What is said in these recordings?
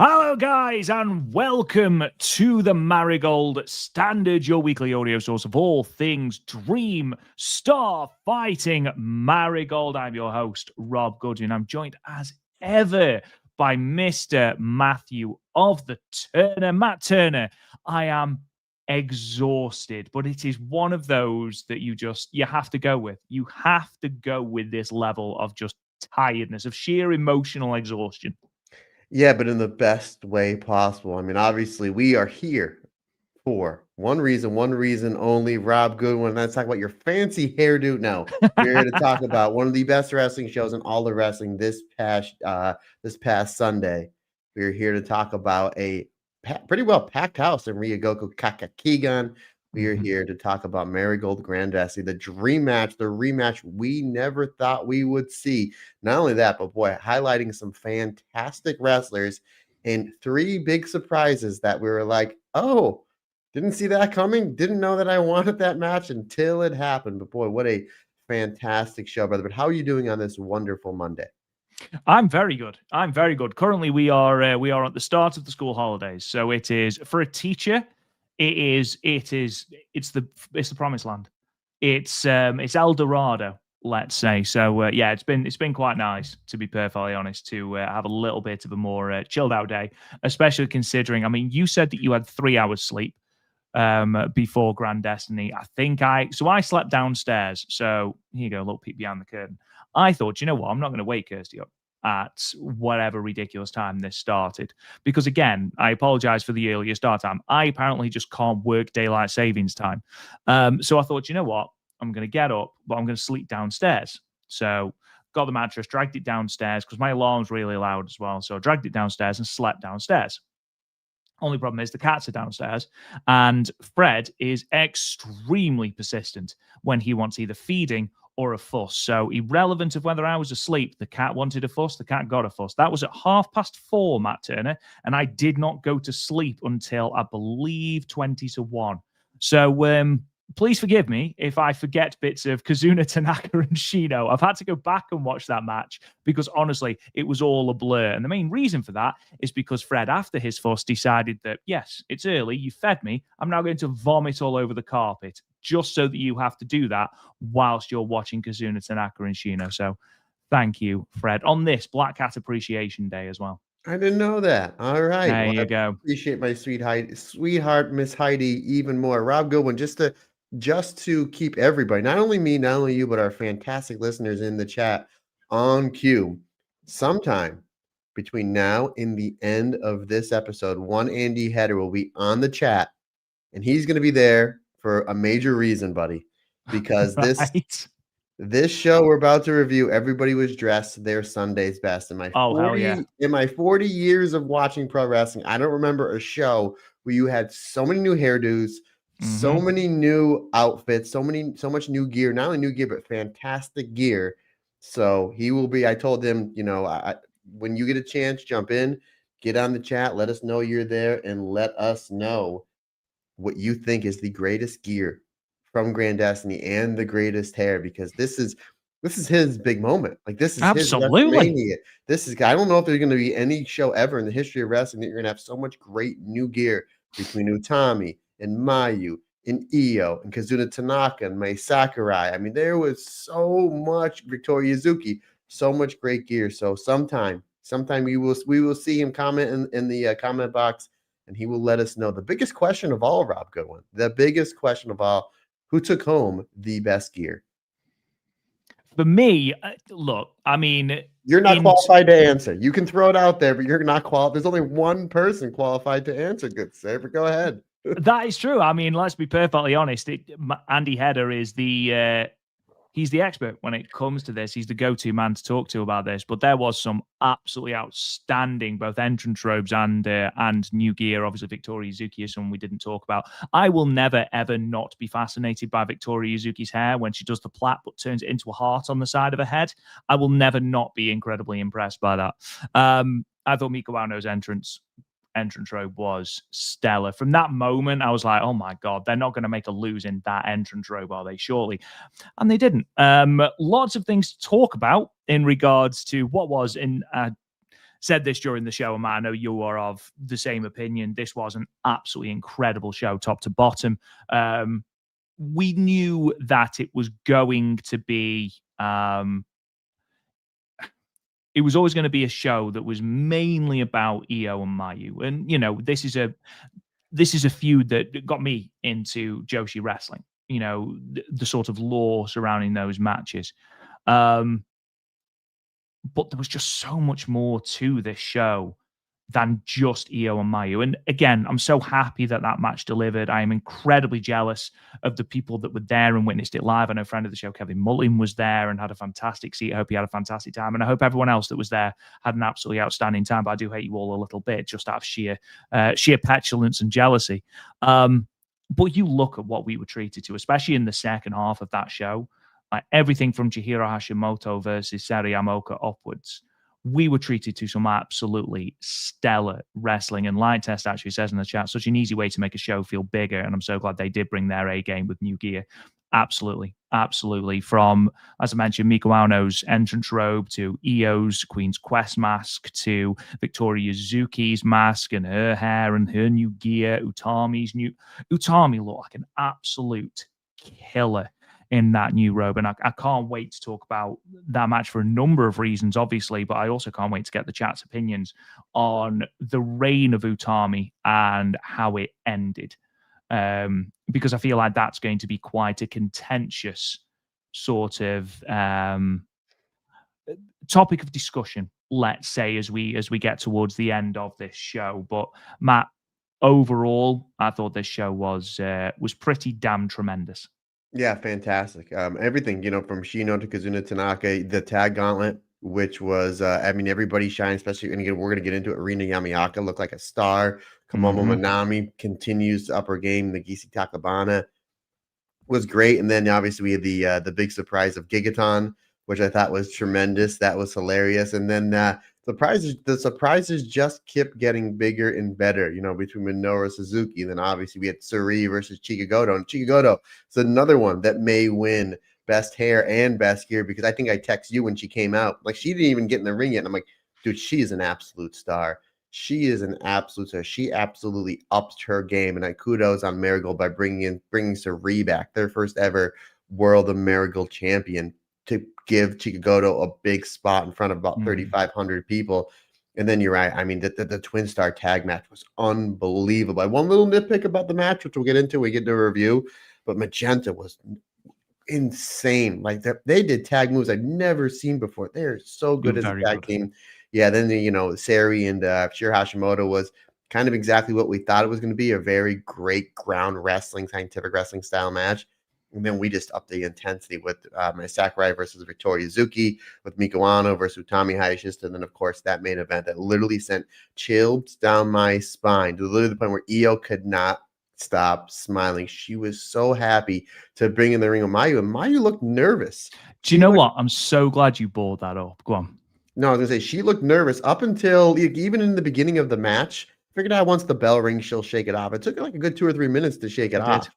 Hello, guys, and welcome to the Marigold Standard, your weekly audio source of all things Dream Star Fighting Marigold. I'm your host, Rob Goodwin. I'm joined as ever by Mr. Matthew of the Turner. Matt Turner, I am exhausted, but it is one of those that you have to go with. You have to go with this level of just tiredness, of sheer emotional exhaustion. Yeah, but in the best way possible. I mean, obviously, we are here for one reason only. Rob Goodwin. Let's talk about your fancy hairdo. No, we're here to talk about one of the best wrestling shows in all of wrestling this past Sunday. We're here to talk about a pretty well packed house in Ryogoku Kokugikan. We are here to talk about Marigold Grand Destiny, the dream match, the rematch we never thought we would see. Not only that, but boy, highlighting some fantastic wrestlers and three big surprises that we were like, oh, didn't see that coming. Didn't know that I wanted that match until it happened. But boy, what a fantastic show, brother. But how are you doing on this wonderful Monday? I'm very good. I'm very good. Currently, we are at the start of the school holidays, so it is for a teacher. It's the promised land. It's El Dorado, let's say. So yeah, it's been quite nice, to be perfectly honest, to have a little bit of a more chilled out day, especially considering. I mean, you said that you had 3 hours sleep before Grand Destiny. I slept downstairs. So here you go, a little peek behind the curtain. I thought, you know what, I'm not going to wake Kirsty up at whatever ridiculous time this started. Because again, I apologize for the earlier start time. I apparently just can't work daylight savings time. So I thought, you know what, I'm going to get up, but I'm going to sleep downstairs. So got the mattress, dragged it downstairs because my alarm's really loud as well. So I dragged it downstairs and slept downstairs. Only problem is the cats are downstairs, and Fred is extremely persistent when he wants either feeding or a fuss. So irrelevant of whether I was asleep, the cat wanted a fuss, the cat got a fuss. That was at 4:30, Matt Turner, and I did not go to sleep until, I believe, 20 to 1. So please forgive me if I forget bits of Kazuna Tanaka and Shino. I've had to go back and watch that match because honestly, it was all a blur. And the main reason for that is because Fred, after his fuss, decided that, yes, it's early, you fed me, I'm now going to vomit all over the carpet, just so that you have to do that whilst you're watching Kazuna Tanaka and Shino. So thank you, Fred, on this Black Cat Appreciation Day as well. I didn't know that. All right. There Well, you I go. appreciate my sweetheart, Miss Heidi, even more. Rob Goodwin, just to keep everybody, not only me, not only you, but our fantastic listeners in the chat on cue. Sometime between now and the end of this episode, one Andy Header will be on the chat, and he's going to be there for a major reason, buddy, because Right? this show we're about to review, everybody was dressed their Sunday's best. Oh, hell yeah. In my 40 years of watching pro wrestling, I don't remember a show where you had so many new hairdos, so many new outfits, so much new gear, not only new gear, but fantastic gear. So he will be, I told him, when you get a chance, jump in, get on the chat, let us know you're there, and let us know what you think is the greatest gear from Grand Destiny and the greatest hair, because this is his big moment. Like, this is his Absolutely. WrestleMania. I don't know if there's going to be any show ever in the history of wrestling that you're going to have so much great new gear between Utami and Mayu and IYO and Kazuna Tanaka and Mai Sakurai. I mean, there was so much Victoria Yuzuki, so much great gear. So sometime we will see him comment in the comment box, and he will let us know the biggest question of all, Rob Goodwin. The biggest question of all: who took home the best gear? For me, look, I mean, you're not qualified to answer. You can throw it out there, but you're not qualified. There's only one person qualified to answer, good sir. But go ahead. That is true. I mean, let's be perfectly honest. Andy Header is he's the expert when it comes to this. He's the go-to man to talk to about this. But there was some absolutely outstanding both entrance robes and new gear. Obviously, Victoria Yuzuki is someone we didn't talk about. I will never, ever not be fascinated by Victoria Yuzuki's hair when she does the plait but turns it into a heart on the side of her head. I will never not be incredibly impressed by that. I thought Miku Aono's entrance robe was stellar. From that moment, I was like, oh my God, they're not going to make a lose in that entrance robe, are they? Surely. And they didn't. Lots of things to talk about in regards to what was in said this during the show, and Matt, I know you are of the same opinion. This was an absolutely incredible show, top to bottom. We knew that it was going to be. It was always going to be a show that was mainly about IYO and Mayu, and this is a feud that got me into Joshi wrestling. The sort of lore surrounding those matches. But there was just so much more to this show than just IYO and Mayu. And again, I'm so happy that match delivered. I am incredibly jealous of the people that were there and witnessed it live. I know friend of the show, Kevin Mullin, was there and had a fantastic seat. I hope he had a fantastic time. And I hope everyone else that was there had an absolutely outstanding time. But I do hate you all a little bit, just out of sheer petulance and jealousy. But you look at what we were treated to, especially in the second half of that show. Everything from Chihiro Hashimoto versus Seri Yamaoka upwards, we were treated to some absolutely stellar wrestling. And Light Test actually says in the chat, such an easy way to make a show feel bigger. And I'm so glad they did bring their A game with new gear. Absolutely. Absolutely. From, as I mentioned, Miku Aono's entrance robe to IYO's Queen's Quest mask to Victoria Yuzuki's mask and her hair and her new gear. Utami looked like an absolute killer in that new robe. And I can't wait to talk about that match for a number of reasons, obviously, but I also can't wait to get the chat's opinions on the reign of Utami and how it ended. Because I feel like that's going to be quite a contentious sort of topic of discussion, let's say, as we get towards the end of this show. But Matt, overall, I thought this show was pretty damn tremendous. Yeah, fantastic. Everything, from Shino to Kazuna Tanaka, the tag gauntlet, which was, everybody shined, especially we're gonna get into it. Rina Yamayaka looked like a star. Kamomo Manami continues to up her game. Nagisi Takabana was great. And then obviously we had the big surprise of Gigaton, which I thought was tremendous. That was hilarious. And then the surprises just kept getting bigger and better, between Minoru Suzuki. And then obviously we had Suri versus Chikagoto. And Chikagoto is another one that may win best hair and best gear, because I think I texted you when she came out. Like, she didn't even get in the ring yet. And I'm like, dude, she is an absolute star. She is an absolute star. She absolutely upped her game. And I kudos on Marigold by bringing Suri back, their first ever World of Marigold champion, to give Chikagoto a big spot in front of about 3,500 people. And then you're right. I mean, the Twin Star tag match was unbelievable. One little nitpick about the match, which we'll get into, we get to review, but Magenta was insane. Like, they did tag moves I've never seen before. They're so good as a tag team. Yeah, then Sari and Shiro Hashimoto was kind of exactly what we thought it was going to be, a very great ground wrestling, scientific wrestling style match. And then we just upped the intensity with my Sakurai versus Victoria Yuzuki, with Miku Aono versus Utami Hayashishita. And then, of course, that main event that literally sent chills down my spine to literally the point where IYO could not stop smiling. She was so happy to bring in the ring of Mayu, and Mayu looked nervous. Do you know what? I'm so glad you brought that up. Go on. No, I was going to say, she looked nervous up until even in the beginning of the match. Figured out once the bell rings, she'll shake it off. It took her like a good 2 or 3 minutes to shake it off.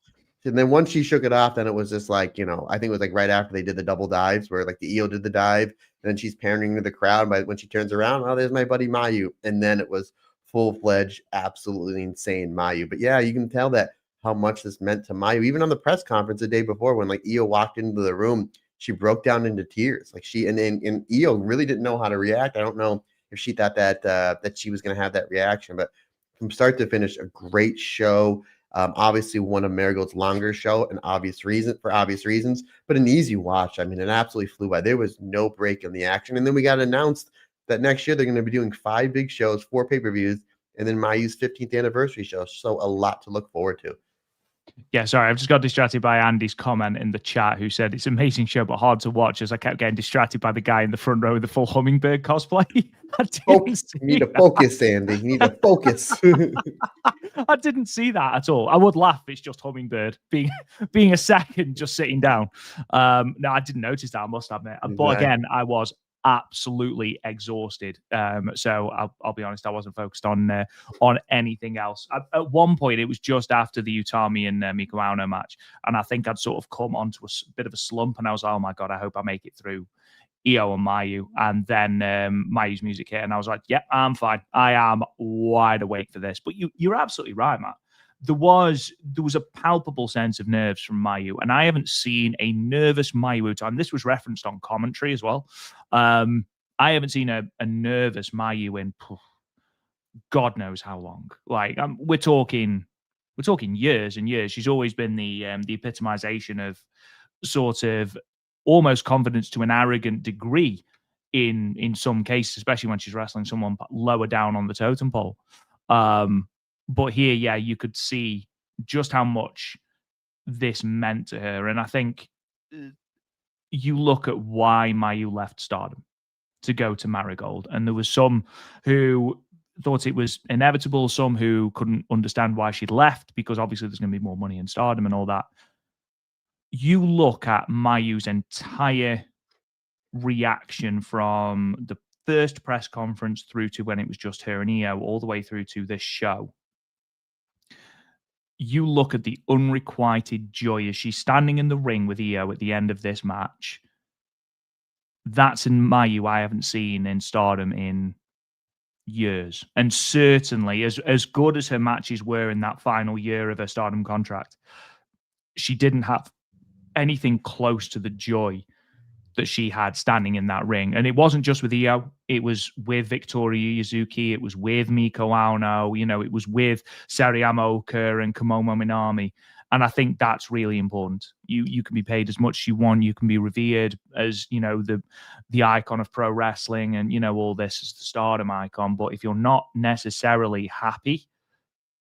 And then once she shook it off, then it was just like, I think it was like right after they did the double dives where like the IYO did the dive, and then she's pandering to the crowd. But when she turns around, oh, there's my buddy Mayu. And then it was full-fledged, absolutely insane Mayu. But yeah, you can tell that how much this meant to Mayu. Even on the press conference the day before, when like IYO walked into the room, she broke down into tears. Like, and IYO really didn't know how to react. I don't know if she thought that she was going to have that reaction, but from start to finish, a great show. Obviously one of Marigold's longer show, for obvious reasons, but an easy watch. I mean, it absolutely flew by. There was no break in the action. And then we got announced that next year they're going to be doing 5 big shows, 4 pay-per-views, and then Mayu's 15th anniversary show. So a lot to look forward to. Yeah, sorry, I've just got distracted by Andy's comment in the chat, who said it's an amazing show but hard to watch, as I kept getting distracted by the guy in the front row with the full hummingbird cosplay. You need to focus, Andy. You need to focus. I didn't see that at all. I would laugh. It's just hummingbird being a second just sitting down. No, I didn't notice that, I must admit. But again, I was absolutely exhausted. So I'll be honest, I wasn't focused on anything else. At one point, it was just after the Utami and Miku Aono match, and I think I'd sort of come onto a bit of a slump, and I was, oh my God, I hope I make it through IYO and Mayu, and then Mayu's music hit, and I was like, "Yeah, I'm fine. I am wide awake for this." But you're absolutely right, Matt. There was a palpable sense of nerves from Mayu, and I haven't seen a nervous Mayu time. This was referenced on commentary as well. I haven't seen a nervous Mayu in God knows how long. Like we're talking years and years. She's always been the epitomization of sort of almost confidence to an arrogant degree in some cases, especially when she's wrestling someone lower down on the totem pole. But here, yeah, you could see just how much this meant to her. And I think you look at why Mayu left Stardom to go to Marigold. And there was some who thought it was inevitable, some who couldn't understand why she'd left, because obviously there's going to be more money in Stardom and all that. You look at Mayu's entire reaction from the first press conference through to when it was just her and IYO, all the way through to this show. You look at the unrequited joy as she's standing in the ring with IYO at the end of this match. That's in Mayu I haven't seen in Stardom in years. And certainly, as good as her matches were in that final year of her Stardom contract, she didn't have anything close to the joy that she had standing in that ring. And it wasn't just with IYO. It was with Victoria Yuzuki. It was with Miku Aono. You know, it was with Sariyama Oka and Komomo Minami. And I think that's really important. You can be paid as much as you want. You can be revered as, you know, the icon of pro wrestling and, you know, all this as the Stardom icon. But if you're not necessarily happy,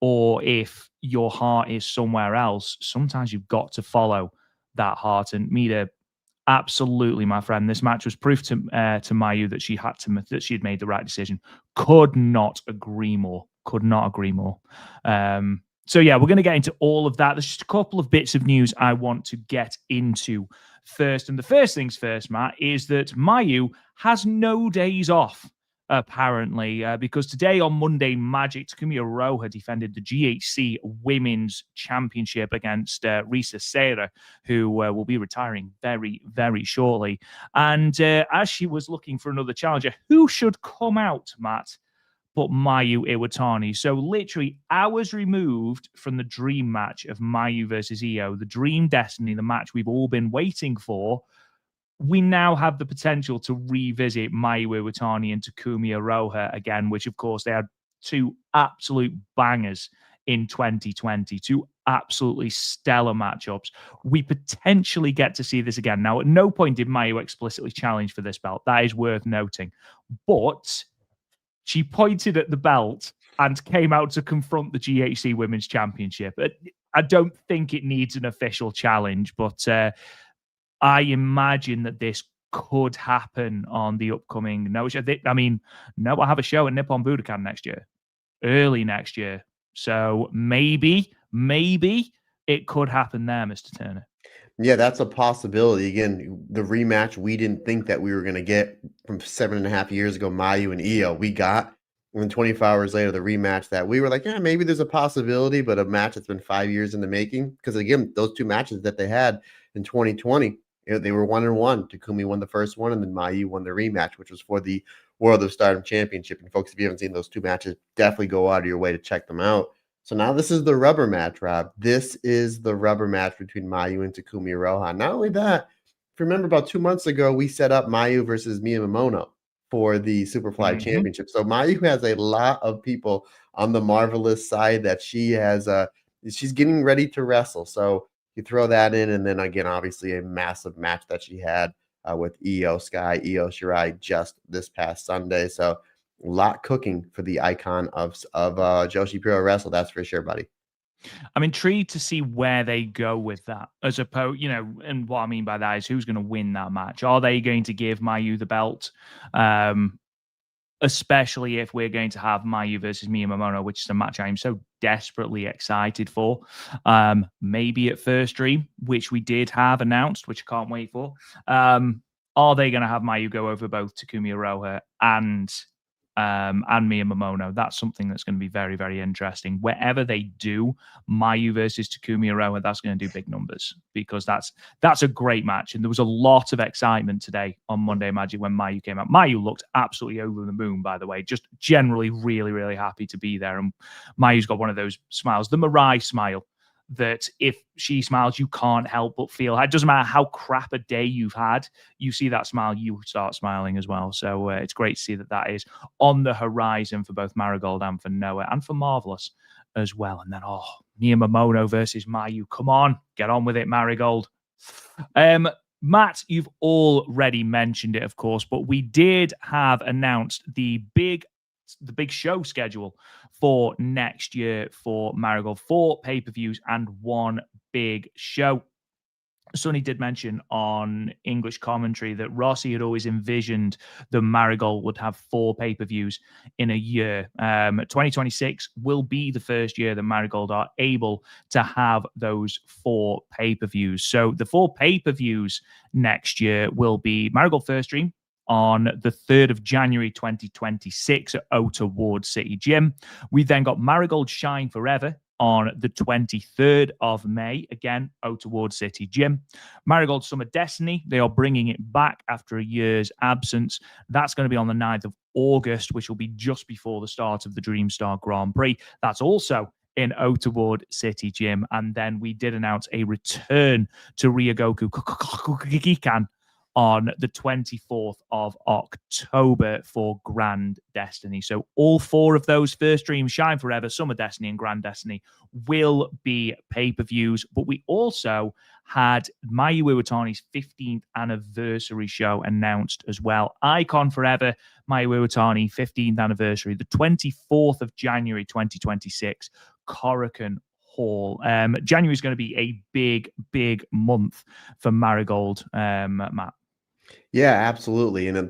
or if your heart is somewhere else, sometimes you've got to follow that heart. And Mida, absolutely, my friend, this match was proof to Mayu that she had made the right decision. Could not agree more. Could not agree more. So yeah, we're going to get into all of that. There's just a couple of bits of news I want to get into first. And the first things first, Matt, is that Mayu has no days off, apparently, because today on Monday, Magic Takumi Iroha defended the GHC Women's Championship against Risa Serra, who will be retiring very, very shortly. And as she was looking for another challenger, who should come out, Matt, but Mayu Iwatani? So literally hours removed from the dream match of Mayu versus IYO, the dream destiny, the match we've all been waiting for, we now have the potential to revisit Mayu Iwatani and Takumi Iroha again, which of course they had two absolute bangers in 2020, two absolutely stellar matchups. We potentially get to see this again. Now, at no point did Mayu explicitly challenge for this belt. That is worth noting. But she pointed at the belt and came out to confront the GHC Women's Championship. I don't think it needs an official challenge, but I imagine that this could happen on the upcoming No show. I mean, no, I have a show at Nippon Budokan next year, early next year. So maybe it could happen there, Mr. Turner. Yeah, that's a possibility. Again, the rematch we didn't think that we were going to get from 7.5 years ago, Mayu and IYO, we got. And then 24 hours later, the rematch that we were like, yeah, maybe there's a possibility, but a match that's been 5 years in the making. Because again, those two matches that they had in 2020, they were 1-1. Takumi won the first one, and then Mayu won the rematch, which was for the World of Stardom Championship. And folks, if you haven't seen those two matches, definitely go out of your way to check them out. So now this is the rubber match, Rob. This is the rubber match between Mayu and Takumi Iroha. Not only that, if you remember about 2 months ago, we set up Mayu versus Miyamoto for the Superfly Championship. So Mayu has a lot of people on the Marvelous side that she has. She's getting ready to wrestle. So you throw that in, and then again, obviously a massive match that she had with IYO SKY, IYO Shirai just this past Sunday. So a lot cooking for the icon of Joshi Pro Wrestle, that's for sure, buddy. I'm intrigued to see where they go with that, as opposed, you know, and what I mean by that is who's going to win that match. Are they going to give Mayu the belt? Especially if we're going to have Mayu versus Miyamoto, which is a match I'm so desperately excited for. Maybe at First Dream, which we did have announced, which I can't wait for. Are they going to have Mayu go over both Takumi Iroha and and Mia Momono. That's something that's going to be very, very interesting. Wherever they do Mayu versus Takumi Iroha, that's going to do big numbers, because that's a great match. And there was a lot of excitement today on Monday Magic when Mayu came out. Mayu looked absolutely over the moon, by the way, just generally really, really happy to be there. And Mayu's got one of those smiles, the Mirai smile, that if she smiles, you can't help but feel. It doesn't matter how crap a day you've had, you see that smile, you start smiling as well. So it's great to see that is on the horizon for both Marigold and for Noah and for Marvelous as well. And then, Mia Momono versus Mayu. Come on, get on with it, Marigold. Matt, you've already mentioned it, of course, but we did have announced the big show schedule for next year for Marigold, 4 pay-per-views and 1 big show. Sonny did mention on English commentary that Rossi had always envisioned that Marigold would have 4 pay-per-views in a year. 2026 will be the first year that Marigold are able to have those 4 pay-per-views. So the 4 pay-per-views next year will be Marigold First Dream on the 3rd of January 2026 at Ota Ward City Gym. We then got Marigold Shine Forever on the 23rd of May, again, Ota Ward City Gym. Marigold Summer Destiny, they are bringing it back after a year's absence. That's going to be on the 9th of August, which will be just before the start of the Dream Star Grand Prix. That's also in Ota Ward City Gym. And then we did announce a return to Ryogoku Kokugikan on the 24th of October for Grand Destiny. So all 4 of those, First Dream, Shine Forever, Summer Destiny, and Grand Destiny, will be pay-per-views. But we also had Mayu Iwatani's 15th anniversary show announced as well. Icon Forever, Mayu Iwatani, 15th anniversary, the 24th of January 2026, Korakuen Hall. January is going to be a big month for Marigold, Matt. Yeah, absolutely. And it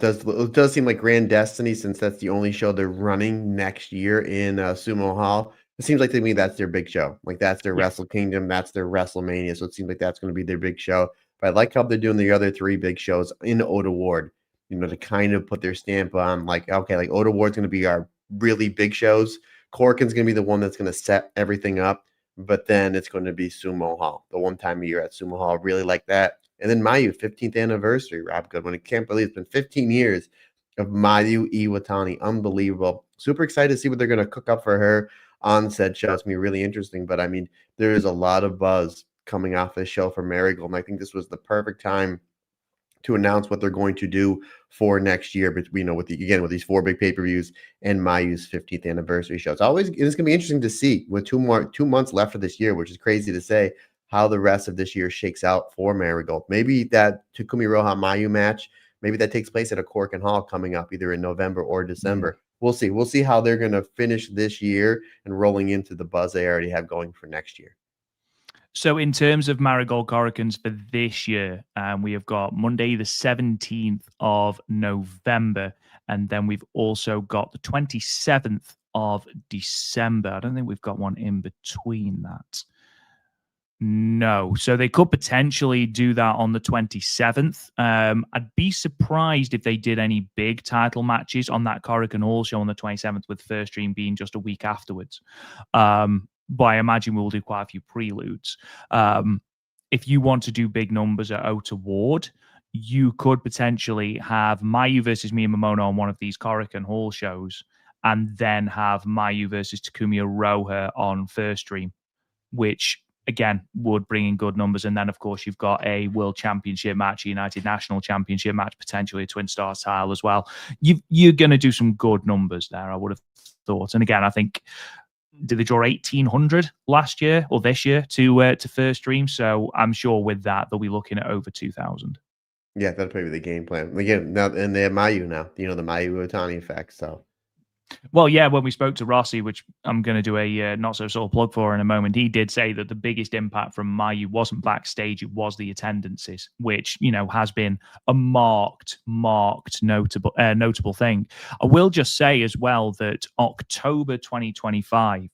does seem like Grand Destiny, since that's the only show they're running next year in Sumo Hall. It seems like to me that's their big show. Like that's their Wrestle Kingdom, that's their WrestleMania. So it seems like that's going to be their big show. But I like how they're doing the other 3 big shows in Ota Ward, to kind of put their stamp on, like, okay, like Ota Ward's going to be our really big shows. Korakuen's going to be the one that's going to set everything up. But then it's going to be Sumo Hall, the one time a year at Sumo Hall. Really like that. And then Mayu, 15th anniversary, Rob Goodwin. I can't believe it's been 15 years of Mayu Iwatani. Unbelievable. Super excited to see what they're going to cook up for her on said show. It's going to be really interesting. But, I mean, there is a lot of buzz coming off this show for Marigold. And I think this was the perfect time to announce what they're going to do for next year. But, with these 4 big pay-per-views and Mayu's 15th anniversary show. It's going to be interesting to see with 2 months left of this year, which is crazy to say, how the rest of this year shakes out for Marigold. Maybe that Takumi Iroha Mayu match, maybe that takes place at a Korakuen Hall coming up either in November or December. Yeah. We'll see. We'll see how they're going to finish this year and rolling into the buzz they already have going for next year. So in terms of Marigold Korakuens for this year, we have got Monday the 17th of November, and then we've also got the 27th of December. I don't think we've got one in between that. No. So they could potentially do that on the 27th. I'd be surprised if they did any big title matches on that Korakuen Hall show on the 27th, with First Dream being just a week afterwards. But I imagine we'll do quite a few preludes. If you want to do big numbers at Ota Ward, you could potentially have Mayu versus Mia Momono on one of these Korakuen Hall shows, and then have Mayu versus Takumi Iroha on First Dream, which again would bring in good numbers. And then of course you've got a World Championship match, a United National Championship match, potentially a Twin Star title as well. You're going to do some good numbers there, I would have thought. And again, I think, did they draw 1,800 last year or this year to First Dream? So I'm sure with that they'll be looking at over 2,000. Yeah, that'll probably be the game plan. Again, now, and they have Mayu now, the Mayu Iwatani effect. So, well, yeah, when we spoke to Rossi, which I'm going to do a not so subtle plug for in a moment, he did say that the biggest impact from Mayu wasn't backstage, it was the attendances, which has been a marked notable thing. I will just say as well that October 2025,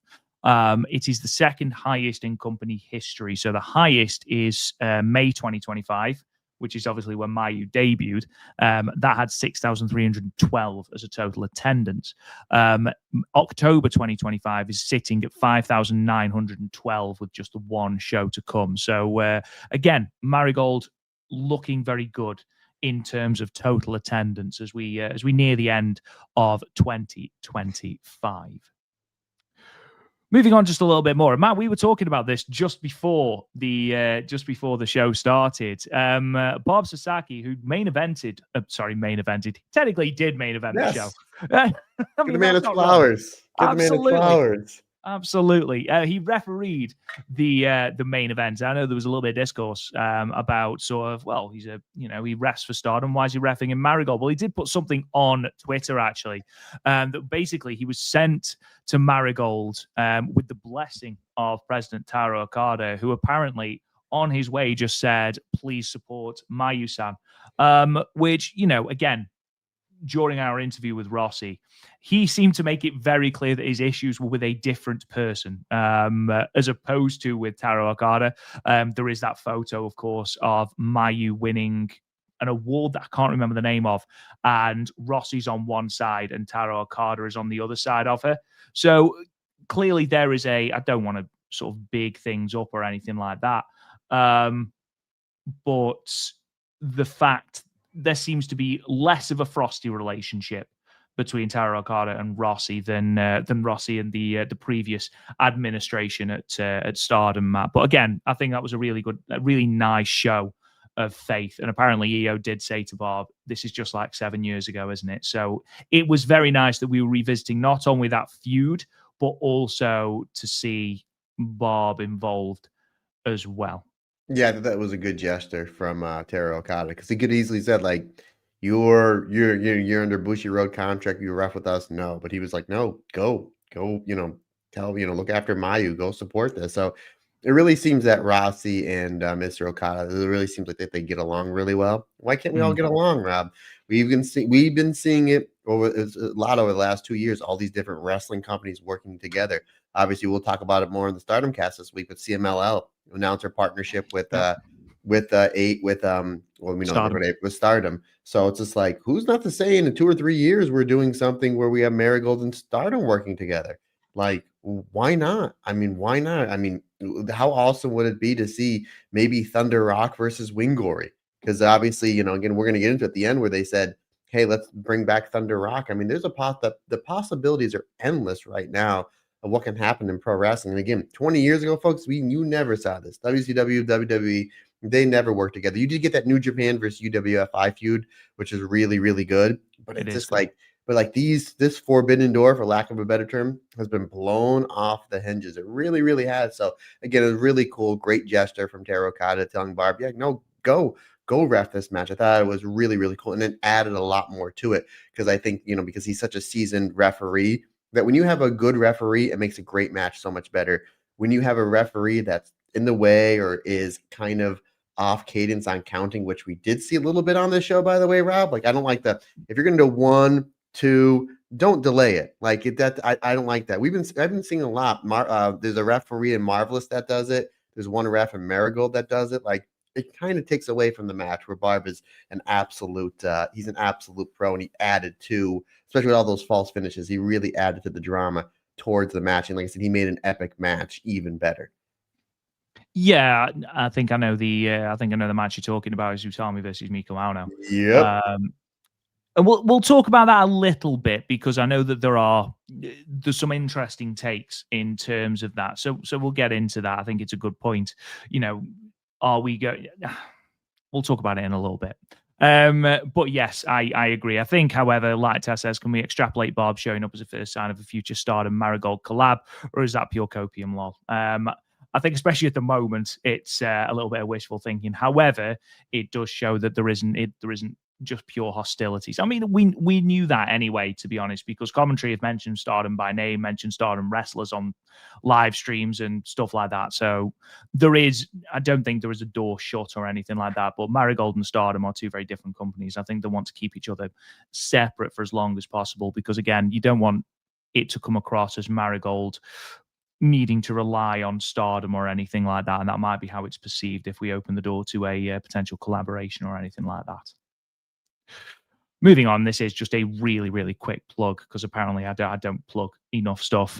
it is the second highest in company history. So the highest is May 2025. which is obviously when Mayu debuted, that had 6,312 as a total attendance. October 2025 is sitting at 5,912 with just the one show to come. So again, Marigold looking very good in terms of total attendance as we near the end of 2025. Moving on just a little bit more, Matt, we were talking about this just before the show started. Bob Sasaki, who technically did main event the show. I mean, the man his flowers. Give the man his flowers. Absolutely. He refereed the main event. I know there was a little bit of discourse about sort of, well, he refs for Stardom. Why is he reffing in Marigold? Well, he did put something on Twitter, actually, that basically he was sent to Marigold with the blessing of President Taro Okada, who apparently on his way just said, please support Mayu-san, which, again, during our interview with Rossi, he seemed to make it very clear that his issues were with a different person, as opposed to with Taro Okada. There is that photo, of course, of Mayu winning an award that I can't remember the name of, and Rossi's on one side and Taro Okada is on the other side of her. So clearly there is I don't want to sort of big things up or anything like that, but the fact there seems to be less of a frosty relationship between Taro Okada and Rossi than Rossi and the previous administration at Stardom, Matt. But again, I think that was a really nice show of faith. And apparently IYO did say to Bob, this is just like 7 years ago, isn't it? So it was very nice that we were revisiting not only that feud, but also to see Bob involved as well. Yeah, that was a good gesture from Taro Okada, because he could easily said, like, you're under Bushiroad contract, you ref with us. No, but he was like, no, go, look after Mayu, go support this. So it really seems that Rossi and Mr. Okada, it really seems like they get along really well. Why can't we all get along, Rob? We've been seeing it over the last 2 years, all these different wrestling companies working together. Obviously, we'll talk about it more in the Stardom cast this week with CMLL announce our partnership with Stardom. So it's just like, who's not to say in 2 or 3 years we're doing something where we have Marigold and Stardom working together? Like, why not? I mean, why not? I mean, how awesome would it be to see maybe Thunder Rock versus Wingory? Because obviously, again, we're going to get into it at the end where they said, hey, let's bring back Thunder Rock. I mean, there's the possibilities are endless right now of what can happen in pro wrestling. And again, 20 years ago, folks, you never saw this. WCW, WWE, they never worked together. You did get that New Japan versus UWFI feud, which is really, really good. But it's just like, this forbidden door, for lack of a better term, has been blown off the hinges. It really, really has. So again, it was really cool. Great gesture from Taro Okada telling Barb, yeah, no, go ref this match. I thought it was really, really cool. And then added a lot more to it, because I think, because he's such a seasoned referee, that when you have a good referee, it makes a great match so much better. When you have a referee that's in the way or is kind of off cadence on counting, which we did see a little bit on this show, by the way, Rob. Like, I don't like that. If you're going to do 1, 2, don't delay it. Like I don't like that. I've been seeing a lot. There's a referee in Marvelous that does it. There's one ref in Marigold that does it. Like, it kind of takes away from the match, where Barb is he's an absolute pro, and he added to, especially with all those false finishes, he really added to the drama towards the match. And like I said, he made an epic match even better. Yeah, I think I know the match you're talking about is Utami versus Miku Aono. Yep. And we'll talk about that a little bit, because I know that there's some interesting takes in terms of that. So we'll get into that. I think it's a good point. We'll talk about it in a little bit. But yes, I agree. I think, however, like Tess says, can we extrapolate Bob showing up as a first sign of a future Stardom Marigold collab, or is that pure copium lol? I think, especially at the moment, it's a little bit of wishful thinking. However, it does show that there isn't just pure hostilities. I mean, we knew that anyway, to be honest, because commentary have mentioned Stardom by name, mentioned Stardom wrestlers on live streams and stuff like that. So I don't think there is a door shut or anything like that. But Marigold and Stardom are two very different companies. I think they want to keep each other separate for as long as possible, because again, you don't want it to come across as Marigold needing to rely on stardom or anything like that, and that might be how it's perceived if we open the door to a potential collaboration or anything like that. Moving on, this is just a really, really quick plug because apparently I don't plug enough stuff.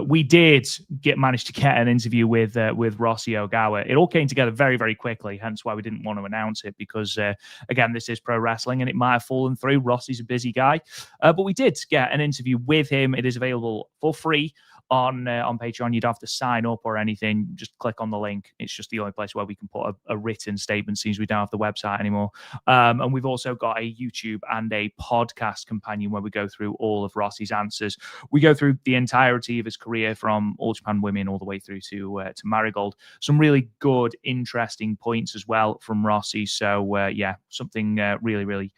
We did manage to get an interview with Rossi Ogawa. It all came together very, very quickly, hence why we didn't want to announce it because, again, this is pro wrestling and it might have fallen through. Rossi's a busy guy. But we did get an interview with him. It is available for free on Patreon. You'd have to sign up or anything. Just click on the link. It's just the only place where we can put a written statement since we don't have the website anymore. And we've also got a YouTube and a podcast companion where we go through all of Rossi's answers. We go through the entirety of his career from All Japan Women all the way through to Marigold. Some really good, interesting points as well from Rossi. So yeah, something really, really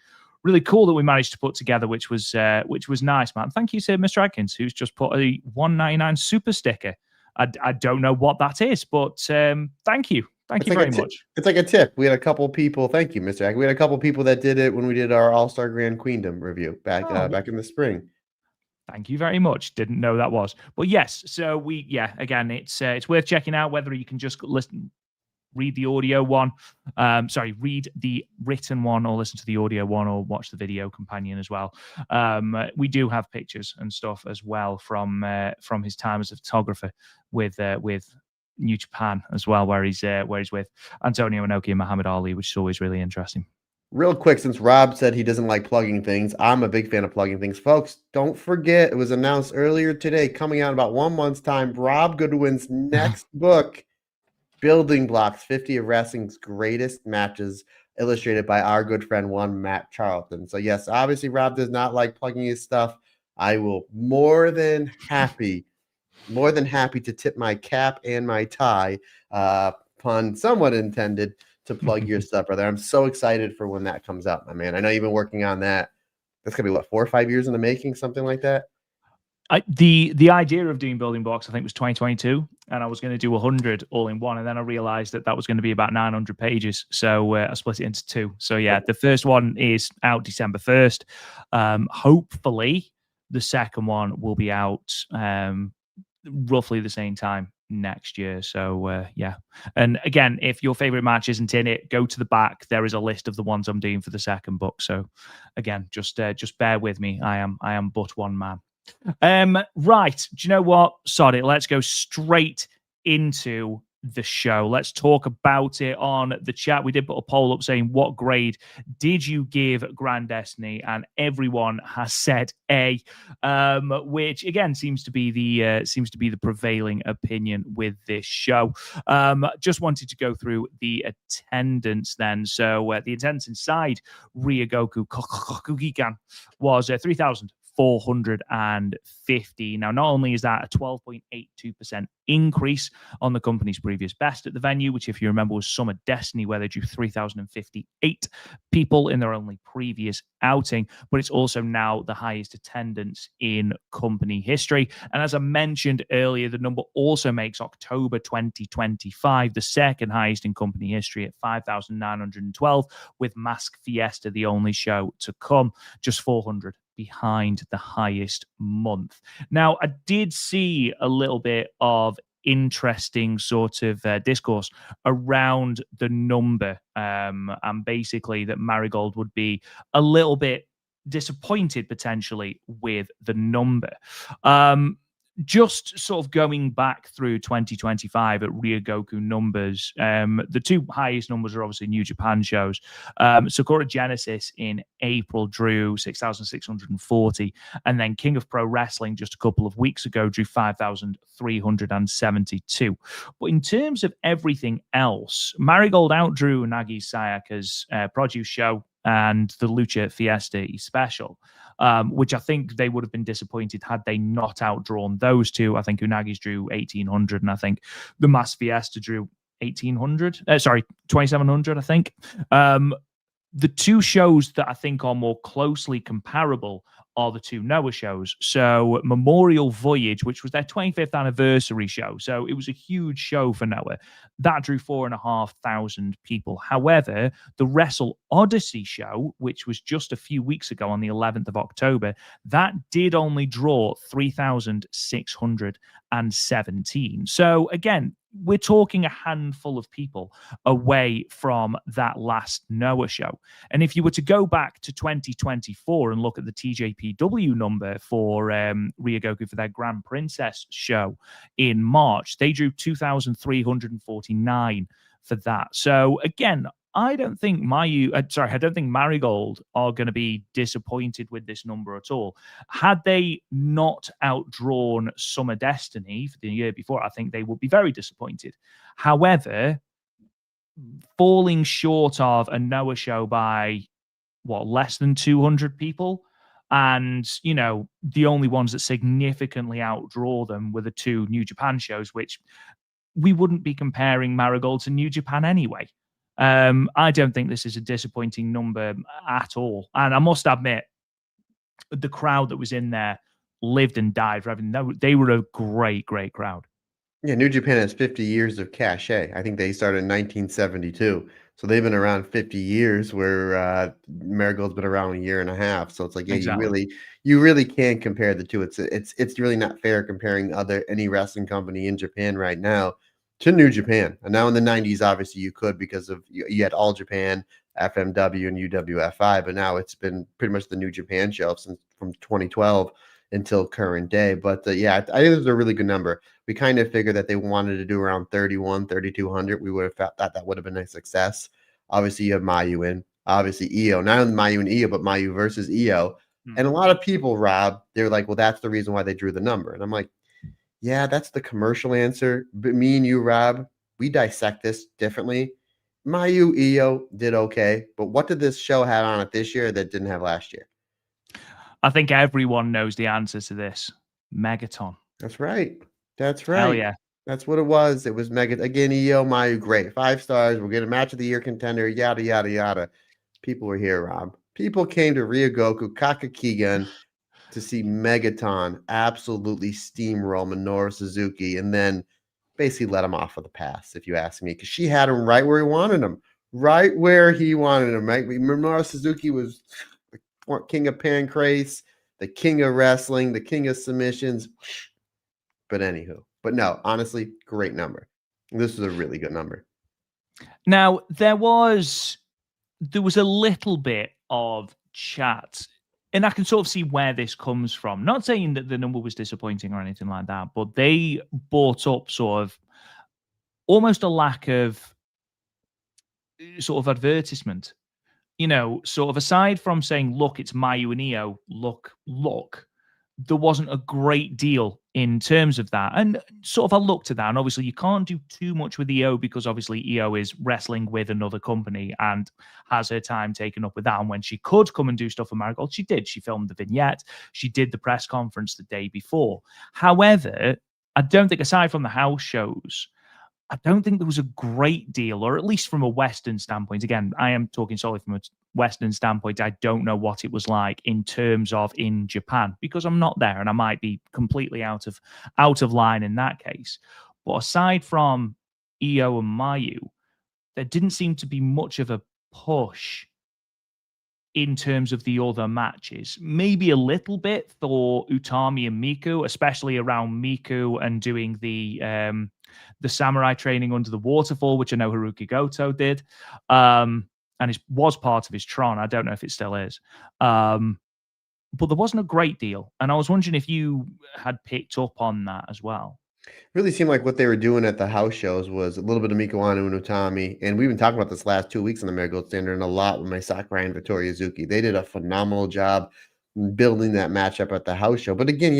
cool that we managed to put together, which was nice, man. Thank you to Mr. Adkins, who's just put a $1.99 super sticker. I don't know what that is, but thank you. Thank you very much. It's like a tip. We had a couple people. Thank you, Mr. Adkins. We had a couple people that did it when we did our All-Star Grand Queendom review back in the spring. Thank you very much. Didn't know that was. But yes, so again, it's worth checking out whether you can just read the audio one. Read the written one or listen to the audio one or watch the video companion as well. We do have pictures and stuff as well from his time as a photographer with New Japan as well, where he's with Antonio Inoki and Muhammad Ali, which is always really interesting. Real quick, since Rob said he doesn't like plugging things, I'm a big fan of plugging things. Folks, don't forget, it was announced earlier today, coming out in about 1 month's time, Rob Goodwin's next book, Building Blocks, 50 of Wrestling's Greatest Matches, illustrated by our good friend, one Matt Charlton. So yes, obviously Rob does not like plugging his stuff. I will more than happy to tip my cap and my tie, pun somewhat intended, to plug your stuff, brother. I'm so excited for when that comes out, my man. I know you've been working on that. That's gonna be what, 4 or 5 years in the making, something like that. The idea of doing Building Blocks, I think, was 2022, and I was going to do 100 all in one, and then I realized that was going to be about 900 pages, so I split it into 2. So yeah, the first one is out December 1st. Hopefully, the second one will be out roughly the same time next year. So yeah, and again, if your favorite match isn't in it, go to the back. There is a list of the ones I'm doing for the second book. So again, just bear with me. I am but one man. Right. Do you know what? Sod it. Let's go straight into the show. Let's talk about it on the chat. We did put a poll up saying, what grade did you give Grand Destiny? And everyone has said A, which again seems to be the prevailing opinion with this show. Just wanted to go through the attendance then. So the attendance inside Ryogoku Kokugikan was 3,450. Now, not only is that a 12.82% increase on the company's previous best at the venue, which, if you remember, was Summer Destiny, where they drew 3,058 people in their only previous outing, but it's also now the highest attendance in company history. And as I mentioned earlier, the number also makes October 2025 the second highest in company history at 5,912, with Mask Fiesta the only show to come, just 400 behind the highest month. Now, I did see a little bit of interesting sort of discourse around the number, and basically that Marigold would be a little bit disappointed potentially with the number. Just sort of going back through 2025 at Ryogoku numbers, the 2 highest numbers are obviously New Japan shows. Sakura Genesis in April drew 6,640, and then King of Pro Wrestling just a couple of weeks ago drew 5,372. But in terms of everything else, Marigold outdrew Nagi Sayaka's produce show and the Lucha Fiesta special, which I think they would have been disappointed had they not outdrawn those 2. I think Unagi's drew 1,800, and I think the Mass Fiesta drew 2,700, I think. The 2 shows that I think are more closely comparable are the two Noah shows. So Memorial Voyage, which was their 25th anniversary show. So it was a huge show for Noah. That drew 4,500 people. However, the Wrestle Odyssey show, which was just a few weeks ago on the 11th of October, that did only draw 3,617. So again, we're talking a handful of people away from that last Noah show. And if you were to go back to 2024 and look at the TJPW number for Ryogoku for their Grand Princess show in March, they drew 2,349 for that. So again, I don't think Marigold are going to be disappointed with this number at all. Had they not outdrawn Summer Destiny for the year before, I think they would be very disappointed. However, falling short of a Noah show by less than 200 people, and the only ones that significantly outdraw them were the two New Japan shows, which we wouldn't be comparing Marigold to New Japan anyway. I don't think this is a disappointing number at all. And I must admit, the crowd that was in there lived and died for everything. They were a great, great crowd. Yeah, New Japan has 50 years of cachet. I think they started in 1972. So they've been around 50 years, where Marigold's been around a year and a half. So it's like, yeah, Exactly. you really can't compare the two. It's really not fair comparing any wrestling company in Japan right now to New Japan. And now in the 90s, obviously you could, because of you had All Japan, FMW, and UWFI, but now it's been pretty much the New Japan show since from 2012 until current day. But yeah, I think it's a really good number. We kind of figured that they wanted to do around 3,200. We would have felt that would have been a success. Obviously, you have Mayu in, obviously IYO, not only Mayu and IYO, but Mayu versus IYO. And a lot of people, Rob, they're like, well, that's the reason why they drew the number. And I'm like, yeah, that's the commercial answer. But me and you, Rob, we dissect this differently. Mayu IYO did okay, but what did this show have on it this year that didn't have last year? I think everyone knows the answer to this. Megaton. That's right. That's Hell right. yeah. That's what it was. It was Mega again. IYO Mayu, great, 5 stars. We're getting a match of the year contender. Yada yada yada. People were here, Rob. People came to Ryogoku Kokugikan to see Megaton absolutely steamroll Minoru Suzuki, and then basically let him off with a pass, if you ask me, because she had him right where he wanted him, right where he wanted him. Right, Minoru Suzuki was the king of pancrase, the king of wrestling, the king of submissions. But anywho, but no, honestly, great number. This is a really good number. Now, there was a little bit of chat, and I can sort of see where this comes from. Not saying that the number was disappointing or anything like that, but they brought up sort of almost a lack of sort of advertisement. Sort of aside from saying, look, it's Mayu and IYO, look, there wasn't a great deal in terms of that. And sort of I looked at that, and obviously you can't do too much with IYO, because obviously IYO is wrestling with another company and has her time taken up with that. And when she could come and do stuff for Marigold, she did. She filmed the vignette. She did the press conference the day before. However, I don't think, aside from the house shows, I don't think there was a great deal, or at least from a Western standpoint. Again, I am talking solely from a Western standpoint. I don't know what it was like in terms of in Japan, because I'm not there, and I might be completely out of line in that case. But aside from IYO and Mayu, there didn't seem to be much of a push in terms of the other matches. Maybe a little bit for Utami and Miku, especially around Miku and doing the samurai training under the waterfall, which I know Haruki Goto did. And it was part of his Tron. I don't know if it still is. But there wasn't a great deal. And I was wondering if you had picked up on that as well. Really seemed like what they were doing at the house shows was a little bit of Miku Aono and Utami. And we've been talking about this last 2 weeks on the Marigold Standard, and a lot with my Sakurai and Vittoria Zuki. They did a phenomenal job building that matchup at the house show. But again,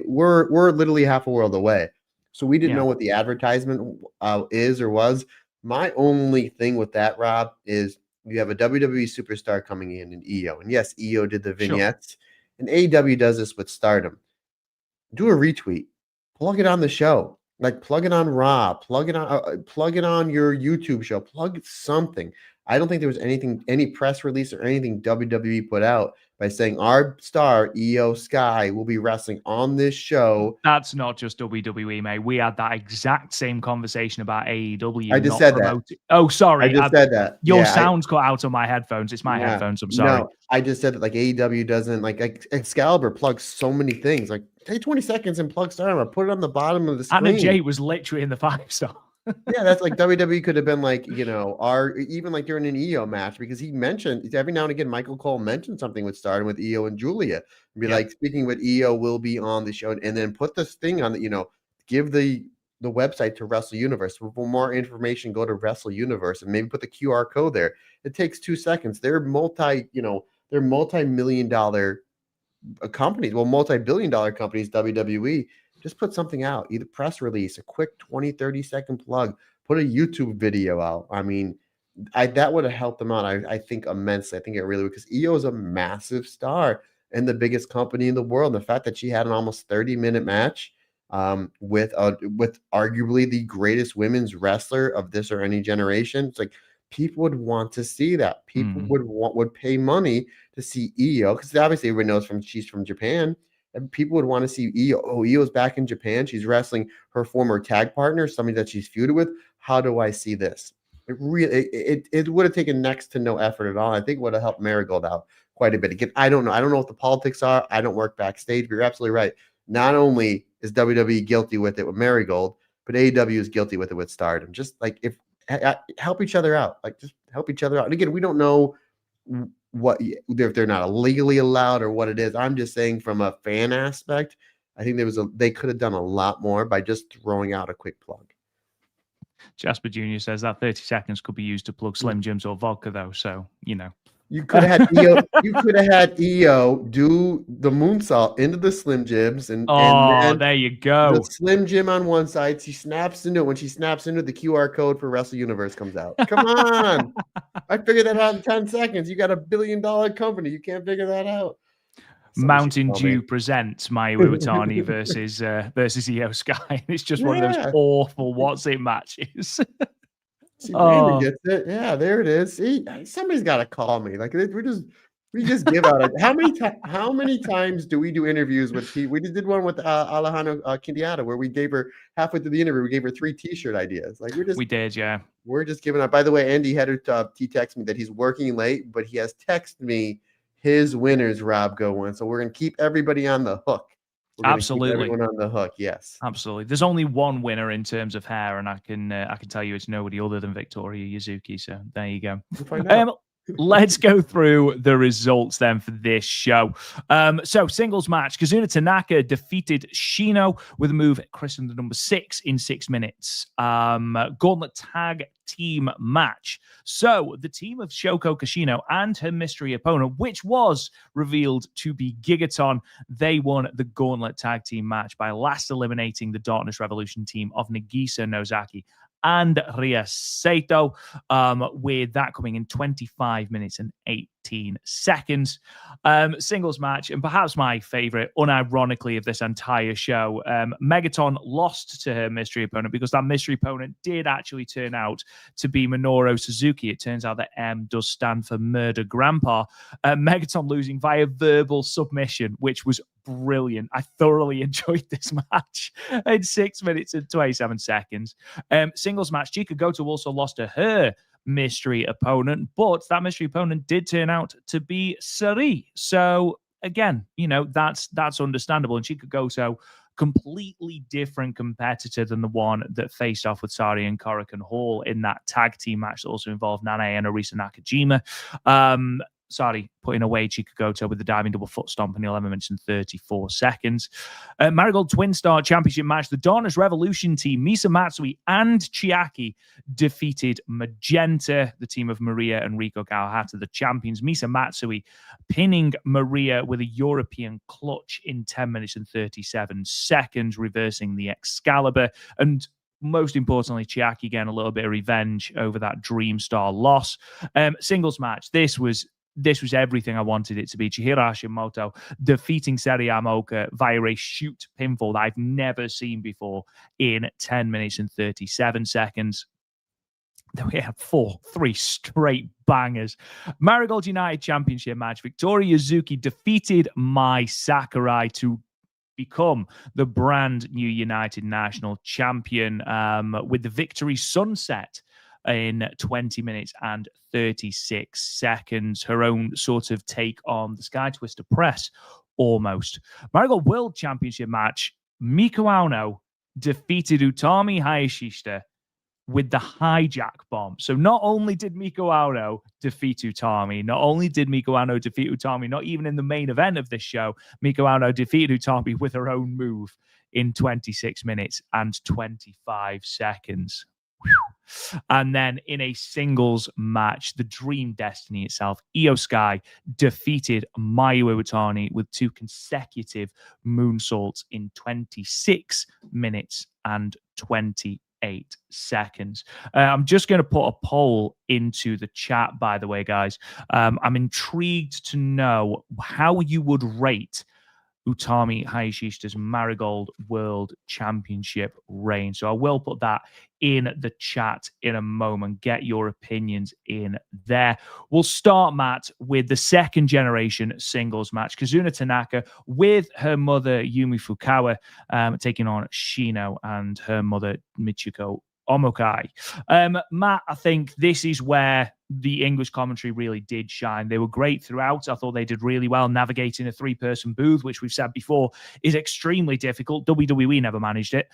we're literally half a world away. So we didn't know what the advertisement is or was. My only thing with that, Rob, is you have a WWE superstar coming in IYO. And yes, IYO did the vignettes. And AEW does this with Stardom. Do a retweet. Plug it on the show, like plug it on Raw, plug it on your YouTube show, plug something. I don't think there was any press release or anything WWE put out by saying our star IYO SKY will be wrestling on this show. That's not just WWE, mate. We had that exact same conversation about AEW. I just said that. Oh, sorry. I just said that. Your Yeah, sound's cut out on my headphones. It's my headphones. I'm sorry. No, I just said that like AEW doesn't like Excalibur plugs so many things. Like take 20 seconds and plug Stardom. I put it on the bottom of the screen. Anna Jay was literally in the 5-star. Yeah, that's like WWE could have been like, even like during an EO match, because he mentioned every now and again, Michael Cole mentioned something with Stardom with EO and Julia. And be like, speaking with EO will be on the show, and then put this thing on the, give the website to Wrestle Universe. For more information, go to Wrestle Universe and maybe put the QR code there. It takes 2 seconds. They're multi-million dollar companies, multi-billion dollar companies, WWE. Just put something out, either press release, a quick 20-30 second plug, put a YouTube video out. I mean, that would have helped them out, I think, immensely. I think it really would, because EO is a massive star and the biggest company in the world. And the fact that she had an almost 30-minute match with arguably the greatest women's wrestler of this or any generation, it's like people would want to see that. People would pay money to see EO, because obviously everybody knows she's from Japan. And people would want to see EO. Oh, EO's back in Japan. She's wrestling her former tag partner, somebody that she's feuded with. How do I see this? It would have taken next to no effort at all. I think it would have helped Marigold out quite a bit. Again, I don't know. I don't know what the politics are. I don't work backstage, but you're absolutely right. Not only is WWE guilty with it with Marigold, but AEW is guilty with it with Stardom. Just like help each other out. Like just help each other out. And again, we don't know if they're not legally allowed or what it is. I'm just saying from a fan aspect, I think they could have done a lot more by just throwing out a quick plug. Jasper Jr. says that 30 seconds could be used to plug Slim Jims or vodka, though. So, you could have had EO. You could have had EO do the moonsault into the Slim Jims, and then there you go. The Slim Jim on one side. She snaps into it. When she snaps into it, the QR code for Wrestle Universe comes out. Come on, I figured that out in 10 seconds. You got $1 billion company. You can't figure that out. Mountain Dew presents Mayu Iwatani versus IYO SKY. It's just one of those awful what's it matches. See, Brandon gets it. Yeah, there it is. See, somebody's got to call me. Like we just give out. How many times do we do interviews with people? We just did one with Alejandro Quindiata where we gave her halfway through the interview. We gave her 3 T-shirt ideas. Like we did, yeah. We're just giving up. By the way, Andy had he texted me that he's working late, but he has texted me his winners. Rob go one. So we're gonna keep everybody on the hook. Absolutely, keep everyone on the hook. Yes, absolutely. There's only one winner in terms of hair, and I can tell you it's nobody other than Victoria Yuzuki. So there you go. We'll find out. Let's go through the results then for this show. So singles match, Kazuna Tanaka defeated Shino with a move christened the number 6 in 6 minutes. Gauntlet tag team match. So the team of Shoko Kashino and her mystery opponent, which was revealed to be Gigaton, they won the Gauntlet tag team match by last eliminating the Darkness Revolution team of Nagisa Nozaki and Ria Saito, with that coming in 25 minutes and 18 seconds. Singles match, and perhaps my favorite, unironically, of this entire show, Megaton lost to her mystery opponent because that mystery opponent did actually turn out to be Minoru Suzuki. It turns out that M does stand for Murder Grandpa. Megaton losing via verbal submission, which was brilliant. I thoroughly enjoyed this match in 6 minutes and 27 seconds. Singles match, Chika Goto also lost to her mystery opponent, but that mystery opponent did turn out to be Sari. So again, that's understandable. And Chika Goto, completely different competitor than the one that faced off with Sari and Korakuen Hall in that tag team match that also involved Nanae and Arisa Nakajima. Sari putting away Chika Goto with the diving double foot stomp in 11 minutes and 34 seconds. Marigold Twin Star Championship match. The Darkness Revolution team, Misa Matsui and Chiaki, defeated Magenta, the team of Maria and Riko Kawahata, the champions. Misa Matsui pinning Maria with a European clutch in 10 minutes and 37 seconds, reversing the Excalibur. And most importantly, Chiaki getting a little bit of revenge over that Dream Star loss. Singles match. This was everything I wanted it to be. Chihiro Hashimoto defeating Seri Yamaoka via a shoot pinfall that I've never seen before in 10 minutes and 37 seconds. We had three straight bangers. Marigold United Championship match. Victoria Yuzuki defeated Mai Sakurai to become the brand new United National Champion with the victory sunset in 20 minutes and 36 seconds. Her own sort of take on the Sky Twister press, almost. Marigold World Championship match. Miku Aono defeated Utami Hayashishita with the hijack bomb. So not only did Miku Aono defeat Utami, not only did Miku Aono defeat Utami, not even in the main event of this show, Miku Aono defeated Utami with her own move in 26 minutes and 25 seconds. Whew. And then in a singles match, the Dream Destiny itself, IYO SKY defeated Mayu Iwatani with 2 consecutive moonsaults in 26 minutes and 28 seconds. I'm just going to put a poll into the chat, by the way, guys. I'm intrigued to know how you would rate Utami Hayashishita's Marigold World Championship reign. So I will put that in the chat in a moment. Get your opinions in there. We'll start, Matt, with the second generation singles match. Kazuna Tanaka with her mother, Yumi Fukawa, taking on Shino and her mother, Michiko Omokai. Matt, I think this is where the English commentary really did shine. They were great throughout. I thought they did really well navigating a 3-person booth, which we've said before is extremely difficult. WWE never managed it.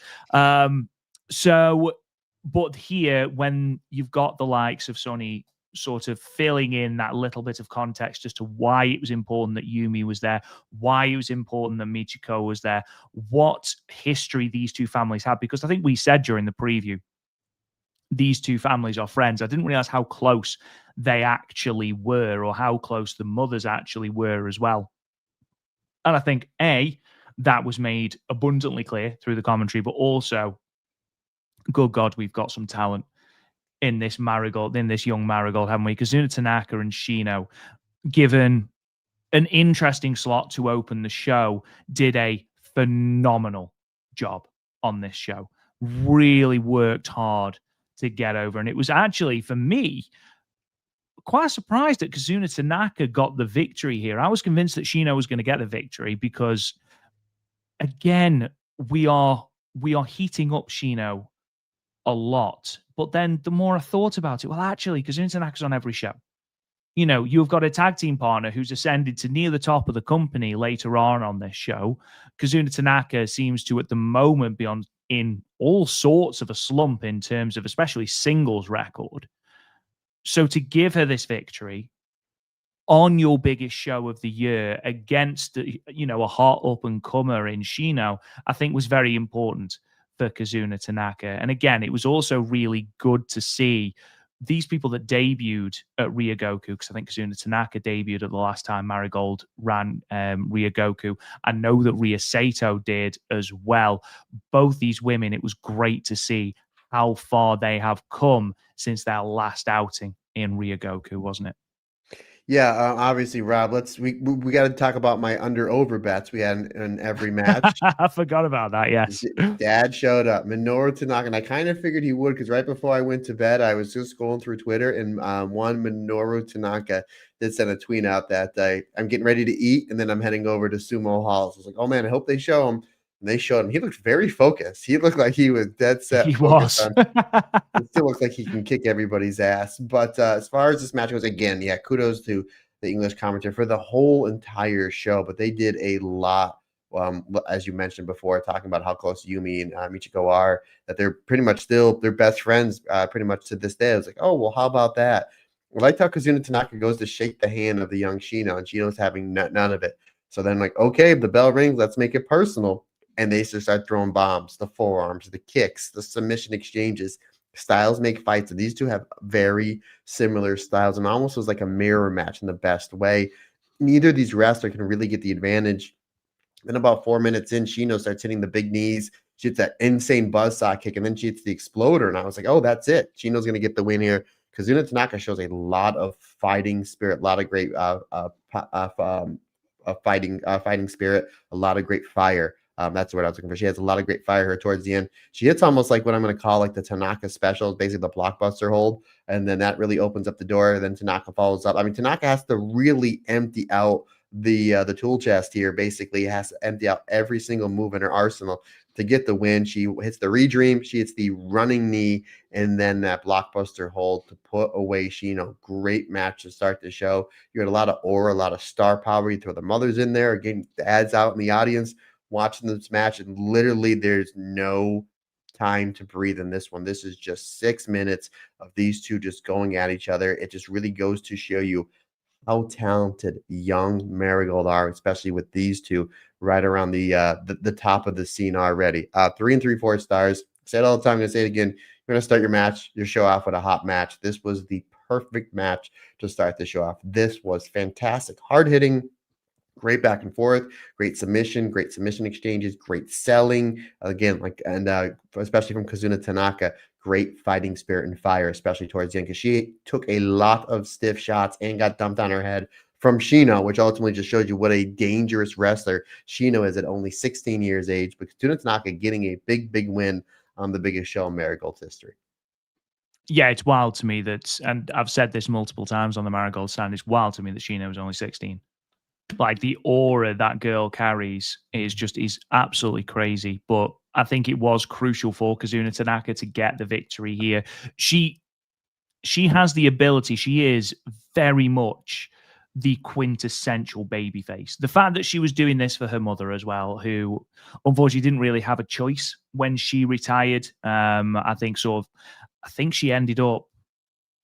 But here, when you've got the likes of Sonny sort of filling in that little bit of context as to why it was important that Yumi was there, why it was important that Michiko was there, what history these two families had, because I think we said during the preview, these two families are friends. I didn't realize how close they actually were, or how close the mothers actually were as well. And I think, A, that was made abundantly clear through the commentary, but also, good God, we've got some talent in this Marigold, in this young Marigold, haven't we? Kazuna Tanaka and Shino, given an interesting slot to open the show, did a phenomenal job on this show. Really worked hard to get over. And it was actually, for me, quite surprised that Kazuna Tanaka got the victory here. I was convinced that Shino was going to get the victory because, again, we are heating up Shino a lot. But then the more I thought about it, well, actually, Kazuna Tanaka's on every show. You know, you've got a tag team partner who's ascended to near the top of the company later on this show. Kazuna Tanaka seems to, at the moment, be in all sorts of a slump in terms of especially singles record. So to give her this victory on your biggest show of the year against, a hot up-and-comer in Shino, I think was very important for Kazuna Tanaka. And again, it was also really good to see these people that debuted at Ryogoku, because I think Kazuna Tanaka debuted at the last time Marigold ran Ryogoku. I know that Rhea Sato did as well. Both these women, it was great to see how far they have come since their last outing in Ryogoku, wasn't it? Yeah, obviously, Rob. We got to talk about my under/over bets we had in every match. I forgot about that. Yes, Dad showed up. Minoru Tanaka, and I kind of figured he would because right before I went to bed, I was just scrolling through Twitter, and one Minoru Tanaka did send a tweet out that I'm getting ready to eat, and then I'm heading over to Sumo Halls. I was like, oh man, I hope they show him. And they showed him. He looked very focused. He looked like he was dead set. He was. It still looks like he can kick everybody's ass. But as far as this match goes, again, yeah, kudos to the English commentator for the whole entire show. But they did a lot, as you mentioned before, talking about how close Yumi and Michiko are, that they're pretty much still their best friends pretty much to this day. I was like, oh, well, how about that? I liked how Kazuna Tanaka goes to shake the hand of the young Shino, and Shino's having none of it. So then, like, okay, the bell rings, let's make it personal. And they just start throwing bombs, the forearms, the kicks, the submission exchanges. Styles make fights. And these two have very similar styles, and almost was like a mirror match in the best way. Neither of these wrestlers can really get the advantage. Then about 4 minutes in, Shino starts hitting the big knees. She hits that insane buzzsaw kick, and then she hits the exploder. And I was like, oh, that's it. Shino's going to get the win here. Kazuna Tanaka shows a lot of fighting spirit, a lot of great fighting spirit, a lot of great fire. That's what I was looking for. She has a lot of great fire here towards the end. She hits almost like what I'm going to call like the Tanaka special, basically the blockbuster hold, and then that really opens up the door. Then Tanaka follows up. I mean, Tanaka has to really empty out the tool chest here. Basically, has to empty out every single move in her arsenal to get the win. She hits the redream, she hits the running knee, and then that blockbuster hold to put away Shino. Great match to start the show. You had a lot of aura, a lot of star power. You throw the mothers in there, getting the ads out in the audience watching this match, and literally there's no time to breathe in this one. This is just 6 minutes of these two just going at each other. It just really goes to show you how talented young Marigold are, especially with these two right around the top of the scene already. 3 3/4 stars. I say it all the time. I'm going to say it again. You're going to start your show off with a hot match. This was the perfect match to start the show off. This was fantastic. Hard hitting, great back and forth, great submission exchanges, great selling. Again, especially from Kazuna Tanaka, great fighting spirit and fire, especially towards the end, because she took a lot of stiff shots and got dumped on her head from Shino, which ultimately just shows you what a dangerous wrestler Shino is at only 16 years age. But Kazuna Tanaka getting a big win on the biggest show in Marigold's history. Yeah, it's wild to me that, and I've said this multiple times on the Marigold stand, it's wild to me that Shino was only 16. Like the aura that girl carries is absolutely crazy. But I think it was crucial for Kazuna Tanaka to get the victory here. She has the ability. She is very much the quintessential babyface. The fact that she was doing this for her mother as well, who unfortunately didn't really have a choice when she retired. I think she ended up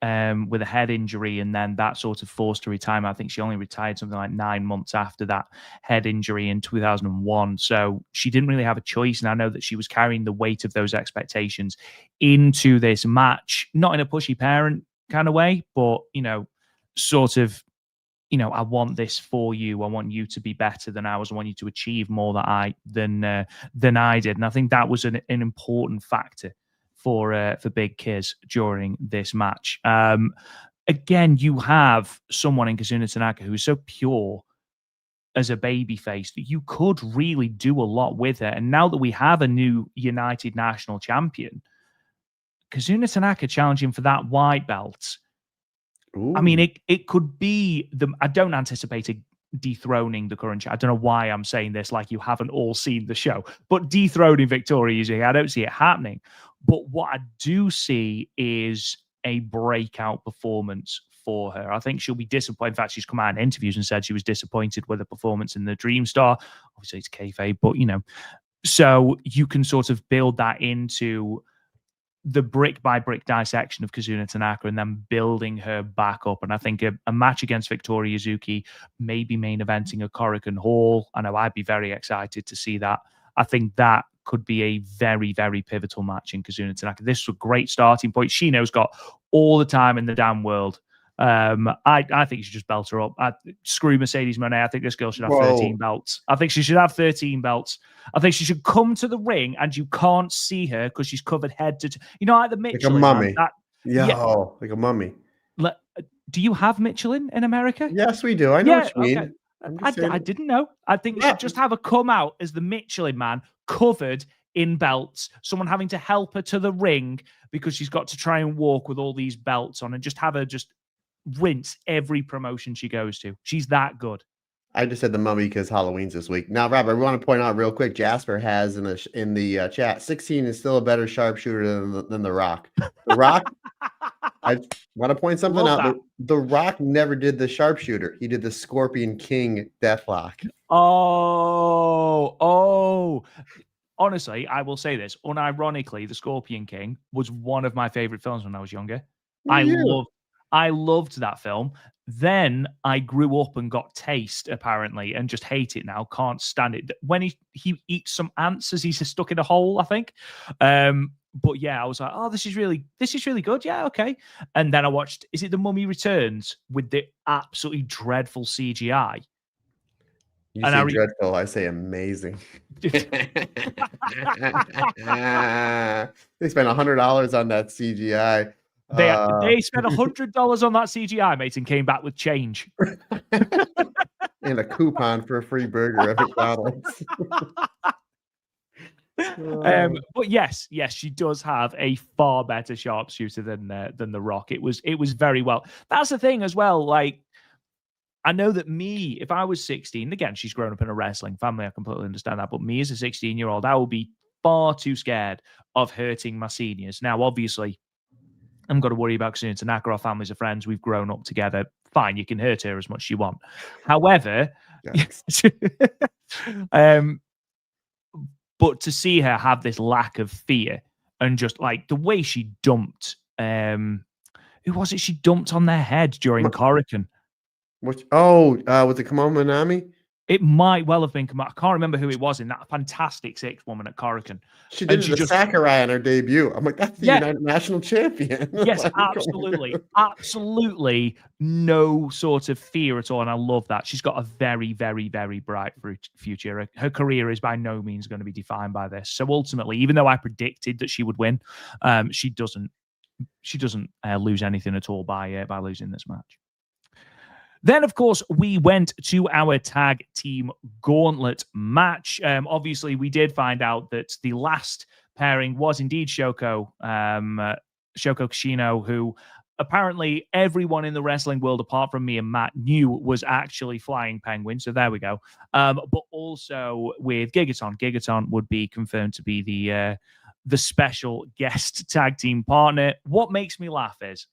with a head injury, and then that sort of forced her retirement. I think she only retired something like 9 months after that head injury in 2001. So she didn't really have a choice. And I know that she was carrying the weight of those expectations into this match, not in a pushy parent kind of way, but, sort of, I want this for you. I want you to be better than I was. I want you to achieve more than I did. And I think that was an important factor for Big Kiz during this match. Again, you have someone in Kazuna Tanaka who is so pure as a babyface that you could really do a lot with her. And now that we have a new United National Champion, Kazuna Tanaka challenging for that white belt. Ooh. I mean, it could be I don't anticipate dethroning the current champ. I don't know why I'm saying this like you haven't all seen the show, but dethroning Victoria Yuzuki, I don't see it happening. But what I do see is a breakout performance for her. I think she'll be disappointed. In fact, she's come out in interviews and said she was disappointed with the performance in the Dream Star. Obviously, it's kayfabe, but so you can sort of build that into the brick by brick dissection of Kazuna Tanaka and then building her back up. And I think a match against Victoria Yuzuki, maybe main eventing a Korakuen Hall. I know I'd be very excited to see that. I think that could be a very, very pivotal match in Kazuna Tanaka. This was a great starting point. Shino's got all the time in the damn world. I think you should just belt her up. Screw Mercedes Moné. I think this girl should have 13 belts. I think she should have 13 belts. I think she should come to the ring and you can't see her because she's covered head to toe. Like the Michelin. Like a mummy. Like a mummy. Do you have Michelin in America? Yes, we do. I know what you mean. Okay. I didn't know. I think you should just have her come out as the Michelin man, covered in belts, someone having to help her to the ring because she's got to try and walk with all these belts on, and just have her just rinse every promotion she goes to. She's that good. I just said the mummy because Halloween's this week. Now, Robert, we want to point out real quick, Jasper has in the chat, 16 is still a better sharpshooter than The Rock. The Rock, I want to point something out. The Rock never did the sharpshooter. He did the Scorpion King Deathlock. Oh. Honestly, I will say this. Unironically, The Scorpion King was one of my favorite films when I was younger. I loved that film. Then I grew up and got taste, apparently, and just hate it now. Can't stand it. When he eats some ants as he's stuck in a hole, I think. But yeah, I was like, oh, this is really good. Yeah, okay. And then I watched, is it The Mummy Returns with the absolutely dreadful CGI? You say dreadful, I say amazing. They spent $100 on that CGI. They spent $100 on that CGI, mate, and came back with change. And a coupon for a free burger at McDonald's. But yes, she does have a far better sharpshooter than The Rock. It was very well. That's the thing as well. Like, I know that me, if I was 16, again, she's grown up in a wrestling family. I completely understand that. But me as a 16-year-old, I will be far too scared of hurting my seniors. Now, obviously, I'm got to worry about Kasuna Tanaka. Our families are friends. We've grown up together. Fine, you can hurt her as much as you want. However, but to see her have this lack of fear and just like the way she dumped, who was it she dumped on their head during Korakuen? Was it Kamau Manami? It might well have been Kamau. I can't remember who it was in that fantastic sixth woman at Korakuen. She did the Sakurai on her debut. I'm like, that's the United National Champion. Yes, absolutely. Absolutely no sort of fear at all. And I love that. She's got a very, very, very bright future. Her career is by no means going to be defined by this. So ultimately, even though I predicted that she would win, she doesn't lose anything at all by losing this match. Then, of course, we went to our tag team gauntlet match. Obviously, we did find out that the last pairing was indeed Shoko Kishino, who apparently everyone in the wrestling world, apart from me and Matt, knew was actually Flying Penguin. So there we go. But also with Gigaton. Gigaton would be confirmed to be the special guest tag team partner. What makes me laugh is...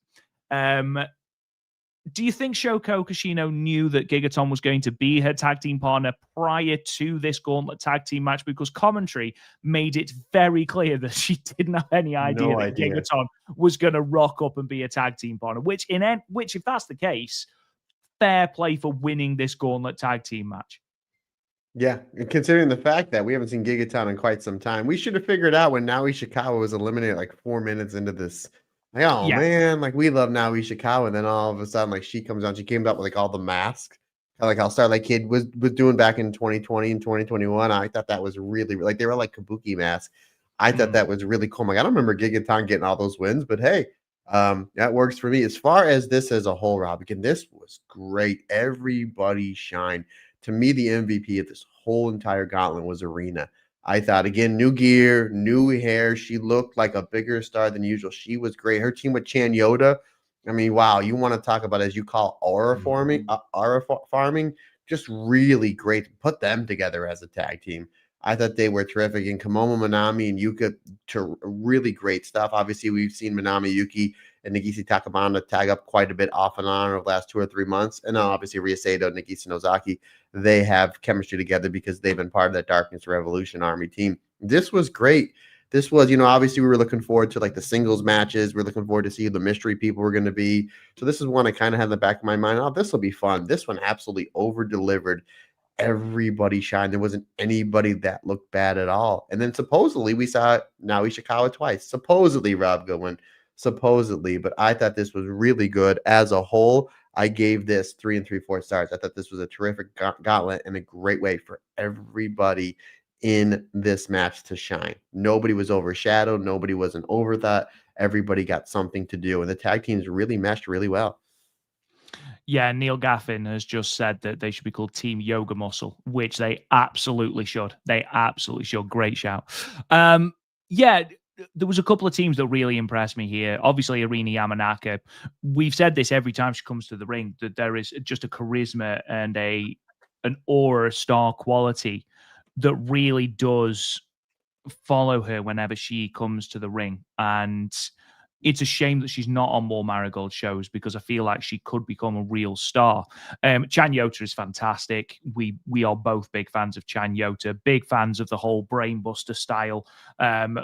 do you think Shoko Kishino knew that Gigaton was going to be her tag team partner prior to this gauntlet tag team match? Because commentary made it very clear that she didn't have any idea that Gigaton was going to rock up and be a tag team partner, which if that's the case, fair play for winning this gauntlet tag team match. Yeah, and considering the fact that we haven't seen Gigaton in quite some time, we should have figured out when Naomi Ishikawa was eliminated like 4 minutes into this. Like, oh man, like we love Naomi Ishikawa, and then all of a sudden, like she comes out, she came out with like all the masks, like how Starlight Kid was doing back in 2020 and 2021. I thought that was really like they were like kabuki masks. I thought that was really cool. Like I don't remember Gigaton getting all those wins, but hey, that works for me. As far as this as a whole, Rob, again, this was great. Everybody shined. To me, the MVP of this whole entire gauntlet was Arena. I thought, again, new gear, new hair. She looked like a bigger star than usual. She was great. Her team with Chan Yoda, I mean, wow, you want to talk about, as you call, aura farming, just really great. Put them together as a tag team. I thought they were terrific. And Kamomo Manami and Yuka, really great stuff. Obviously, we've seen Manami, Yuki, and Nagisa Takamana tag up quite a bit off and on over the last 2 or 3 months. And obviously, Ryo Sato and Nagisa Nozaki, they have chemistry together because they've been part of that Darkness Revolution Army team. This was great. This was, obviously we were looking forward to like the singles matches. We're looking forward to see who the mystery people were going to be. So this is one I kind of had in the back of my mind. Oh, this will be fun. This one absolutely over-delivered. Everybody shined. There wasn't anybody that looked bad at all. And then supposedly we saw Naomi Ishikawa twice. Supposedly, Rob Goodwin. Supposedly. But I thought this was really good. As a whole, I gave this 3 3/4 stars. I thought this was a terrific gauntlet and a great way for everybody in this match to shine. Nobody was overshadowed. Nobody was an overthought. Everybody got something to do. And the tag teams really meshed really well. Yeah, Neil Gaffin has just said that they should be called Team Yoga Muscle, which they absolutely should. They absolutely should. Great shout. Yeah, there was a couple of teams that really impressed me here. Obviously, Arina Yamanaka. We've said this every time she comes to the ring, that there is just a charisma and an aura, star quality that really does follow her whenever she comes to the ring. And it's a shame that she's not on more Marigold shows because I feel like she could become a real star. Chan Yota is fantastic. We are both big fans of Chan Yota, big fans of the whole brainbuster style,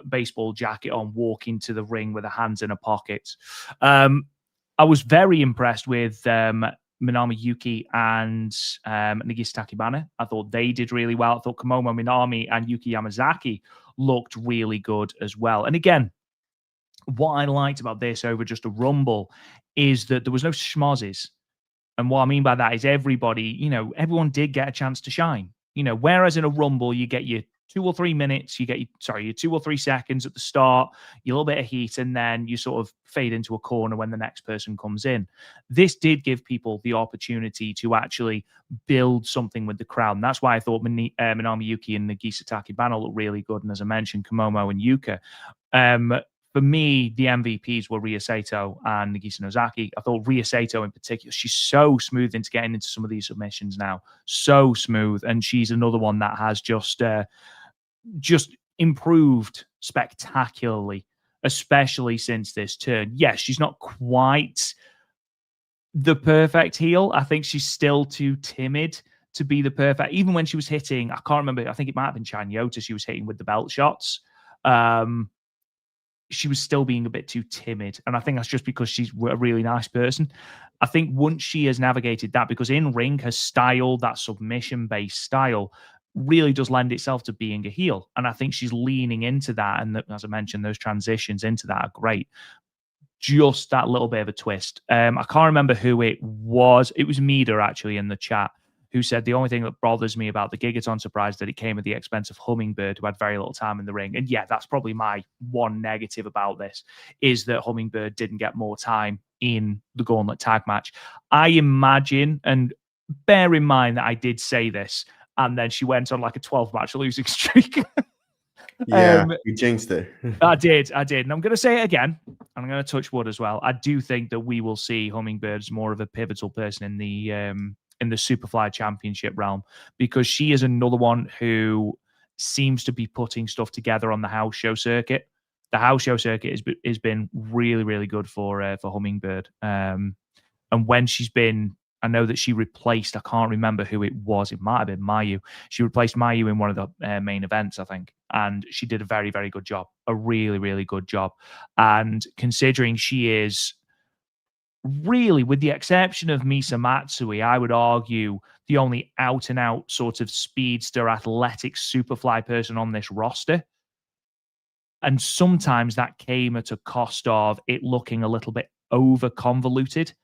baseball jacket on, walking to the ring with her hands in her pockets. I was very impressed with Minami Yuki and Nagisa Takibana. I thought they did really well. I thought Kamomo Minami and Yuki Yamazaki looked really good as well. And again, what I liked about this over just a Rumble is that there was no schmozzes. And what I mean by that is everybody, everyone did get a chance to shine. Whereas in a Rumble, you get your 2 or 3 minutes, you get your 2 or 3 seconds at the start, your little bit of heat, and then you sort of fade into a corner when the next person comes in. This did give people the opportunity to actually build something with the crowd. And that's why I thought Minami Yuki and Nagisa Takibana looked really good. And as I mentioned, Komomo and Yuka. For me, the MVPs were Ria Sato and Nagisa Nozaki. I thought Ria Sato in particular, she's so smooth into getting into some of these submissions now. So smooth. And she's another one that has just improved spectacularly, especially since this turn. Yes, she's not quite the perfect heel. I think she's still too timid to be the perfect. Even when she was hitting, I can't remember, I think it might have been Chanyota she was hitting with the belt shots. She was still being a bit too timid. And I think that's just because she's a really nice person. I think once she has navigated that, because in ring, her style, that submission-based style, really does lend itself to being a heel. And I think she's leaning into that. And as I mentioned, those transitions into that are great. Just that little bit of a twist. I can't remember who it was. It was Mida, actually, in the chat, who said the only thing that bothers me about the Gigaton surprise that it came at the expense of Hummingbird, who had very little time in the ring. And yeah, that's probably my one negative about this, is that Hummingbird didn't get more time in the Gauntlet tag match. I imagine, and bear in mind that I did say this, and then she went on like a 12-match losing streak. Yeah, you jinxed it. I did. And I'm going to say it again. I'm going to touch wood as well. I do think that we will see Hummingbird as more of a pivotal person in the Superfly Championship realm, because she is another one who seems to be putting stuff together on the house show circuit. The house show circuit has been really, really good for Hummingbird. And when she's been, I know that she replaced, I can't remember who it was. It might have been Mayu. She replaced Mayu in one of the main events, I think. And she did a very, very good job. A really, really good job. And considering she is really, with the exception of Misa Matsui, I would argue the only out and out sort of speedster, athletic, superfly person on this roster. And sometimes that came at a cost of it looking a little bit over convoluted.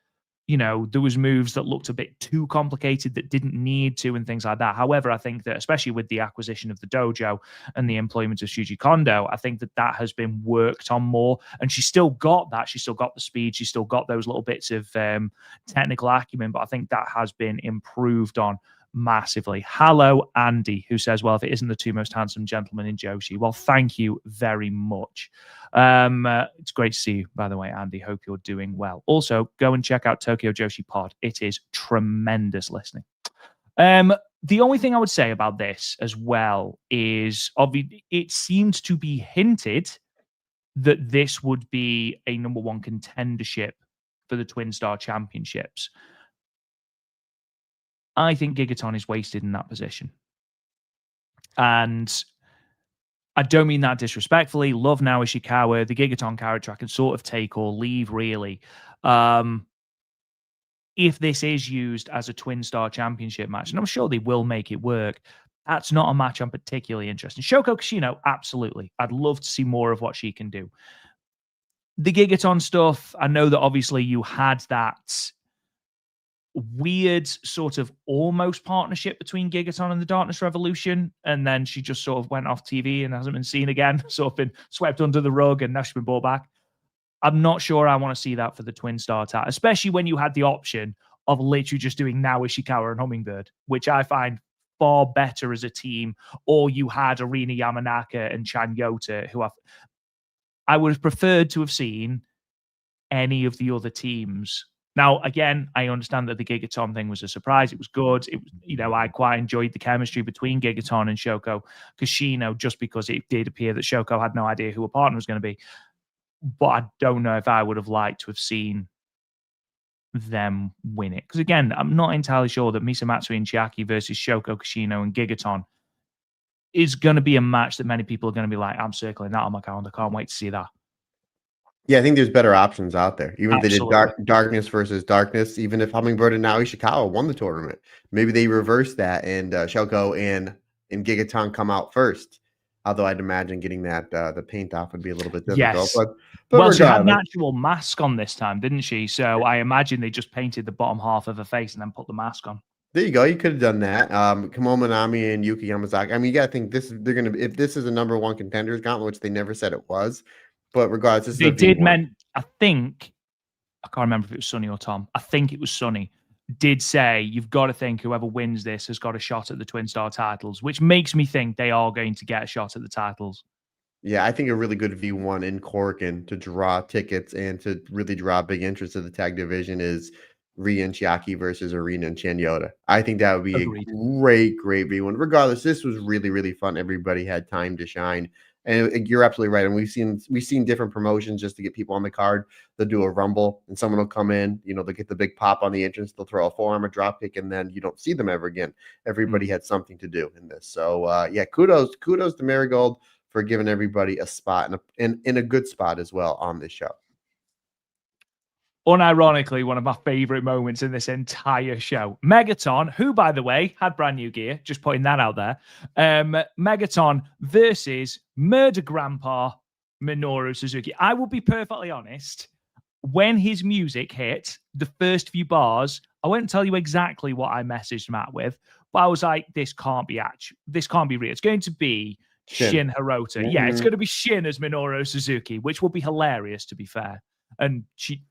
You know, there was moves that looked a bit too complicated that didn't need to and things like that. However, I think that especially with the acquisition of the dojo and the employment of Shuji Kondo, I think that that has been worked on more. And she still got that. She still got the speed. She still got those little bits of technical acumen. But I think that has been improved on massively. Hello, Andy, who says, well, if it isn't the two most handsome gentlemen in Joshi, well, thank you very much. It's great to see you, by the way, Andy. Hope you're doing well. Also, go and check out Tokyo Joshi Pod. It is tremendous listening. The only thing I would say about this as well is it seemed to be hinted that this would be a number one contendership for the Twin Star Championships. I think Gigaton is wasted in that position. And I don't mean that disrespectfully. Love Naoya Ishikawa, the Gigaton character I can sort of take or leave, really. If this is used as a Twin Star Championship match, and I'm sure they will make it work, that's not a match I'm particularly interested in. Shoko Kishino, absolutely. I'd love to see more of what she can do. The Gigaton stuff, I know that obviously you had that weird sort of almost partnership between Gigaton and the Darkness Revolution, and then she just sort of went off TV and hasn't been seen again, sort of been swept under the rug, and now she's been brought back. I'm not sure I want to see that for the Twin Star tag, especially when you had the option of literally just doing Naoya Ishikawa and Hummingbird, which I find far better as a team, or you had Arina Yamanaka and Chanyota, who I would have preferred to have seen any of the other teams. Now, again, I understand that the Gigaton thing was a surprise. It was good. It was, I quite enjoyed the chemistry between Gigaton and Shoko Kishino, just because it did appear that Shoko had no idea who her partner was going to be. But I don't know if I would have liked to have seen them win it. Because again, I'm not entirely sure that Misa Matsui and Chiaki versus Shoko Kishino and Gigaton is going to be a match that many people are going to be like, I'm circling that on my calendar. Can't wait to see that. Yeah, I think there's better options out there. Even if they did darkness versus darkness, even if Hummingbird and Naoya Ishikawa won the tournament, maybe they reverse that and Shoko and Gigaton come out first. Although I'd imagine getting that the paint off would be a little bit difficult. Yes. But well, she had an actual mask on this time, didn't she? So I imagine they just painted the bottom half of her face and then put the mask on. There you go. You could have done that. Kimono Minami and Yuki Yamazaki. I mean, you got to think they're going to, if this is a number one contenders gauntlet, which they never said it was, but regardless, this is They a did V1. I think, I can't remember if it was Sonny or Tom. I think it was Sonny. Did say you've got to think whoever wins this has got a shot at the Twin Star titles, which makes me think they are going to get a shot at the titles. Yeah, I think a really good V1 in Corkin to draw tickets and to really draw big interest in the tag division is Ria and Chiaki versus Arena and Chanyota. I think that would be Agreed. a great V1. Regardless, this was really, really fun. Everybody had time to shine. And you're absolutely right. And we've seen different promotions just to get people on the card. They'll do a rumble and someone will come in, they'll get the big pop on the entrance, they'll throw a forearm, a drop kick, and then you don't see them ever again. Everybody had something to do in this. So yeah, kudos to Marigold for giving everybody a spot and in a good spot as well on this show. Unironically, one of my favorite moments in this entire show. Megaton, who, by the way, had brand new gear, just putting that out there. Megaton versus Murder Grandpa Minoru Suzuki. I will be perfectly honest. When his music hit, the first few bars, I won't tell you exactly what I messaged Matt with, but I was like, this can't be real. It's going to be Shin Hirota. Mm-hmm. Yeah, it's going to be Shin as Minoru Suzuki, which will be hilarious, to be fair. And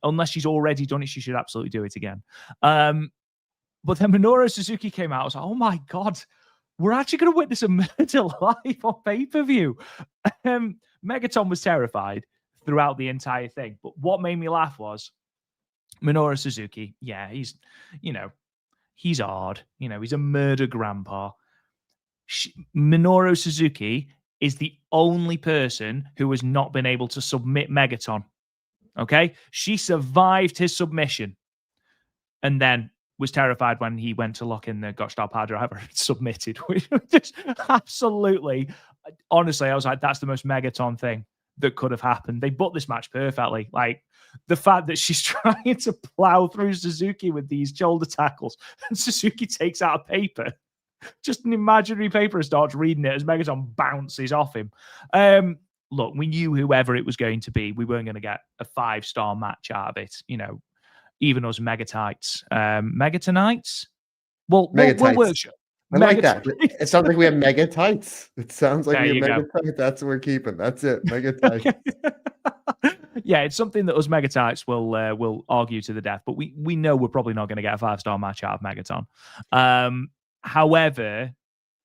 unless she's already done it, she should absolutely do it again. But then Minoru Suzuki came out. I was like, oh my God, we're actually going to witness a murder live on pay-per-view. Megaton was terrified throughout the entire thing. But what made me laugh was Minoru Suzuki. Yeah, he's hard. He's a murder grandpa. Minoru Suzuki is the only person who has not been able to submit Megaton. Okay? She survived his submission and then was terrified when he went to lock in the Gotchstar Power Driver and submitted. Which just absolutely, honestly, I was like, that's the most Megaton thing that could have happened. They booked this match perfectly. Like, the fact that she's trying to plow through Suzuki with these shoulder tackles and Suzuki takes out a paper, just an imaginary paper, and starts reading it as Megaton bounces off him. Look, we knew whoever it was going to be, we weren't going to get a 5-star match out of it. Even us Megatites. Megatonites? Well, we'll workshop. I like that. It sounds like we have Megatites. It sounds like we have Megatites. That's what we're keeping. That's it. Megatites. Yeah, it's something that us Megatites will argue to the death, but we know we're probably not going to get a 5-star match out of Megaton. However,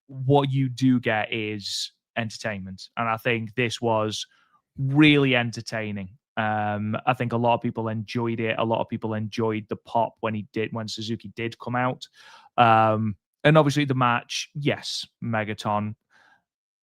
what you do get is entertainment. And I think this was really entertaining. I think a lot of people enjoyed it. A lot of people enjoyed the pop when Suzuki did come out. And obviously the match, yes, Megaton,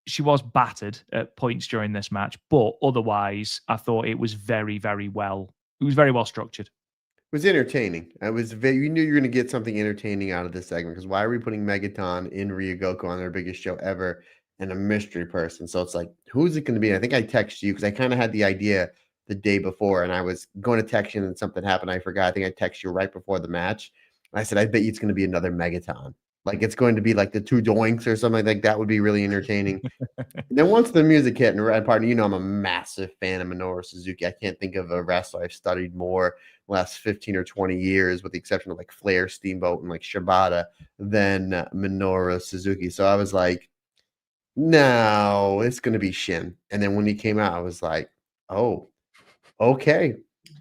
she was battered at points during this match, but otherwise I thought it was very, very well. It was very well structured. It was entertaining. You knew you were going to get something entertaining out of this segment because why are we putting Megaton in Ryogoku on their biggest show ever and a mystery person? So it's like, who's it going to be? And I think I texted you because I kind of had the idea the day before and I was going to text you and something happened. I forgot. I think I texted you right before the match. I said, I bet you it's going to be another Megaton. Like it's going to be like the two doinks or something like that would be really entertaining. And then once the music hit and Red Partner, I'm a massive fan of Minoru Suzuki. I can't think of a wrestler I've studied more last 15 or 20 years, with the exception of like Flair, Steamboat, and like Shibata, than Minoru Suzuki. So I was like, no, it's going to be Shin. And then when he came out, I was like, oh, okay.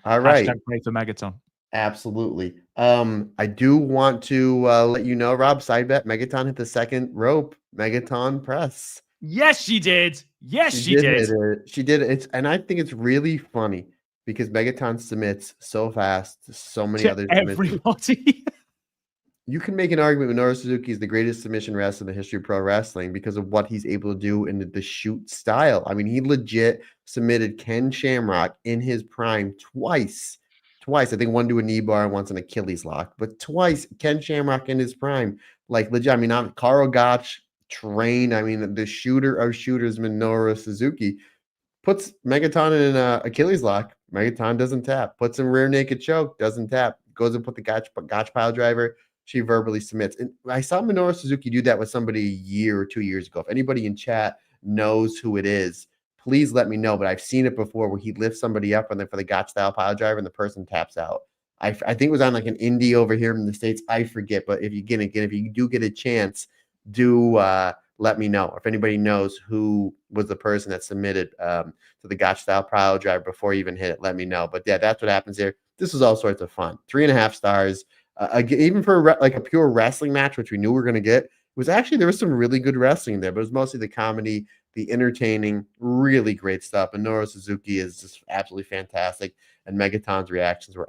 All right. Pray for Megaton. Absolutely. I do want to let you know, Rob, side bet, Megaton hit the second rope, Megaton press. Yes, she did. Yes, she did. She did. And I think it's really funny because Megaton submits so fast to so many other everybody. You can make an argument Minoru Suzuki is the greatest submission wrestler in the history of pro wrestling because of what he's able to do in the shoot style. I mean, he legit submitted Ken Shamrock in his prime twice. I think one to a knee bar and once an Achilles lock, but twice Ken Shamrock in his prime. Like legit, I mean, I'm Karl Gotch trained. I mean, the shooter of shooters, Minoru Suzuki, puts Megaton in an Achilles lock. Megaton doesn't tap. Puts him rear naked choke, doesn't tap. Goes and put the Gotch pile driver. She verbally submits. And I saw Minoru Suzuki do that with somebody a year or 2 years ago. If anybody in chat knows who it is, please let me know. But I've seen it before where he lifts somebody up and then for the Gotch style pile driver and the person taps out. I think it was on like an indie over here in the States. I forget, but if you do get a chance, do let me know. If anybody knows who was the person that submitted to the Gotch style pile driver before you even hit it, let me know. But yeah, that's what happens here. This was all sorts of fun. 3.5 stars. Even for like a pure wrestling match, which we knew we were going to get, there was some really good wrestling there, but it was mostly the comedy, the entertaining, really great stuff. And Minoru Suzuki is just absolutely fantastic. And Megaton's reactions were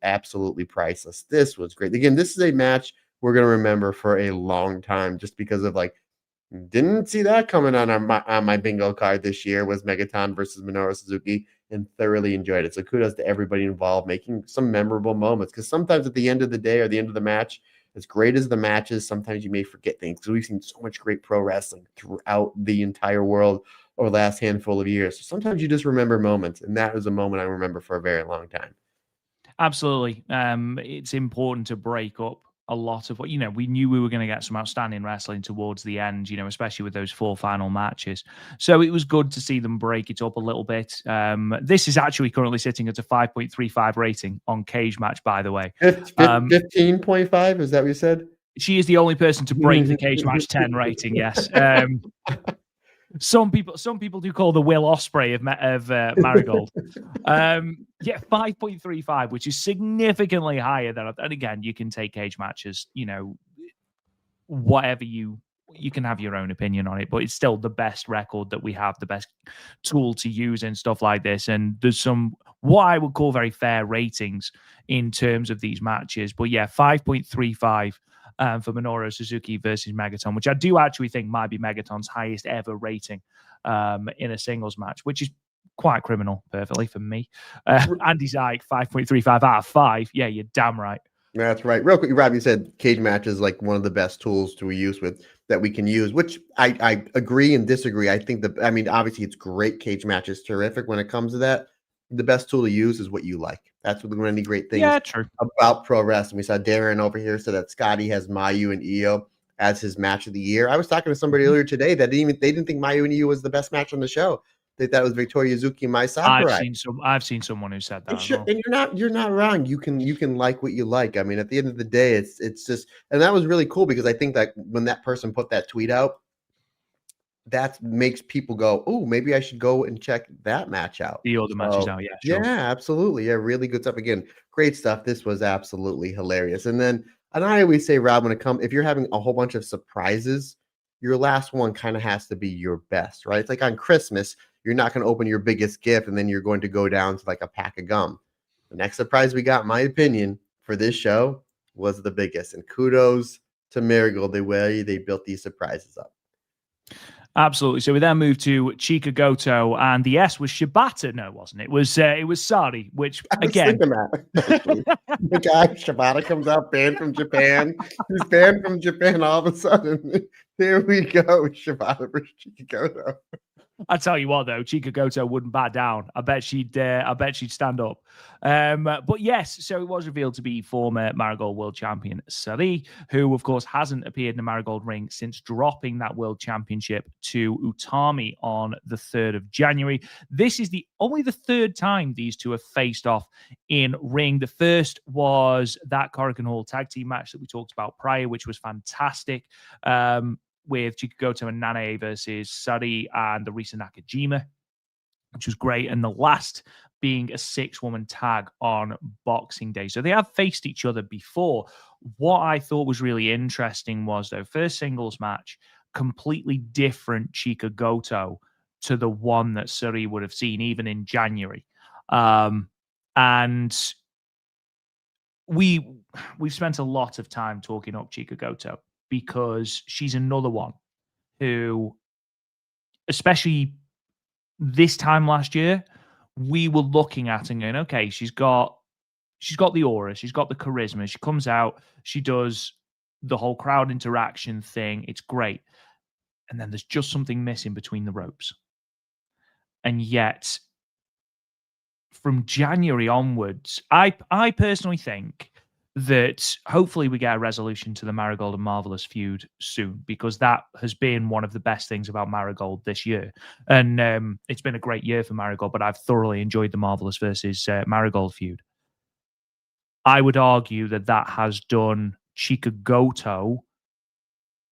absolutely priceless. This was great. Again, this is a match we're going to remember for a long time just because of like, didn't see that coming on my bingo card this year was Megaton versus Minoru Suzuki, and thoroughly enjoyed it. So kudos to everybody involved making some memorable moments, because sometimes at the end of the day or the end of the match, as great as the match is, sometimes you may forget things, because we've seen so much great pro wrestling throughout the entire world over the last handful of years. So sometimes you just remember moments, and that was a moment I remember for a very long time. Absolutely. It's important to break up a lot of what, we knew we were going to get some outstanding wrestling towards the end, especially with those 4 final matches. So it was good to see them break it up a little bit. This is actually currently sitting at a 5.35 rating on Cage Match, by the way. 15.5, is that what you said? She is the only person to break the Cage Match 10 rating, yes. Some people do call the Will Ospreay of Marigold. 5.35, which is significantly higher than. And again, you can take Cage Matches, whatever you can have your own opinion on it, but it's still the best record that we have, the best tool to use and stuff like this. And there's some what I would call very fair ratings in terms of these matches. But yeah, 5.35. For Minoru Suzuki versus Megaton, which I do actually think might be Megaton's highest ever rating in a singles match, which is quite criminal, perfectly for me. Andy Zyke, 5.35 out of 5. Yeah, you're damn right. That's right. Real quick, Rob, you said cage match is like one of the best tools that we can use, which I agree and disagree. I think obviously it's great. Cage match is terrific when it comes to that. The best tool to use is what you like. That's one of the great things about pro wrestling. We saw Darren over here said that Scotty has Mayu and IYO as his match of the year. I was talking to somebody earlier today that they didn't think Mayu and IYO was the best match on the show. They thought it was Victoria Yuzuki and Mai Sakurai. I've seen someone who said that. And you're not wrong. You can like what you like. I mean, at the end of the day, it's just, and that was really cool, because I think that when that person put that tweet out, that makes people go, oh, maybe I should go and check that match out. The other matches out, yeah, sure. Yeah, absolutely. Yeah, really good stuff. Again, great stuff. This was absolutely hilarious. And I always say, Rob, if you're having a whole bunch of surprises, your last one kind of has to be your best, right? It's like on Christmas, you're not going to open your biggest gift and then you're going to go down to like a pack of gum. The next surprise we got, in my opinion, for this show was the biggest. And kudos to Marigold, the way they built these surprises up. Absolutely. So we then moved to Chika Goto, and the S was Shibata. No, it wasn't. It was Sari, which again, the guy Shibata comes out banned from Japan. He's banned from Japan all of a sudden. Here we go, Shibata versus Chika Goto. I tell you what, though, Chika Goto wouldn't back down. I bet she'd stand up. But yes, so it was revealed to be former Marigold World Champion Sari, who of course hasn't appeared in the Marigold ring since dropping that World Championship to Utami on the 3rd of January. This is only the 3rd time these two have faced off in ring. The first was that Korakuen Hall tag team match that we talked about prior, which was fantastic. With Chika Goto and Nanae versus Sari and the Risa Nakajima, which was great. And the last being a 6-woman tag on Boxing Day. So they have faced each other before. What I thought was really interesting was, though, first singles match, completely different Chika Goto to the one that Sari would have seen even in January. And we've spent a lot of time talking up Chika Goto, because she's another one who, especially this time last year, we were looking at and going, okay, she's got the aura, she's got the charisma, she comes out, she does the whole crowd interaction thing, it's great. And then there's just something missing between the ropes. And yet, from January onwards, I personally think that hopefully we get a resolution to the Marigold and Marvelous feud soon, because that has been one of the best things about Marigold this year. And it's been a great year for Marigold, but I've thoroughly enjoyed the Marvelous versus Marigold feud. I would argue that that has done Chikagoto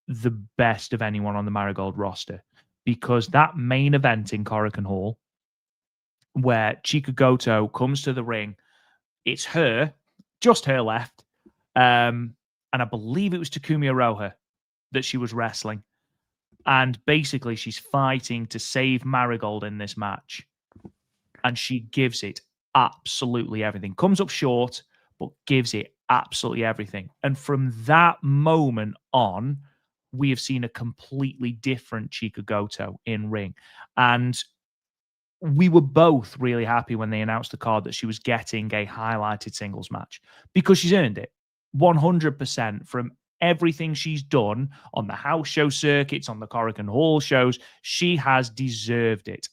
the best of anyone on the Marigold roster, because that main event in Korakuen Hall, where Chikagoto comes to the ring, it's her, just her left, and I believe it was Takumi Aroha that she was wrestling, and basically she's fighting to save Marigold in this match, and she gives it absolutely everything. Comes up short, but gives it absolutely everything. And from that moment on, we have seen a completely different Chikagoto in ring. And we were both really happy when they announced the card that she was getting a highlighted singles match, because she's earned it 100% from everything she's done on the house show circuits, on the Korakuen Hall shows. She has deserved it.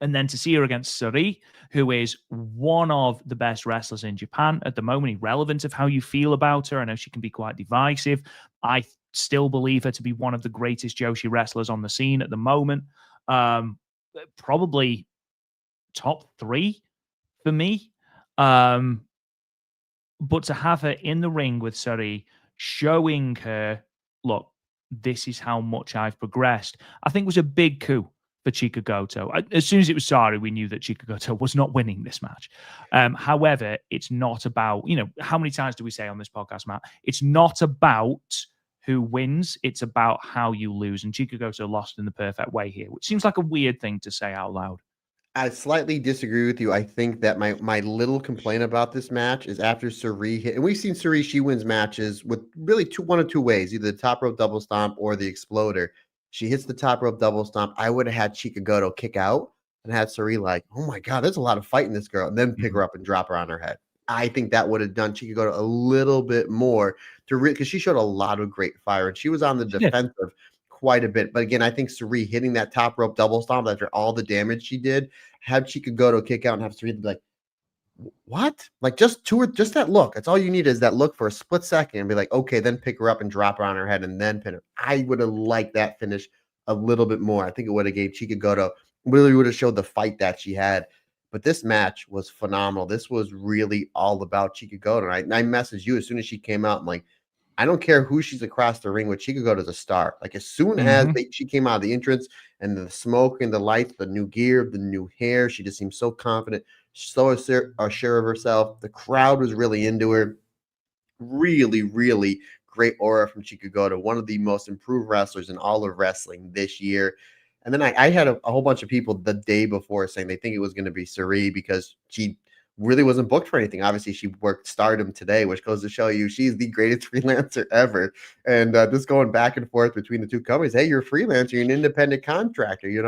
And then to see her against Suri, who is one of the best wrestlers in Japan at the moment, irrelevant of how you feel about her. I know she can be quite divisive. I still believe her to be one of the greatest Joshi wrestlers on the scene at the moment. Probably top 3 for me. But to have her in the ring with Suri, showing her, look, this is how much I've progressed, I think was a big coup for Chikagoto. As soon as it was Sari, we knew that Chikagoto was not winning this match. However, it's not about, how many times do we say on this podcast, Matt? It's not about who wins. It's about how you lose. And Chikagoto lost in the perfect way here, which seems like a weird thing to say out loud. I slightly disagree with you. I think that my little complaint about this match is after Suri hit, and we've seen Suri, she wins matches with really one of two ways, either the top rope double stomp or the exploder. She hits the top rope double stomp. I would have had Chikagoto kick out and had Suri like, oh my God, there's a lot of fight in this girl, and then pick her up and drop her on her head. I think that would have done Chikagoto a little bit more because she showed a lot of great fire, and she was on the defensive quite a bit. But again, I think Suri hitting that top rope double stomp after all the damage she did, have Chikagoto kick out and have Suri be like, what? Like just that look. That's all you need, is that look for a split second and be like, okay, then pick her up and drop her on her head and then pin her. I would have liked that finish a little bit more. I think it would have gave Chikagoto, really would have showed the fight that she had. But this match was phenomenal. This was really all about Chikagoto. And I messaged you as soon as she came out. I'm like, I don't care who she's across the ring with. Chikagoto is a star. Like as soon as she came out of the entrance and the smoke and the lights, the new gear, the new hair, she just seemed so confident, so sure of herself. The crowd was really into her. Really, really great aura from Chikagoto. One of the most improved wrestlers in all of wrestling this year. And then I had a whole bunch of people the day before saying they think it was going to be Suri because she really wasn't booked for anything. Obviously, she worked Stardom today, which goes to show you she's the greatest freelancer ever. And just going back and forth between the two companies. Hey, you're a freelancer, you're an independent contractor, you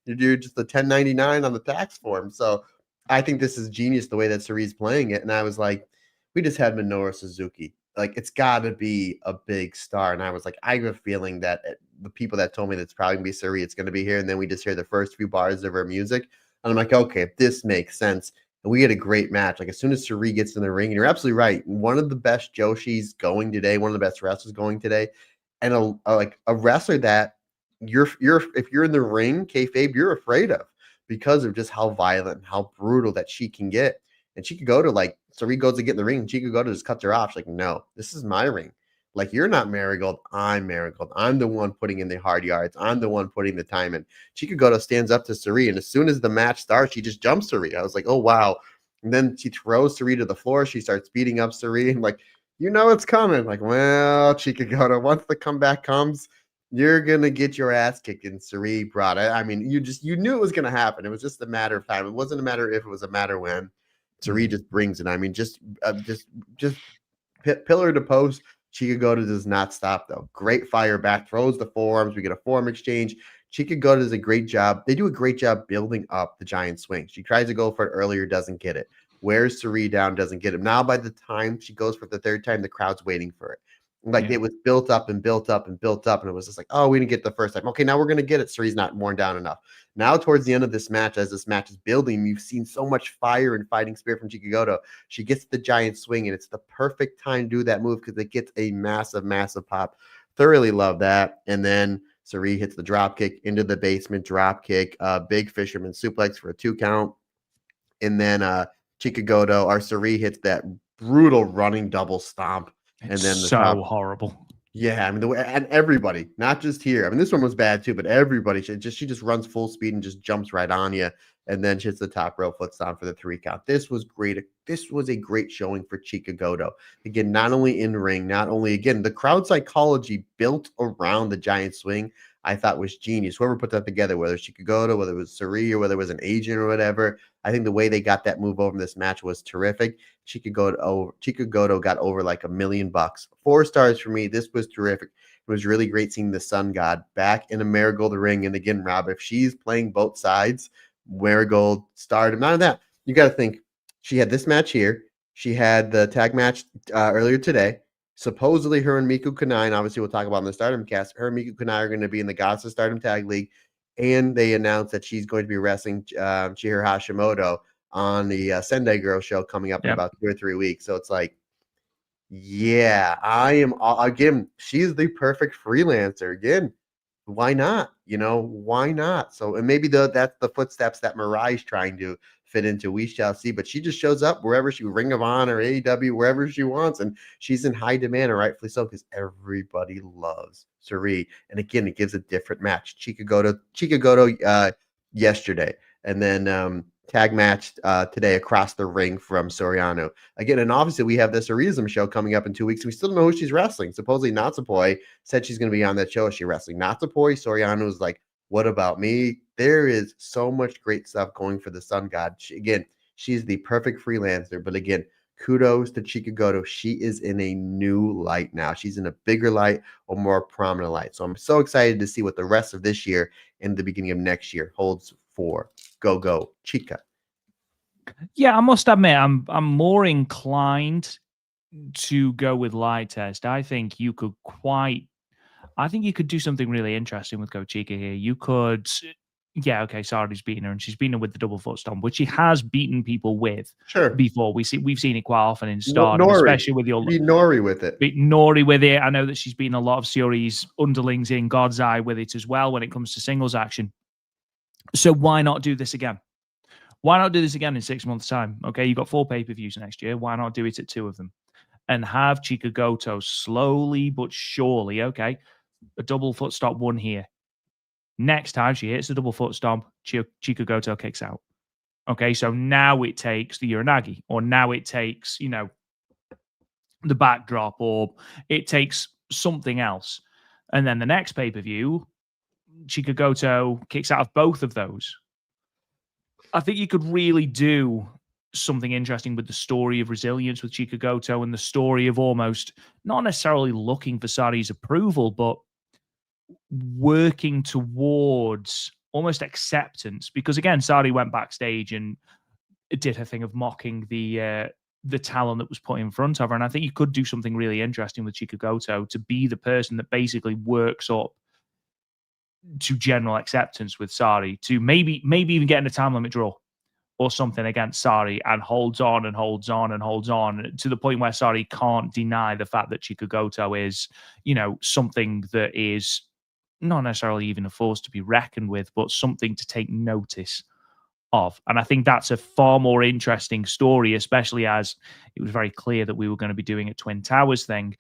do just the 1099 on the tax form. So I think this is genius the way that Suri's playing it. And I was like, we just had Minoru Suzuki. Like, it's got to be a big star. And I was like, I have a feeling that the people that told me that's probably going to be Suri, it's going to be here. And then we just hear the first few bars of her music. And I'm like, okay, this makes sense. And we had a great match. Like, as soon as Suri gets in the ring, and you're absolutely right, one of the best Joshis going today, one of the best wrestlers going today, and a wrestler that if you're in the ring, kayfabe, you're afraid of because of just how violent and how brutal that she can get. And she could go to like Suri goes to get in the ring, and she could go to just cut her off. She's like, no, this is my ring. Like, you're not Marigold. I'm Marigold. I'm the one putting in the hard yards. I'm the one putting the time in. Chikagoto stands up to Suri, and as soon as the match starts, she just jumps Suri. I was like, oh, wow. And then she throws Suri to the floor. She starts beating up Suri. I'm like, it's coming. Like, well, Chikagoto, once the comeback comes, you're going to get your ass kicked. And Suri brought it. I mean, you knew it was going to happen. It was just a matter of time. It wasn't a matter if, it was a matter when. Suri just brings it. I mean, just pillar to post. Chikagoto does not stop, though. Great fire back, throws the forearms. We get a forearm exchange. Chikagoto does a great job. They do a great job building up the giant swing. She tries to go for it earlier, doesn't get it. Wears Suri down, doesn't get it. Now, by the time she goes for the third time, the crowd's waiting for it. Like, it was built up and built up and built up, and it was just like, oh, we didn't get the first time. Okay, now we're going to get it. Suri's not worn down enough. Now, towards the end of this match, as this match is building, you've seen so much fire and fighting spirit from Chikagoto. She gets the giant swing, and it's the perfect time to do that move because it gets a massive, massive pop. Thoroughly love that. And then Suri hits the drop kick into the basement, drop kick, big fisherman suplex for a 2 count. And then Chikagoto, our Suri hits that brutal running double stomp. It's And then the so top. horrible. Yeah, I mean, the way, and everybody, not just here. I mean, this one was bad too, but everybody she just runs full speed and just jumps right on you, and then hits the top row foot stomp for the 3 count. This was great. This was a great showing for Chikagoto. Again, not only in ring, not only again the crowd psychology built around the giant swing. I thought was genius. Whoever put that together, whether it's Chikagoto, whether it was Suri, or whether it was an agent or whatever, I think the way they got that move over in this match was terrific. Chikagoto got over like $1 million. 4 stars for me. This was terrific. It was really great seeing the Sun God back in a Marigold ring. And again, Rob, if she's playing both sides, Marigold, Stardom, none of that. You got to think she had this match here. She had the tag match earlier today. Supposedly, her and Miku Kanai, and obviously we'll talk about in the Stardom cast, her and Miku Kanai are going to be in the Gods of Stardom Tag League. And they announced that she's going to be wrestling Chihiro Hashimoto on the Sendai Girl show coming up in about 2 or 3 weeks. So it's like, yeah, I am, again, she's the perfect freelancer. Again, why not? Why not? So, and maybe that's the footsteps that Mirai's trying to fit into. We shall see. But she just shows up wherever she, Ring of Honor, AEW, wherever she wants, and she's in high demand, and rightfully so, because everybody loves Suri. And again, it gives a different match. Chikagoto yesterday, and then tag match today across the ring from Soriano. Again, and obviously we have this Arizim show coming up in 2 weeks. We still don't know who she's wrestling. Supposedly Natsupoi said she's going to be on that show. Is she wrestling Natsupoi? Soriano's like, what about me? There is so much great stuff going for the Sun God. She's the perfect freelancer. But again, kudos to Chikagoto. She is in a new light now. She's in a bigger light, a more prominent light. So I'm so excited to see what the rest of this year and the beginning of next year holds for Go Chika. Yeah, I must admit, I'm more inclined to go with Light Test. I think you could do something really interesting with Go Chika here. You could, Sari's beaten her, and she's beaten her with the double foot stomp, which she has beaten people with before. We've seen it quite often in Stardom, especially with your Nori with it. Beat Nori with it. I know that she's beaten a lot of Suri's underlings in God's Eye with it as well when it comes to singles action. So why not do this again? Why not do this again in 6 months' time? Okay, you've got 4 pay-per-views next year. Why not do it at 2 of them? And have Chikagoto slowly but surely, a double foot stomp 1 here. Next time she hits the double foot stomp, Chikagoto kicks out. Okay, so now it takes the Uranagi, or now it takes, the backdrop, or it takes something else. And then the next pay-per-view, Chikagoto kicks out of both of those. I think you could really do something interesting with the story of resilience with Chikagoto, and the story of almost not necessarily looking for Sari's approval, but working towards almost acceptance. Because again, Sari went backstage and did her thing of mocking the talent that was put in front of her. And I think you could do something really interesting with Chikagoto to be the person that basically works up to general acceptance with Sari, to maybe even getting a time limit draw or something against Sari, and holds on and holds on and holds on to the point where Sari can't deny the fact that Chikagoto is, something that is not necessarily even a force to be reckoned with, but something to take notice of. And I think that's a far more interesting story, especially as it was very clear that we were going to be doing a Twin Towers thing.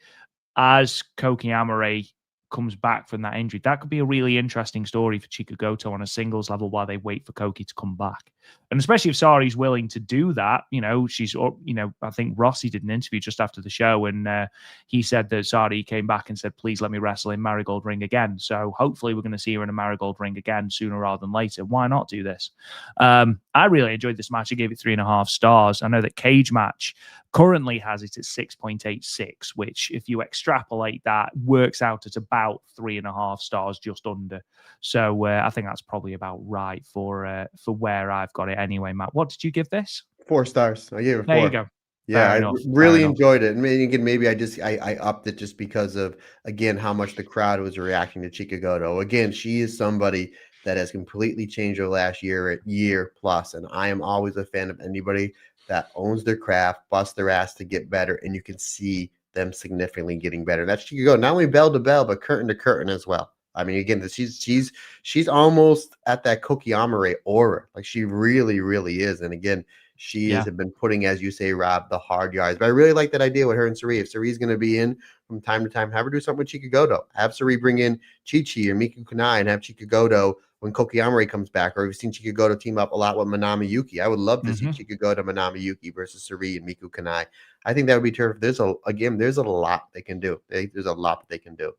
As Koki Amare comes back from that injury, that could be a really interesting story for Chikagoto on a singles level while they wait for Koki to come back. And especially if Sari's willing to do that, I think Rossi did an interview just after the show, and he said that Sari came back and said, please let me wrestle in Marigold Ring again. So hopefully we're going to see her in a Marigold Ring again sooner rather than later. Why not do this? I really enjoyed this match. I gave it 3.5 stars. I know that Cage Match currently has it at 6.86, which if you extrapolate that works out at about 3.5 stars, just under. So I think that's probably about right for where I've got it anyway. Matt, what did you give this? 4 stars. I gave it 4. There you go. Yeah, I really enjoyed it. And maybe I upped it just because of, again, how much the crowd was reacting to Chikagoto. Again, she is somebody that has completely changed her last year plus. And I am always a fan of anybody that owns their craft, busts their ass to get better, and you can see them significantly getting better. That's Chikagoto, not only bell to bell, but curtain to curtain as well. I mean, again, she's almost at that Koki Amare aura. Like, she really, really is. And again, She Yeah. has been putting, as you say, Rob, the hard yards. But I really like that idea with her and Sari. If Sari's going to be in from time to time, have her do something with Chikagoto. Have Sari bring in Chi-Chi or Miku Kanai and have Chikagoto when Kokiamari comes back. Or we've seen Chikagoto team up a lot with Manami Yuki. I would love to see Chikagoto, Manami Yuki versus Sari and Miku Kanai. I think that would be terrific. There's a lot they can do. There's a lot that they can do.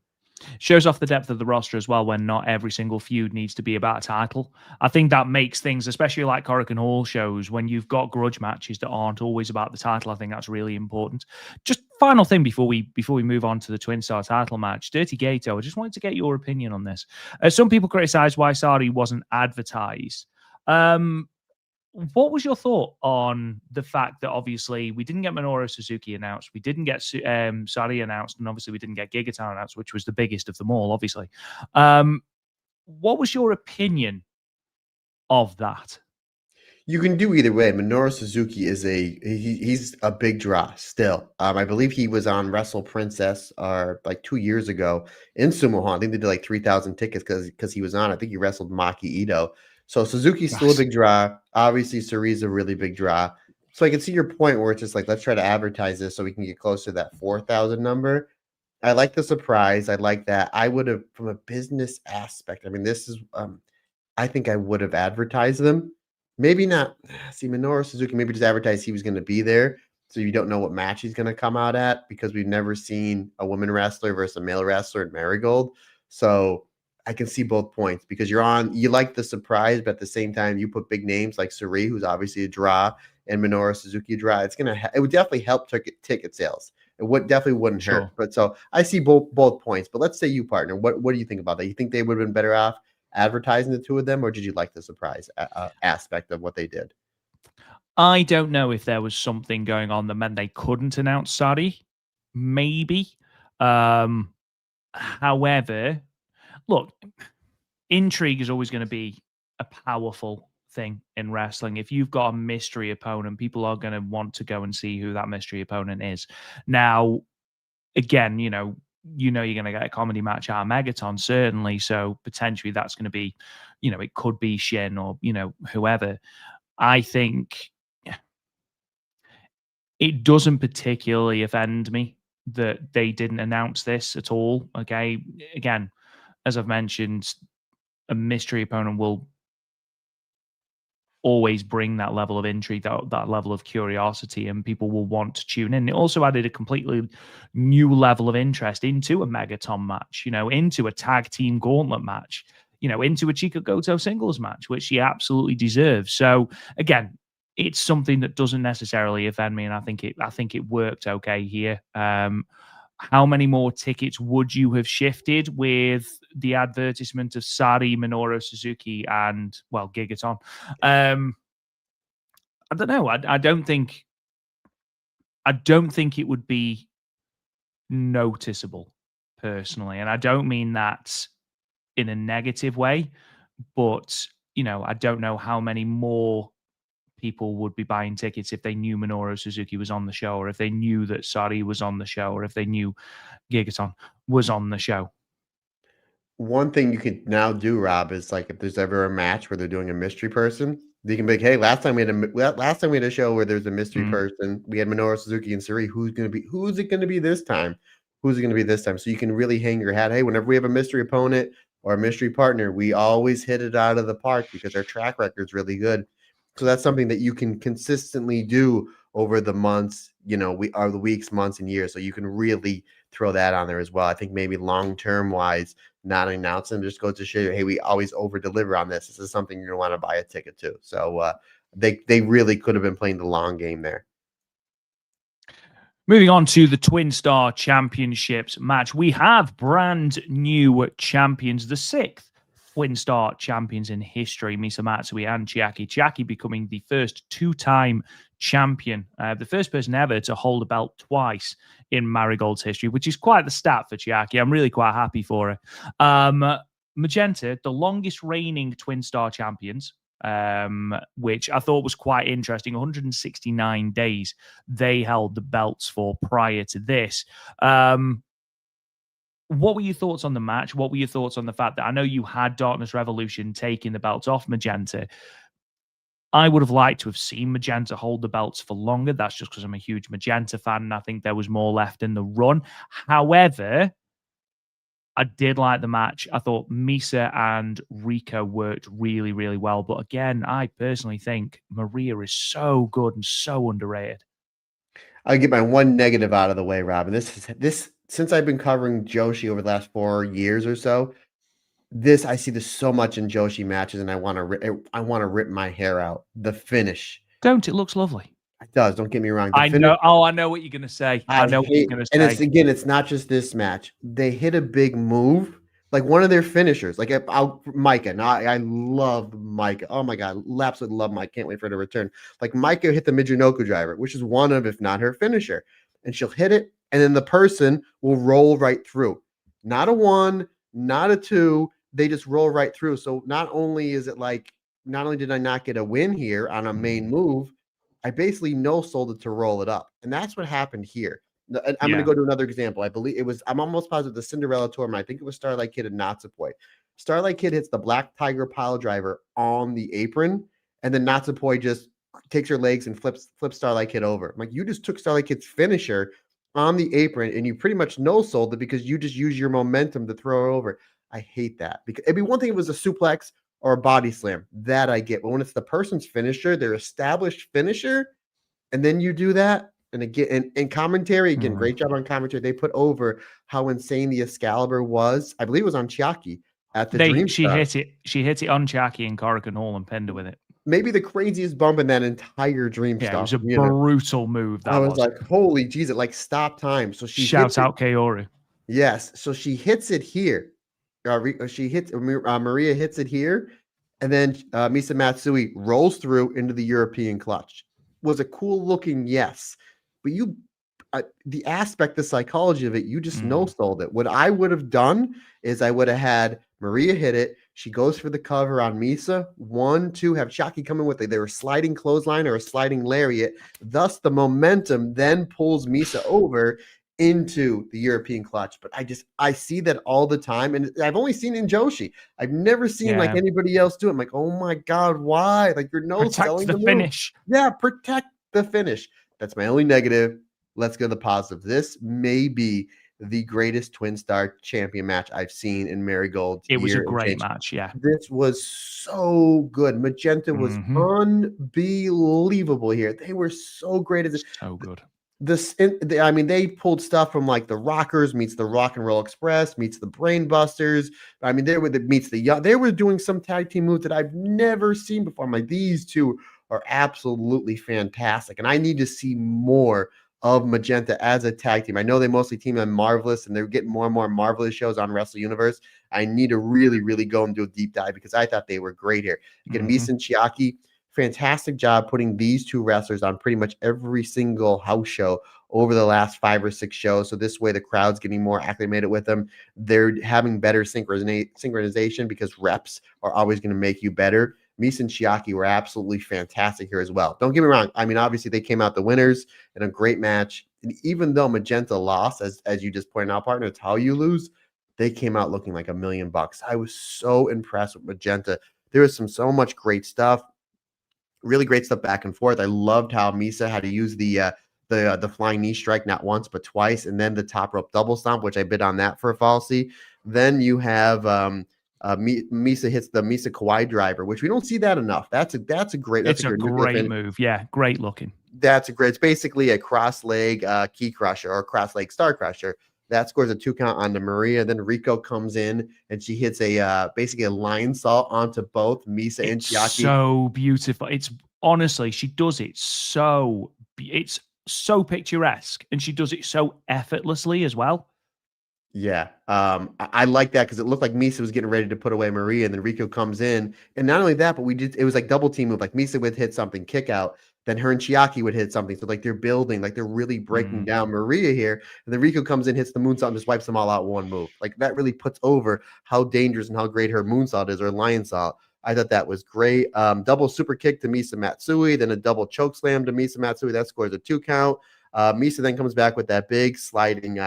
Shows off the depth of the roster as well when not every single feud needs to be about a title. I think that makes things, especially like Korakuen Hall shows, when you've got grudge matches that aren't always about the title, I think that's really important. Just final thing before we move on to the Twin Star title match, Dirty Gato, I just wanted to get your opinion on this. Some people criticize why Sari wasn't advertised. What was your thought on the fact that obviously we didn't get Minoru Suzuki announced, we didn't get Sari announced, and obviously we didn't get Gigaton announced, which was the biggest of them all, obviously. What was your opinion of that? You can do either way. Minoru Suzuki is he's a big draw still. I believe he was on Wrestle Princess like 2 years ago in Sumo Hall. I think they did like 3,000 tickets because he was on. I think he wrestled Maki Ito. So Suzuki's still a big draw. Obviously, Sari's a really big draw. So I can see your point where it's just like, let's try to advertise this so we can get closer to that 4,000 number. I like the surprise. I like that. I would have, from a business aspect, I mean, this is, I think I would have advertised them. Maybe not. See, Minoru Suzuki maybe just advertised he was going to be there. So you don't know what match he's going to come out at because we've never seen a women wrestler versus a male wrestler at Marigold. So I can see both points because you like the surprise, but at the same time, you put big names like Sari, who's obviously a draw, and Minoru Suzuki a draw. It would definitely help ticket sales. It definitely wouldn't hurt. But so I see both points. But let's say you, partner, what do you think about that? You think they would have been better off advertising the two of them, or did you like the surprise aspect of what they did? I don't know if there was something going on that meant they couldn't announce Sari. Maybe. However, look, intrigue is always going to be a powerful thing in wrestling. If you've got a mystery opponent, people are going to want to go and see who that mystery opponent is. Now, again, you're going to get a comedy match out of Megaton, certainly. So potentially that's going to be, it could be Shin or, whoever. I think it doesn't particularly offend me that they didn't announce this at all. Okay. Again, as I've mentioned, a mystery opponent will always bring that level of intrigue, that level of curiosity, and people will want to tune in. It also added a completely new level of interest into a Megaton match, into a tag team gauntlet match, into a Chikagoto singles match, which he absolutely deserves. So again, it's something that doesn't necessarily offend me, and I think it worked okay here. How many more tickets would you have shifted with the advertisement of Sari, Minoru Suzuki, and Gigaton? I don't know. I don't think it would be noticeable personally, and I don't mean that in a negative way, but I don't know how many more people would be buying tickets if they knew Minoru Suzuki was on the show, or if they knew that Sari was on the show, or if they knew Gigaton was on the show. One thing you could now do, Rob, is like if there's ever a match where they're doing a mystery person, they can be like, "Hey, last time we had a show where there's a mystery person. We had Minoru Suzuki and Sari. Who's it going to be this time? Who's it going to be this time?" So you can really hang your hat. Hey, whenever we have a mystery opponent or a mystery partner, we always hit it out of the park because our track record is really good. So that's something that you can consistently do over the months, the weeks, months, and years. So you can really throw that on there as well. I think maybe long-term wise, not announcing just goes to show you, hey, we always over deliver on this. This is something you're going to want to buy a ticket to. So they really could have been playing the long game there. Moving on to the Twin Star Championships match, we have brand new champions, the sixth Twin Star champions in history, Misa Matsui and Chiaki. Chiaki becoming the first two-time champion, the first person ever to hold a belt twice in Marigold's history, which is quite the stat for Chiaki. I'm really quite happy for her. Magenta, the longest reigning Twin Star champions, which I thought was quite interesting. 169 days they held the belts for prior to this. What were your thoughts on the match? What were your thoughts on the fact that I know you had Darkness Revolution taking the belts off Magenta? I would have liked to have seen Magenta hold the belts for longer. That's just because I'm a huge Magenta fan, and I think there was more left in the run. However, I did like the match. I thought Misa and Rika worked really, really well. But again, I personally think Maria is so good and so underrated. I'll get my one negative out of the way, Robin. This since I've been covering Joshi over the last 4 years or so. I see this so much in Joshi matches, and I want to rip my hair out. The finish, Don't it? Looks lovely. it does. Don't get me wrong. The I finish, know. Oh, I know what you're gonna say. I I know what you're hate, gonna and say. it's not just this match. They hit a big move, like one of their finishers. Like Micah. Now I love Micah. Oh my god, absolutely love Micah. Can't wait for her to return. Like Micah hit the Michinoku driver, which is one of, if not her finisher, and she'll hit it, and then the person will roll right through. Not a one, not a two. They just roll right through. So not only did I not get a win here on a main move, I basically no sold it to roll it up. And that's what happened here. I'm going to Yeah. go to another example. I believe I'm almost positive the Cinderella tournament. I think it was Starlight Kid and Natsupoi. Starlight Kid hits the Black Tiger pile driver on the apron, and then Natsupoi just takes her legs and flips Starlight Kid over. I'm like, you just took Starlight Kid's finisher on the apron, and you pretty much no sold it because you just use your momentum to throw her over. I hate that, because it'd be one thing if it was a suplex or a body slam. That I get. But when it's the person's finisher, their established finisher, and then you do that, and again, in commentary, again, great job on commentary. They put over how insane the Excalibur was. I believe it was on Chiaki at the Dream Star. She hit it on Chiaki and Korakuen Hall and pinned her with it. Maybe the craziest bump in that entire Dream Star. It was a brutal move. I was like, holy jeez, it like stopped time. So she shouts out Kaoru. Yes. So she hits it here. Maria hits it here, and then Misa Matsui rolls through into the European clutch. Was a cool looking, yes, but the aspect, the psychology of it, you just no sold it. What I would have done is I would have had Maria hit it. She goes for the cover on Misa. 1, 2, have Chiaki come in with they were sliding clothesline or a sliding lariat. Thus, the momentum then pulls Misa over into the European clutch. But I see that all the time, and I've only seen it in Joshi. I've never seen like anybody else do it. I'm like, oh my god, why? Like, you're no selling the finish. Yeah, protect the finish. That's my only negative. Let's go to the positive. This may be the greatest Twin Star champion match I've seen in Marigold. It was a great match. Yeah, this was so good. Magenta was unbelievable here. They were so great at this. So good. They pulled stuff from like the Rockers meets the Rock and Roll Express meets the Brainbusters. I mean, they were doing some tag team moves that I've never seen before. I'm like, these two are absolutely fantastic, and I need to see more of Magenta as a tag team. I know they mostly team on Marvelous, and they're getting more and more Marvelous shows on Wrestle Universe. I need to really, really go and do a deep dive because I thought they were great here. Again, Misa and Chiaki, fantastic job putting these two wrestlers on pretty much every single house show over the last 5 or 6 shows. So this way the crowd's getting more acclimated with them. They're having better synchronization because reps are always going to make you better. Misa and Chiaki were absolutely fantastic here as well. Don't get me wrong. I mean, obviously they came out the winners in a great match. And even though Magenta lost, as you just pointed out, partner, it's how you lose. They came out looking like $1 million. I was so impressed with Magenta. There was so much great stuff. Really great stuff back and forth. I loved how Misa had to use the flying knee strike not once but twice, and then the top rope double stomp, which I bid on that for a falsie. Then you have Misa hits the Misa Kawaii driver, which we don't see that enough. That's a great move. Yeah, great looking. It's basically a cross leg key crusher or cross leg star crusher. That scores a 2 count onto Maria. Then Rico comes in and she hits basically a line salt onto both Misa and Chiaki. So beautiful. It's honestly, she does it so picturesque, and she does it so effortlessly as well. Yeah, I like that because it looked like Misa was getting ready to put away Maria, and then Rico comes in, and not only that, but it was like double team move. Like Misa would hit something, kick out, then her and Chiaki would hit something. So like they're building, like they're really breaking down Maria here, and then Rico comes in, hits the moonsault, and just wipes them all out in one move. Like that really puts over how dangerous and how great her moonsault is, or lion salt. I thought that was great. Double super kick to Misa Matsui, then a double choke slam to Misa Matsui. That scores a 2 count. Misa then comes back with that big sliding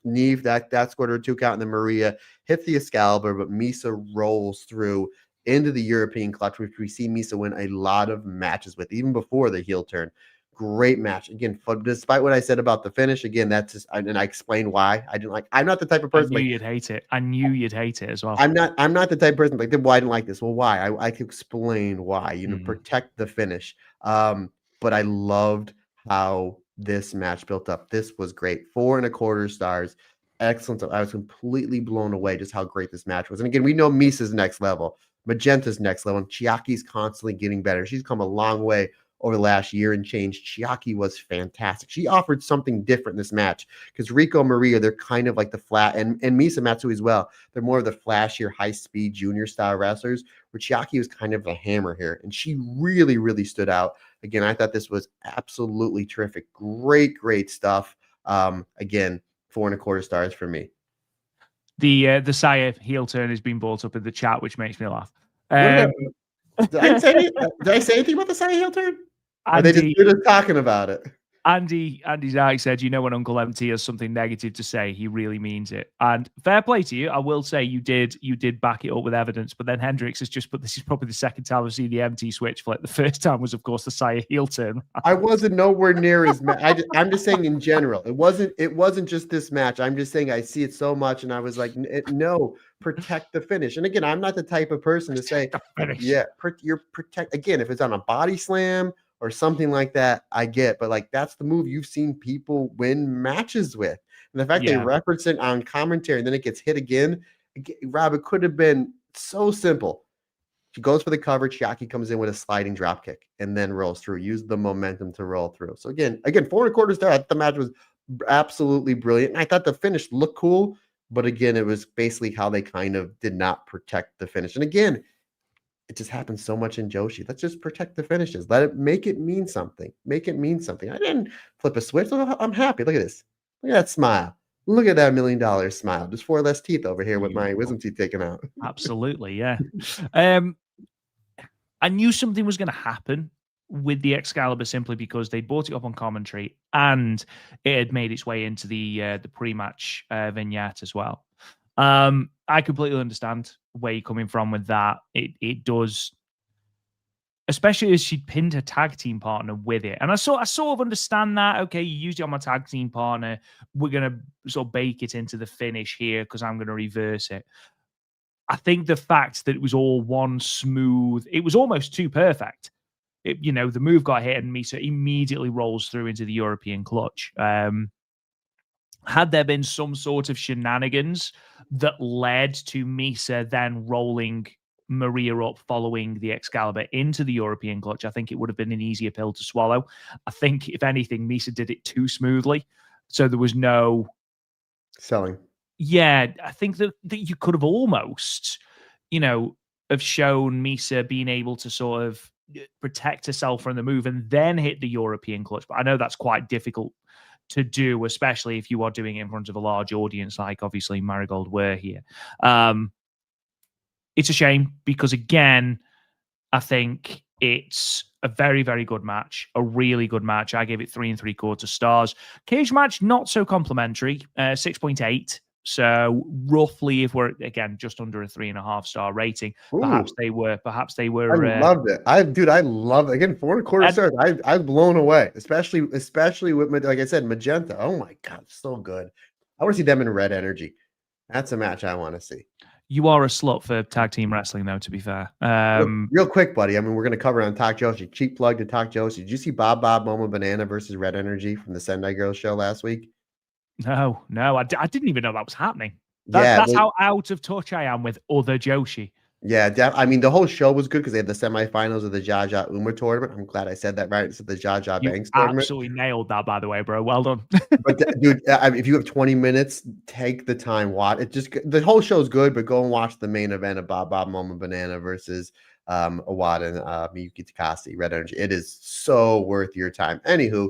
Neve, that scored her 2 count, and then Maria hits the Excalibur, but Misa rolls through into the European clutch, which we see Misa win a lot of matches with, even before the heel turn. Great match. Again, despite what I said about the finish, again, that's just, and I explained why I didn't like. I'm not the type of person. I knew you'd hate it. I knew you'd hate it as well. I'm not the type of person like, well, I didn't like this. Well, why? I can explain why. Protect the finish. But I loved how this match built up. This was great. 4.25 stars. Excellent. I was completely blown away just how great this match was. And again, we know Misa's next level, Magenta's next level, and Chiaki's constantly getting better. She's come a long way over the last year and change. Chiaki was fantastic. She offered something different in this match because Rico and Maria, they're kind of like the flat, and Misa Matsui as well. They're more of the flashier, high-speed junior style wrestlers, where Chiaki was kind of a hammer here, and she really, really stood out. Again, I thought this was absolutely terrific. Great stuff. Again, 4.25 stars for me. The Saya heel turn has been brought up in the chat, which makes me laugh. Did I say anything about the Saya heel turn? Are they just talking about it? Andy Zach said, when Uncle MT has something negative to say, he really means it. And fair play to you. I will say you did back it up with evidence, but then Hendrix has just put, this is probably the second time I've seen the MT switch flip. The first time was, of course, the Saya heel turn. I wasn't nowhere near as I'm just saying in general. It wasn't just this match. I'm just saying I see it so much, and I was like, no, protect the finish. And again, I'm not the type of person to say, yeah, you're protect. Again, if it's on a body slam or something like that, I get, but like that's the move you've seen people win matches with. And the fact they reference it on commentary and then it gets hit again, Rob, it could have been so simple. She goes for the cover, Chiaki comes in with a sliding drop kick and then rolls through. Use the momentum to roll through. So again, 4.25 stars. I thought the match was absolutely brilliant. And I thought the finish looked cool, but again, it was basically how they kind of did not protect the finish. And again, it just happens so much in Joshi. Let's just protect the finishes. Make it mean something. Make it mean something. I didn't flip a switch. I'm happy. Look at this. Look at that smile. Look at that $1 million smile. Just 4 less teeth over here with my wisdom teeth taken out. Absolutely, yeah. I knew something was going to happen with the Excalibur simply because they brought it up on commentary and it had made its way into the pre-match vignette as well. I completely understand where you're coming from with that. It does, especially as she pinned her tag team partner with it. And I sort of understand that. Okay, you used it on my tag team partner. We're going to sort of bake it into the finish here because I'm going to reverse it. I think the fact that it was all one smooth, it was almost too perfect. The move got hit and Misa immediately rolls through into the European clutch. Had there been some sort of shenanigans that led to Misa then rolling Maria up following the Excalibur into the European clutch, I think it would have been an easier pill to swallow. I think, if anything, Misa did it too smoothly. So there was no selling. Yeah, I think that you could have almost, have shown Misa being able to sort of protect herself from the move and then hit the European clutch. But I know that's quite difficult to do, especially if you are doing it in front of a large audience, like obviously Marigold were here. It's a shame because, again, I think it's a very, very good match, a really good match. I gave it 3.75 stars. Cage match, not so complimentary, 6.8. So roughly, if we're again just under a 3.5 star rating, perhaps they were. I loved it. I love it. Again, 4.25 stars. I was blown away, especially with, like I said, Magenta. Oh my god, so good. I want to see them in Red Energy. That's a match I want to see. You are a slut for tag team wrestling, though, to be fair. Real quick, buddy. I mean, we're going to cover on Talk Joshi. Cheap plug to Talk Joshi. Did you see Bob Momo Banana versus Red Energy from the Sendai Girls show last week? No, I didn't even know that was happening. That's how out of touch I am with other Joshi. Yeah, I mean, the whole show was good because they had the semifinals of the Jaja Uma tournament. I'm glad I said that right. It's the Jaja Banks tournament. Absolutely nailed that, by the way, bro. Well done. But dude, if you have 20 minutes, take the time. Watch it. The whole show's good, but go and watch the main event of Bob Momo Banana versus Awada and Miyuki Takase, Red Energy. It is so worth your time. Anywho,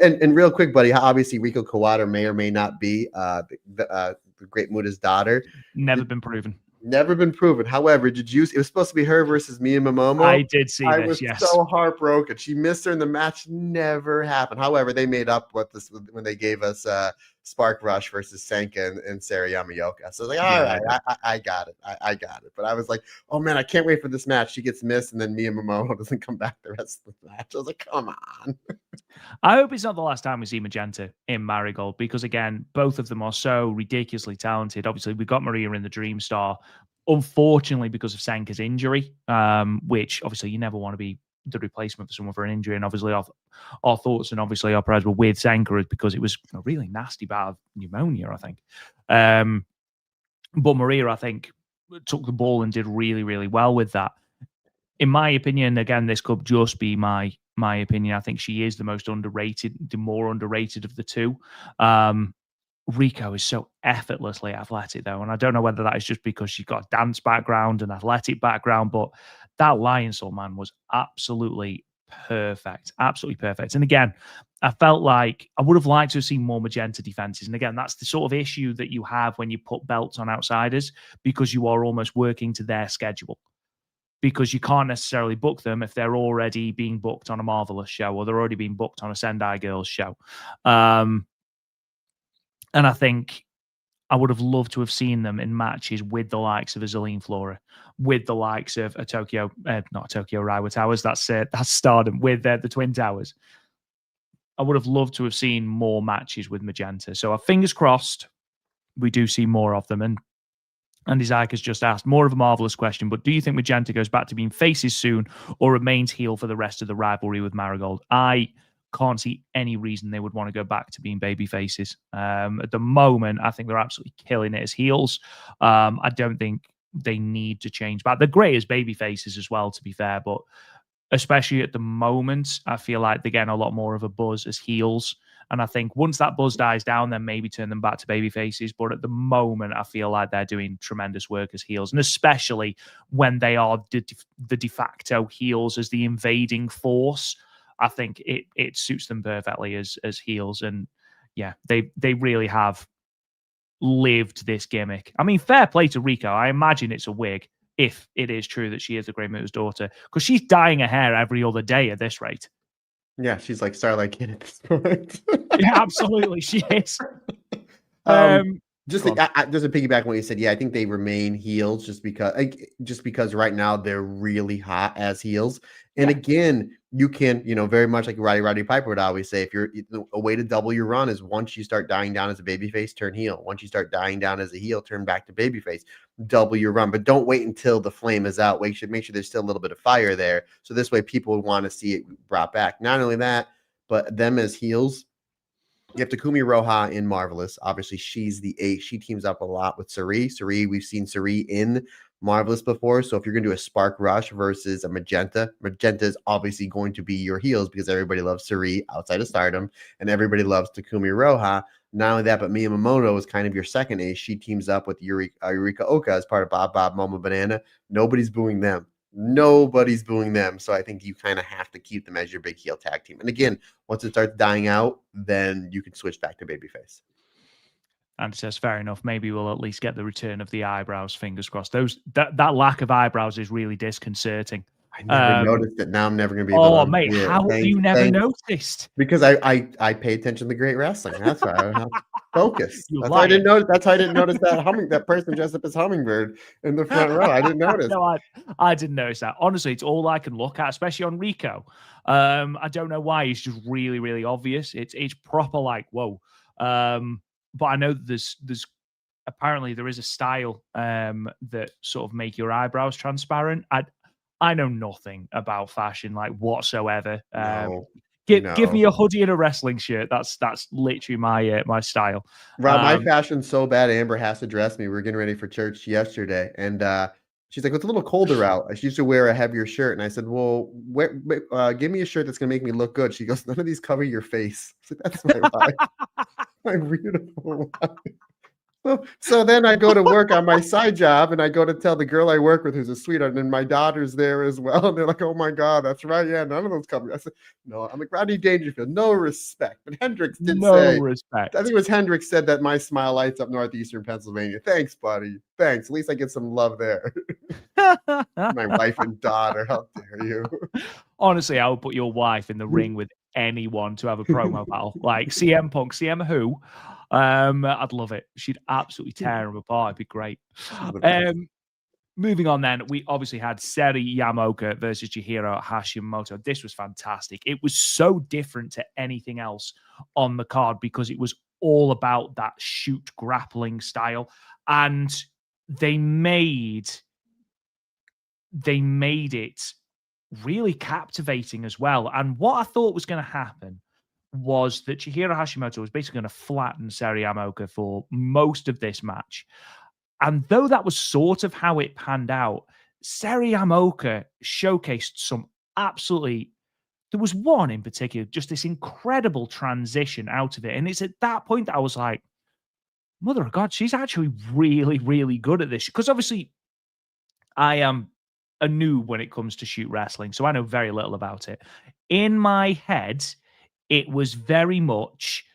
and real quick, buddy, obviously Riko Kawada may or may not be the Great Muda's daughter. Never been proven. Never been proven. However, it was supposed to be her versus Mia Momomo. I did see I this, was so heartbroken. She missed her in the match. Never happened. However, they made up with this when they gave us Spark Rush versus Senka and Sarah Yamaoka. So I was like, all right, I got it. I got it. But I was like, oh man, I can't wait for this match. She gets missed, and then Mia Momoa doesn't come back the rest of the match. I was like, come on. I hope it's not the last time we see Magenta in Marigold, because again, both of them are so ridiculously talented. Obviously, we got Maria in the Dream Star, unfortunately, because of Senka's injury, which obviously you never want to be the replacement for someone for an injury. And obviously, our thoughts and obviously our prayers were with Senka because it was a really nasty bout of pneumonia, I think. But Maria, I think, took the ball and did really, really well with that. In my opinion, again, this could just be my opinion. I think she is the most underrated, the more underrated of the two. Rico is so effortlessly athletic, though, and I don't know whether that is just because she's got a dance background and athletic background, but that Lionsaw, man, was absolutely perfect. Absolutely perfect. And again, I felt like I would have liked to have seen more Magenta defenses. And again, that's the sort of issue that you have when you put belts on outsiders, because you are almost working to their schedule, because you can't necessarily book them if they're already being booked on a Marvelous show or they're already being booked on a Sendai Girls show. And I think I would have loved to have seen them in matches with the likes of a Zillion Flora, with the likes of a Tokyo, not Tokyo Reiwa Towers, that's Stardom, with the Twin Towers. I would have loved to have seen more matches with Magenta. So fingers crossed we do see more of them. And Andy Zyke has just asked more of a Marvelous question, but do you think Magenta goes back to being faces soon or remains heel for the rest of the rivalry with Marigold? I can't see any reason they would want to go back to being baby faces. At the moment, I think they're absolutely killing it as heels. I don't think they need to change back. They're great as baby faces as well, to be fair, but especially at the moment, I feel like they're getting a lot more of a buzz as heels. And I think once that buzz dies down, then maybe turn them back to baby faces. But at the moment, I feel like they're doing tremendous work as heels, and especially when they are the de facto heels as the invading force. I think it suits them perfectly as heels. And yeah, they really have lived this gimmick. I mean, fair play to Rico. I imagine it's a wig, if it is true that she is the Great Mutta's daughter, because she's dyeing her hair every other day at this rate. Yeah, she's like Starlight Kid at this point. Yeah, absolutely, she is. Just to piggyback on what you said, yeah, I think they remain heels just because right now they're really hot as heels. And again, you can, very much like Roddy Piper would always say, if you're a way to double your run is once you start dying down as a babyface, turn heel. Once you start dying down as a heel, turn back to babyface. Double your run, but don't wait until the flame is out. Make sure there's still a little bit of fire there. So this way people would want to see it brought back. Not only that, but them as heels. You have Takumi Roha in Marvelous. Obviously, she's the ace. She teams up a lot with Suri. We've seen Suri in Marvelous before. So if you're going to do a Spark Rush versus a Magenta is obviously going to be your heels because everybody loves Suri outside of Stardom, and everybody loves Takumi Roha. Not only that, but Miyamoto is kind of your second ace. She teams up with Yurika Oka as part of Bob Bob Momo Banana. Nobody's booing them. So I think you kind of have to keep them as your big heel tag team. And again, once it starts dying out, then you can switch back to babyface. And says, fair enough. Maybe we'll at least get the return of the eyebrows. Fingers crossed. That lack of eyebrows is really disconcerting. I never noticed it. Now I'm never going to be able to. Oh, mate, how have you never noticed? Because I pay attention to great wrestling. That's why I have focus. That's why I didn't notice. That's why I didn't notice that person dressed up as Hummingbird in the front row. I didn't notice. No, I didn't notice that. Honestly, it's all I can look at, especially on Rico. I don't know why. It's just really, really obvious. It's proper like, whoa. But I know that there's apparently there is a style that sort of make your eyebrows transparent. I know nothing about fashion like whatsoever. Give me a hoodie and a wrestling shirt. That's literally my style. Rob, my fashion's so bad. Amber has to dress me. We were getting ready for church yesterday, and she's like, "It's a little colder out." She used to wear a heavier shirt, and I said, "Well, give me a shirt that's gonna make me look good." She goes, "None of these cover your face." I said, "That's my wife, my beautiful wife." So then I go to work on my side job, and I go to tell the girl I work with, who's a sweetheart, and my daughter's there as well. And they're like, "Oh my God, that's right. Yeah, none of those cover." I said, "No." I'm like, Rodney Dangerfield, no respect. But Hendricks did say, respect. I think it was Hendricks said that my smile lights up northeastern Pennsylvania. Thanks, buddy. Thanks. At least I get some love there. My wife and daughter. How dare you? Honestly, I would put your wife in the ring with anyone to have a promo battle. Like CM Punk, CM who? I'd love it. She'd absolutely tear him apart. It'd be great. Moving on then, we obviously had Seri Yamaoka versus Chihiro Hashimoto. This was fantastic. It was so different to anything else on the card because it was all about that shoot grappling style. And they made it really captivating as well. And what I thought was going to happen was that Chihiro Hashimoto was basically going to flatten Seri Yamaoka for most of this match. And though that was sort of how it panned out, Seri Yamaoka showcased some absolutely. There was one in particular, just this incredible transition out of it. And it's at that point that I was like, Mother of God, she's actually really, really good at this. Because obviously, I am a noob when it comes to shoot wrestling, so I know very little about it. In my head, it was very much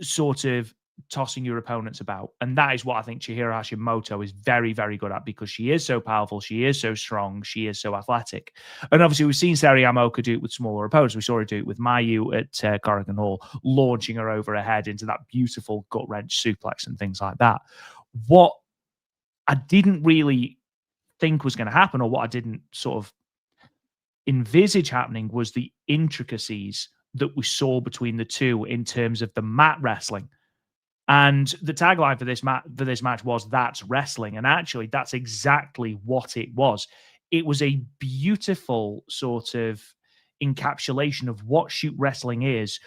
sort of tossing your opponents about. And that is what I think Chihiro Hashimoto is very, very good at because she is so powerful, she is so strong, she is so athletic. And obviously, we've seen Seri Yamaoka do it with smaller opponents. We saw her do it with Mayu at Corrigan Hall, launching her over her head into that beautiful gut wrench suplex and things like that. What I didn't really think was going to happen, or what I didn't sort of envisage happening, was the intricacies that we saw between the two in terms of the mat wrestling. And the tagline for this match was "That's wrestling," and actually, that's exactly what it was. It was a beautiful sort of encapsulation of what shoot wrestling is,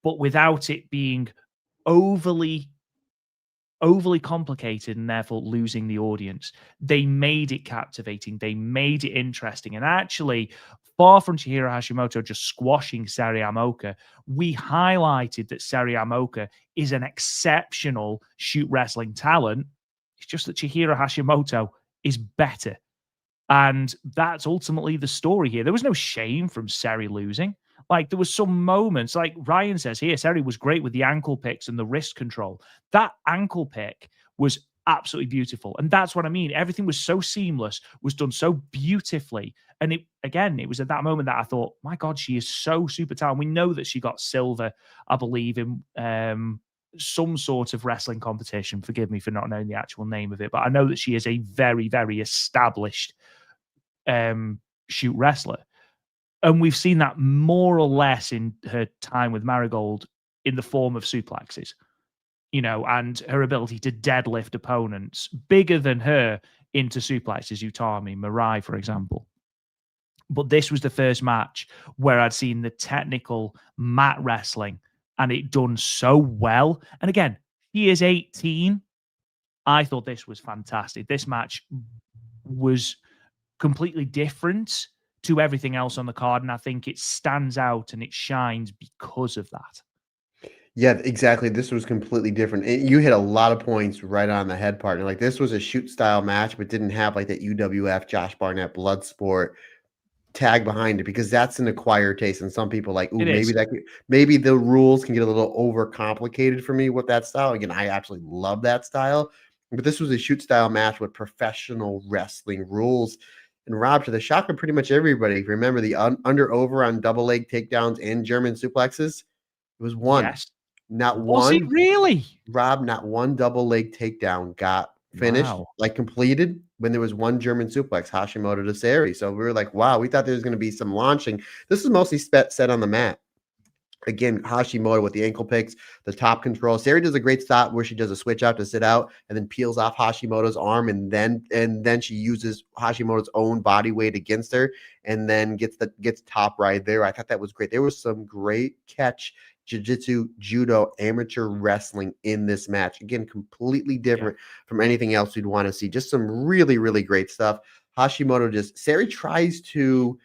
but without it being overly complicated and therefore losing the audience. They made it captivating. They made it interesting. And actually, far from Chihiro Hashimoto just squashing Seri Yamaoka, we highlighted that Seri Yamaoka is an exceptional shoot wrestling talent. It's just that Chihiro Hashimoto is better. And that's ultimately the story here. There was no shame from Seri losing. Like, there was some moments, like Ryan says here, Seri was great with the ankle picks and the wrist control. That ankle pick was absolutely beautiful. And that's what I mean. Everything was so seamless, was done so beautifully. And it was at that moment that I thought, my God, she is so super talented. We know that she got silver, I believe, in some sort of wrestling competition. Forgive me for not knowing the actual name of it, but I know that she is a very, very established shoot wrestler. And we've seen that more or less in her time with Marigold in the form of suplexes, and her ability to deadlift opponents bigger than her into suplexes, Utami, Mirai, for example. But this was the first match where I'd seen the technical mat wrestling and it done so well. And again, he is 18. I thought this was fantastic. This match was completely different to everything else on the card, and I think it stands out and it shines because of that. Yeah, exactly. This was completely different. You hit a lot of points right on the head, partner. Like, this was a shoot style match, but didn't have like that UWF Josh Barnett blood sport tag behind it, because that's an acquired taste. And some people like, ooh, maybe the rules can get a little overcomplicated for me with that style. Again, I absolutely love that style, but this was a shoot style match with professional wrestling rules. And Rob, to the shock of pretty much everybody, remember the under over on double leg takedowns and German suplexes? It was one. Yes. Not Was one. it really? Rob, not one double leg takedown got finished, like completed, when there was one German suplex, Hashimoto to Seri. So we were like, wow, we thought there was going to be some launching. This is mostly set on the mat. Again, Hashimoto with the ankle picks, the top control. Seri does a great stop where she does a switch out to sit out and then peels off Hashimoto's arm, and then she uses Hashimoto's own body weight against her and then gets top right there. I thought that was great. There was some great catch jiu-jitsu, judo, amateur wrestling in this match. Again, completely different from anything else we'd want to see. Just some really, really great stuff. Seri tries to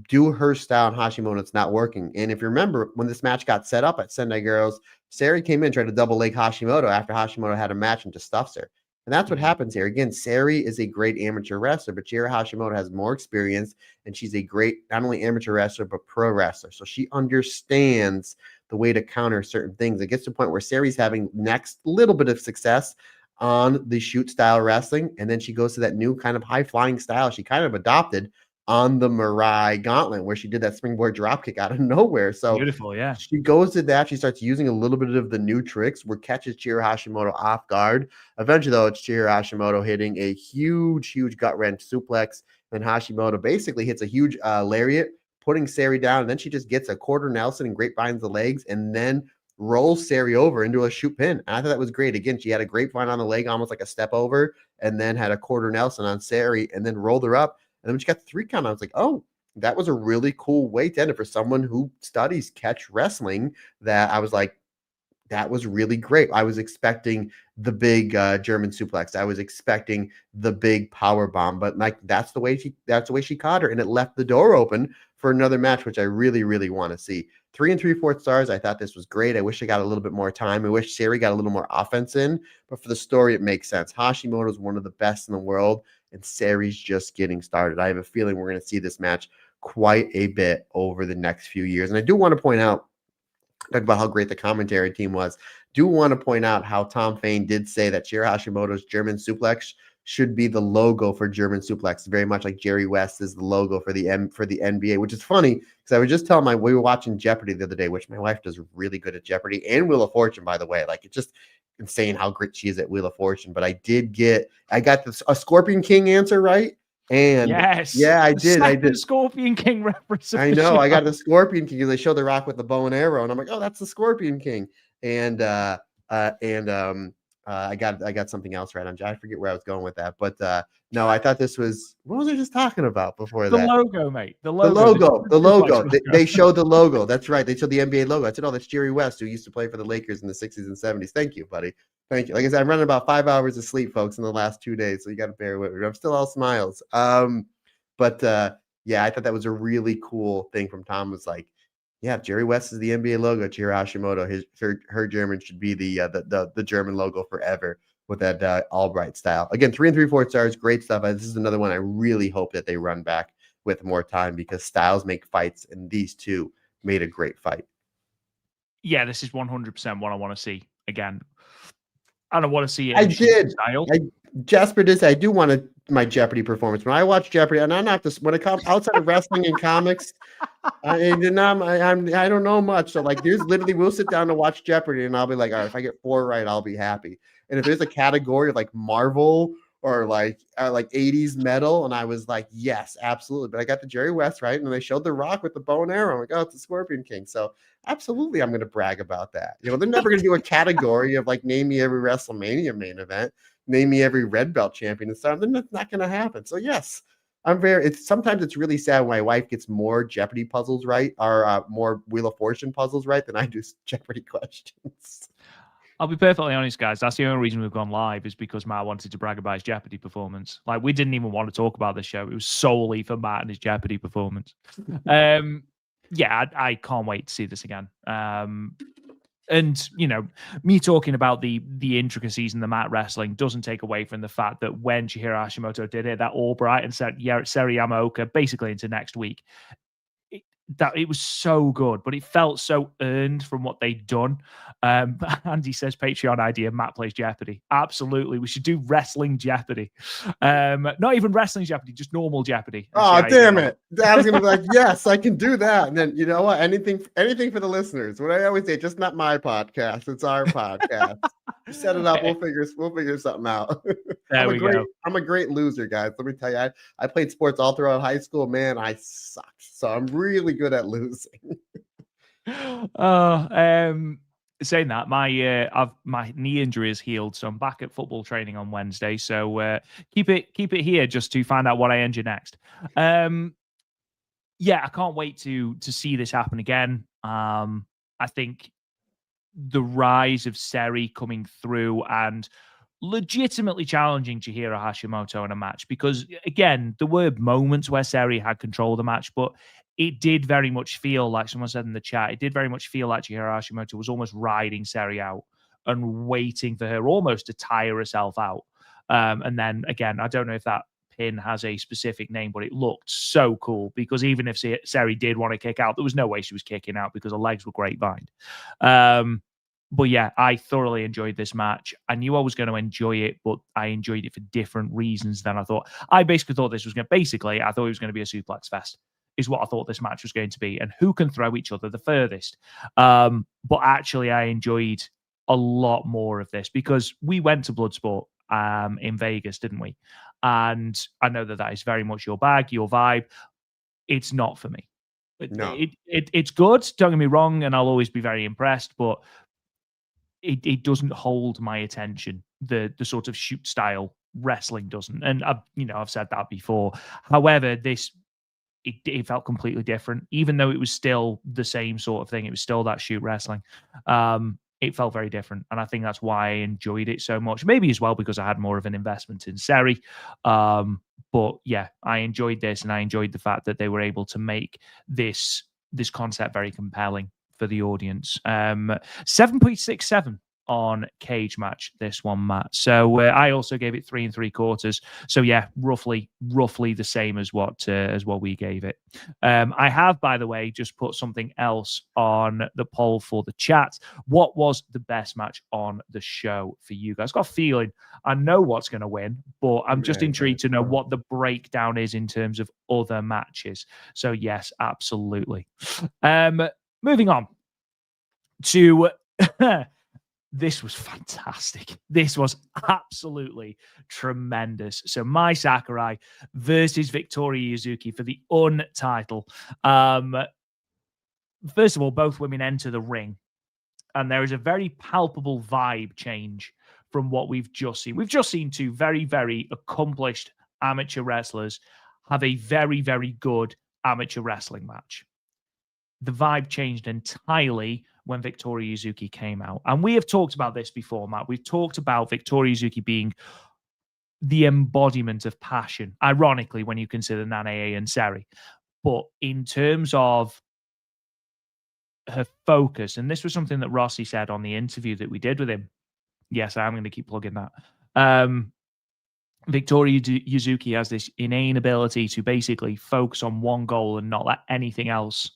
do her style, and Hashimoto, it's not working. And if you remember, when this match got set up at Sendai Girls, Seri came in, tried to double leg Hashimoto after Hashimoto had a match and just stuffs her. And that's what happens here. Again, Seri is a great amateur wrestler, but Chihiro Hashimoto has more experience, and she's a great, not only amateur wrestler, but pro wrestler. So she understands the way to counter certain things. It gets to a point where Seri's having next little bit of success on the shoot style wrestling, and then she goes to that new kind of high flying style she kind of adopted on the Mirai gauntlet where she did that springboard dropkick out of nowhere. So Beautiful, yeah. she goes to that. She starts using a little bit of the new tricks where catches Chihiro Hashimoto off guard. Eventually, though, it's Chihiro Hashimoto hitting a huge gut wrench suplex. Then Hashimoto basically hits a huge lariat, putting Sari down. And then she just gets a quarter Nelson and grapevines the legs and then rolls Sari over into a shoot pin. And I thought that was great. Again, she had a grapevine on the leg, almost like a step over, and then had a quarter Nelson on Sari and then rolled her up. And then when she got the 3 count, I was like, oh, that was a really cool way to end it for someone who studies catch wrestling. That I was like, that was really great. I was expecting the big German suplex. I was expecting the big power bomb, but like that's the way she caught her, and it left the door open for another match, which I really want to see. 3 3/4 stars. I thought this was great. I wish I got a little bit more time. I wish Sari got a little more offense in, but for the story, it makes sense. Hashimoto is one of the best in the world, and Sari's just getting started. I have a feeling we're going to see this match quite a bit over the next few years, and I do want to point out, talk about how great the commentary team was. Do want to point out how Tom Fain did say that Chihiro Hashimoto's German suplex should be the logo for German suplex, very much like Jerry West is the logo for the NBA, which is funny because I was just telling we were watching Jeopardy the other day, which my wife does really good at Jeopardy and Wheel of Fortune, by the way. Like, it's just insane how great she is at Wheel of Fortune. But I got a Scorpion King answer right. And yes, yeah, I did. Scorpion King reference. I know. I got the Scorpion King because they show The Rock with the bow and arrow, and I'm like, oh, that's the Scorpion King. And I got something else right. I forget where I was going with that, but no, I thought this was, what was I just talking about before that? The logo, mate. The logo. They showed the logo. That's right. They showed the NBA logo. I said, oh, that's Jerry West, who used to play for the Lakers in the 60s and 70s. Thank you, buddy. Thank you. Like I said, I'm running about 5 hours of sleep, folks, in the last 2 days, so you got to bear with me. I'm still all smiles. But yeah, I thought that was a really cool thing from Tom. Was like, yeah, Jerry West is the NBA logo. Chihiro Hashimoto, her German should be the German logo forever with that Albright style. Again, 3 3/4 stars, great stuff. This is another one I really hope that they run back with more time because styles make fights, and these two made a great fight. Yeah, this is 100% what I want to see again. I don't want to see it. I did. Jasper did say I do want my Jeopardy performance. When I watch Jeopardy, and I'm not this when it comes outside of wrestling and comics, I don't know much. So like, there's literally we'll sit down to watch Jeopardy, and I'll be like, all right, if I get 4 right, I'll be happy. And if there's a category of like Marvel or like 80s metal, and I was like, yes, absolutely. But I got the Jerry West right, and they showed The Rock with the bow and arrow. I'm like, oh, it's the Scorpion King. So absolutely, I'm going to brag about that. You know, they're never going to do a category of like name me every WrestleMania main event, name me every red belt champion and stuff. Then that's not going to happen. So yes, sometimes it's really sad when my wife gets more Jeopardy puzzles right, or more Wheel of Fortune puzzles right than I do Jeopardy questions. I'll be perfectly honest, guys. That's the only reason we've gone live is because Matt wanted to brag about his Jeopardy performance. Like, we didn't even want to talk about the show. It was solely for Matt and his Jeopardy performance. Yeah, I can't wait to see this again. And, you know, me talking about the intricacies in the mat wrestling doesn't take away from the fact that when Chihiro Hashimoto did it, that Albright and set Seri Yamaoka basically into next week, it was so good, but it felt so earned from what they'd done. Andy says Patreon idea, Matt plays Jeopardy. Absolutely. We should do wrestling Jeopardy. Not even wrestling Jeopardy, just normal Jeopardy. Oh, damn it. I was going to be like, yes, I can do that. And then, you know what? Anything for the listeners. What I always say, just not my podcast. It's our podcast. Set it up. We'll figure something out. I'm a great loser, guys. Let me tell you, I played sports all throughout high school. Man, I sucked. So I'm really good at losing. Saying that, my knee injury is healed, so I'm back at football training on Wednesday. So keep it here just to find out what I injure next. Yeah, I can't wait to see this happen again. I think the rise of Seri coming through and legitimately challenging Chihiro Hashimoto in a match, because again, there were moments where Seri had control of the match, but it did very much feel like, someone said in the chat, it did very much feel like Chihiro Hashimoto was almost riding Seri out and waiting for her almost to tire herself out. And then again, I don't know if that pin has a specific name, but it looked so cool, because even if Seri did want to kick out, there was no way she was kicking out because her legs were grapevine. But yeah, I thoroughly enjoyed this match. I knew I was going to enjoy it, but I enjoyed it for different reasons than I thought. I basically thought this was going to, I thought it was going to be a suplex fest, is what I thought this match was going to be, and who can throw each other the furthest. But actually, I enjoyed a lot more of this because we went to Bloodsport in Vegas, didn't we? And I know that is very much your bag, your vibe. It's not for me. No. It's good, don't get me wrong, and I'll always be very impressed, but it doesn't hold my attention. The sort of shoot style wrestling doesn't, and I've said that before. However, this it felt completely different, even though it was still the same sort of thing. It was still that shoot wrestling. It felt very different, and I think that's why I enjoyed it so much. Maybe as well because I had more of an investment in Seri. But yeah, I enjoyed this, and I enjoyed the fact that they were able to make this concept very compelling for the audience. 7.67 on Cage Match, this one, Matt. So I also gave it 3 3/4. So yeah, roughly the same as what we gave it. I have, by the way, just put something else on the poll for the chat. What was the best match on the show for you guys? Got a feeling I know what's going to win, but I'm just intrigued to know what the breakdown is in terms of other matches. So yes, absolutely. Moving on to this was fantastic. This was absolutely tremendous. So Mai Sakurai versus Victoria Yuzuki for the title. First of all, both women enter the ring, and there is a very palpable vibe change from what we've just seen. We've just seen two very, very accomplished amateur wrestlers have a very, very good amateur wrestling match. The vibe changed entirely when Victoria Yuzuki came out. And we have talked about this before, Matt. We've talked about Victoria Yuzuki being the embodiment of passion, ironically, when you consider Nanae and Seri. But in terms of her focus, and this was something that Rossi said on the interview that we did with him. Yes, I am going to keep plugging that. Victoria Yuzuki has this inane ability to basically focus on one goal and not let anything else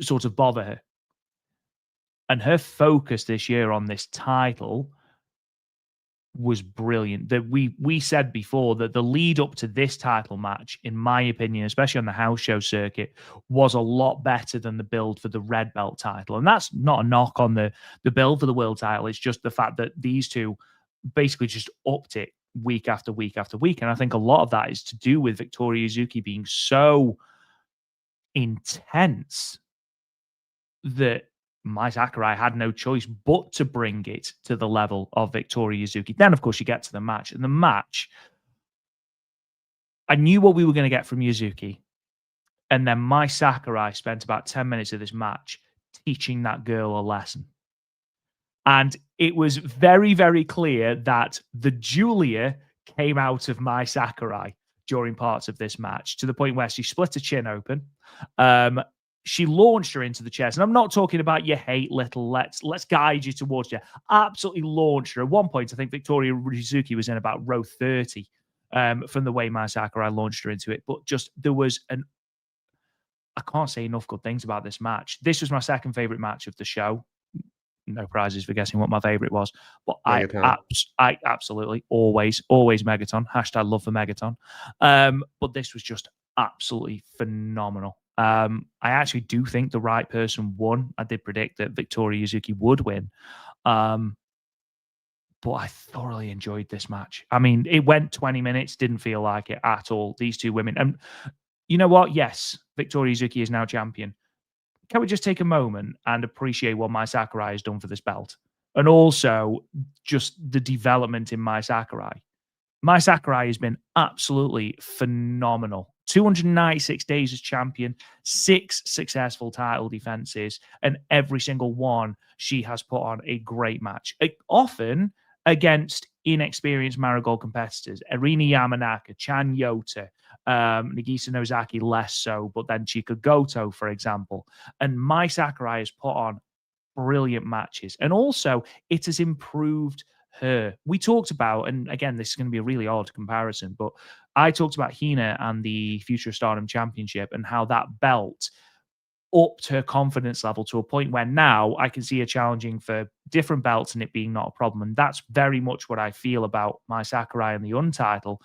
sort of bother her. And her focus this year on this title was brilliant. That we said before that the lead up to this title match, in my opinion, especially on the house show circuit, was a lot better than the build for the red belt title. And that's not a knock on the build for the world title. It's just the fact that these two basically just upped it week after week after week. And I think a lot of that is to do with Victoria Yuzuki being so intense that Mai Sakurai had no choice but to bring it to the level of Victoria Yuzuki. Then, of course, you get to the match. And the match, I knew what we were going to get from Yuzuki. And then Mai Sakurai spent about 10 minutes of this match teaching that girl a lesson. And it was very, very clear that the Julia came out of Mai Sakurai during parts of this match, to the point where she split her chin open. She launched her into the chairs. And I'm not talking about you hate little, let's guide you towards you. Absolutely launched her. At one point, I think Victoria Yuzuki was in about row 30 from the way Mai Sakurai launched her into it. But just there was I can't say enough good things about this match. This was my second favorite match of the show. No prizes for guessing what my favorite was. But I absolutely always Megaton. Hashtag love for Megaton. But this was just absolutely phenomenal. I actually do think the right person won. I did predict that Victoria Yuzuki would win. But I thoroughly enjoyed this match. I mean, it went 20 minutes, didn't feel like it at all. These two women. And you know what? Yes, Victoria Yuzuki is now champion. Can we just take a moment and appreciate what Mai Sakurai has done for this belt? And also just the development in Mai Sakurai. Mai Sakurai has been absolutely phenomenal. 296 days as champion, 6 successful title defenses, and every single one she has put on a great match. Often against inexperienced Marigold competitors. Irina Yamanaka, Chan Yota, Nagisa Nozaki less so, but then Chika Goto, for example. And Mai Sakurai has put on brilliant matches. And also, it has improved her. We talked about, and again, this is going to be a really odd comparison, but I talked about Hina and the Future Stardom Championship and how that belt upped her confidence level to a point where now I can see her challenging for different belts and it being not a problem. And that's very much what I feel about Mai Sakurai and the Untitle.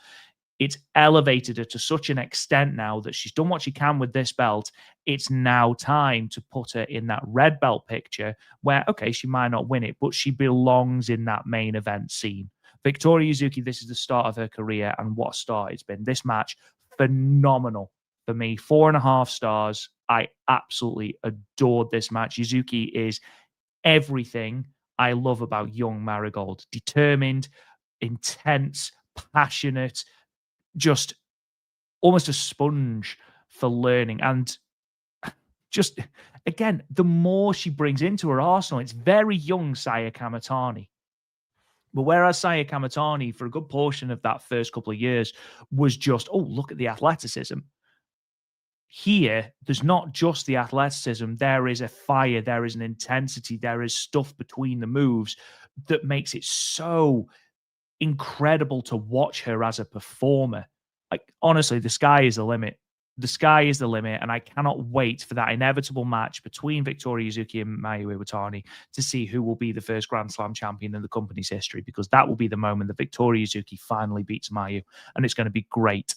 It's elevated her to such an extent now that she's done what she can with this belt. It's now time to put her in that red belt picture where, okay, she might not win it, but she belongs in that main event scene. Victoria Yuzuki, this is the start of her career, and what a start it's been. This match, phenomenal for me. 4.5 stars. I absolutely adored this match. Yuzuki is everything I love about young Marigold. Determined, intense, passionate, just almost a sponge for learning. And just, again, the more she brings into her arsenal, it's very young Saya Kamatani. But whereas Saya Kamatani, for a good portion of that first couple of years, was just, oh, look at the athleticism. Here, there's not just the athleticism. There is a fire, there is an intensity, there is stuff between the moves that makes it so incredible to watch her as a performer. Like, honestly, the sky is the limit. The sky is the limit, and I cannot wait for that inevitable match between Victoria Yuzuki and Mayu Iwatani to see who will be the first Grand Slam champion in the company's history, because that will be the moment that Victoria Yuzuki finally beats Mayu, and it's going to be great.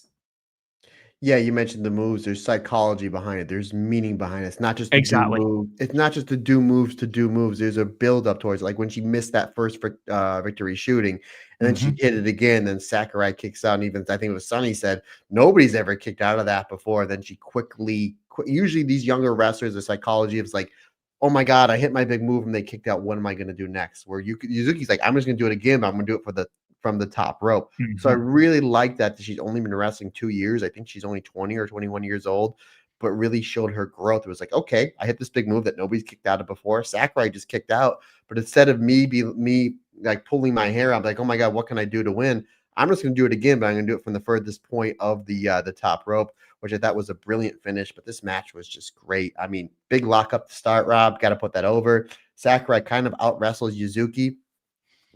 Yeah, you mentioned the moves. There's psychology behind it. There's meaning behind it. It's not just to Exactly. do moves. It's not just to do moves to do moves. There's a build up towards it. Like when she missed that first victory shooting, and then she hit it again. Then Sakurai kicks out. And even I think it was Sunny said nobody's ever kicked out of that before. Then she usually these younger wrestlers, the psychology is like, oh my god, I hit my big move and they kicked out. What am I going to do next? Where Yuzuki's like, I'm just going to do it again. But I'm going to do it from the top rope. So I really like that she's only been wrestling 2 years. I think she's only 20 or 21 years old, but really showed her growth. It was like, okay, I hit this big move that nobody's kicked out of before. Sakurai just kicked out, but instead of me like pulling my hair out, like, oh my god, what can I do to win? I'm just going to do it again, but I'm going to do it from the furthest point of the top rope, which I thought was a brilliant finish. But this match was just great. I mean, big lockup to start, Rob. Got to put that over. Sakurai kind of out wrestles Yuzuki.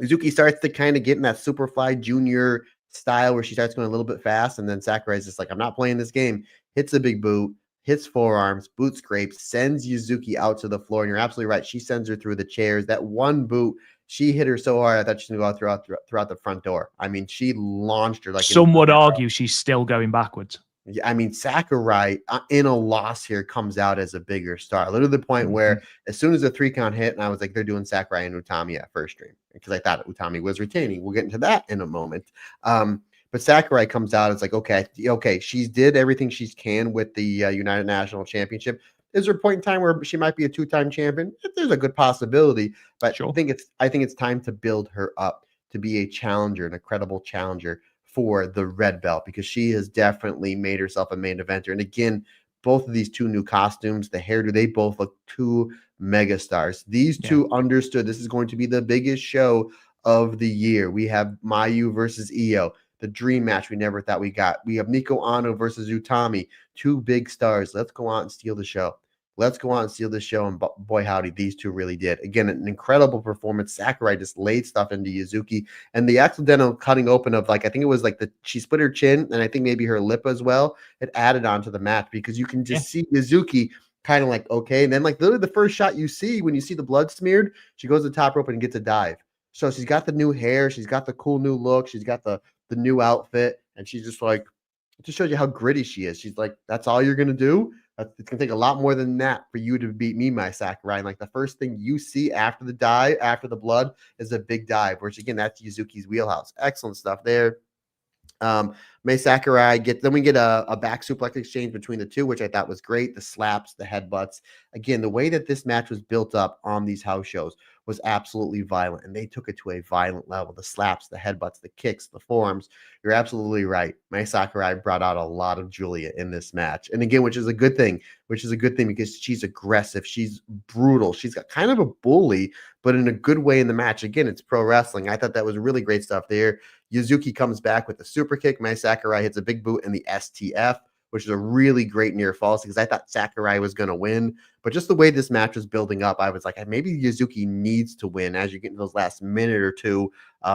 Yuzuki starts to kind of get in that Superfly Junior style where she starts going a little bit fast, and then Sakurai's just like, I'm not playing this game. Hits a big boot, hits forearms, boot scrapes, sends Yuzuki out to the floor. And you're absolutely right. She sends her through the chairs. That one boot, she hit her so hard, I thought she was going to go out throughout the front door. I mean, she launched her like some would argue she's still going backwards. Yeah, I mean, Sakurai in a loss here comes out as a bigger star. Literally the point where as soon as the 3 count hit, and I was like, they're doing Sakurai and Utami at first stream because I thought Utami was retaining. We'll get into that in a moment. But Sakurai comes out. It's like, okay, she's did everything she can with the United National Championship. Is there a point in time where she might be a 2-time champion? There's a good possibility, but Sure. I think it's time to build her up to be a challenger, an incredible challenger for the red belt, because she has definitely made herself a main eventer. And again, both of these 2 new costumes, the hairdo, they both look 2 mega stars. These 2 understood this is going to be the biggest show of the year. We have Mayu versus IYO, the dream match we never thought we got. We have Miku Aono versus Utami, 2 big stars. Let's go out and steal the show. Let's go out and steal this show. And boy, howdy, these 2 really did. Again, an incredible performance. Sakurai just laid stuff into Yuzuki. And the accidental cutting open of, like, I think it was like she split her chin and I think maybe her lip as well. It added on to the match because you can just see Yuzuki kind of like, okay. And then, like, literally the first shot you see when you see the blood smeared, she goes to the top rope and gets a dive. So she's got the new hair. She's got the cool new look. She's got the new outfit. And she's just like, it just shows you how gritty she is. She's like, that's all you're going to do? It's going to take a lot more than that for you to beat me, my Sakurai. And like the first thing you see after the dive, after the blood, is a big dive, which again, that's Yuzuki's wheelhouse. Excellent stuff there. Mai Sakurai we get a back suplex exchange between the 2, which I thought was great. The slaps, the headbutts. Again, the way that this match was built up on these house shows was absolutely violent, and they took it to a violent level. The slaps, the headbutts, the kicks, the forearms. You're absolutely right. Mai Sakurai brought out a lot of Julia in this match. And again, which is a good thing because she's aggressive. She's brutal. She's got kind of a bully, but in a good way in the match. Again, it's pro wrestling. I thought that was really great stuff there. Yuzuki comes back with the super kick. Mai Sakurai hits a big boot in the STF, which is a really great near falls because I thought Sakurai was going to win. But just the way this match was building up, I was like, maybe Yuzuki needs to win as you get into those last minute or 2,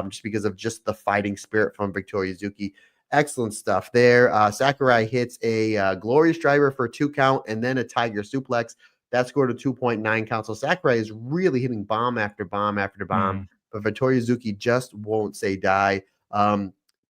just because of just the fighting spirit from Victoria Yuzuki. Excellent stuff there. Sakurai hits a glorious driver for a 2 count and then a tiger suplex. That scored a 2.9 count. So Sakurai is really hitting bomb after bomb after bomb, but Victoria Yuzuki just won't say die.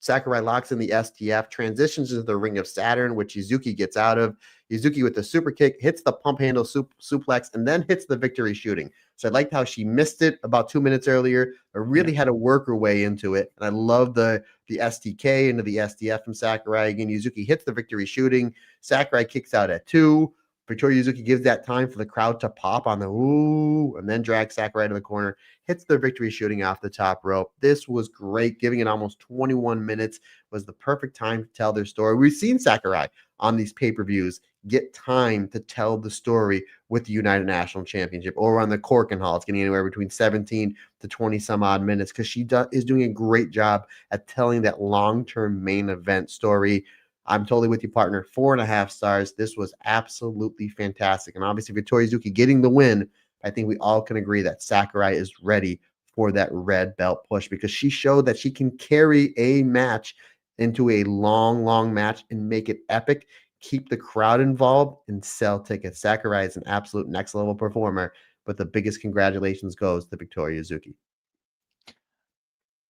Sakurai locks in the STF, transitions into the Ring of Saturn, which Yuzuki gets out of. Yuzuki with the super kick, hits the pump handle suplex, and then hits the victory shooting. So I liked how she missed it about 2 minutes earlier, but really had to work her way into it. And I love the STK into the STF from Sakurai. Again, Yuzuki hits the victory shooting. Sakurai kicks out at 2. Victoria Yuzuki gives that time for the crowd to pop on the ooh, and then drags Sakurai to the corner, hits the victory shooting off the top rope. This was great. Giving it almost 21 minutes was the perfect time to tell their story. We've seen Sakurai on these pay-per-views get time to tell the story with the United National Championship, or on the Corkin Hall. It's getting anywhere between 17 to 20 some odd minutes, because she is doing a great job at telling that long-term main event story. I'm totally with you, partner. 4.5 stars. This was absolutely fantastic. And obviously, Victoria Yuzuki getting the win. I think we all can agree that Sakurai is ready for that red belt push, because she showed that she can carry a match into a long, long match and make it epic, keep the crowd involved, and sell tickets. Sakurai is an absolute next level performer, but the biggest congratulations goes to Victoria Yuzuki.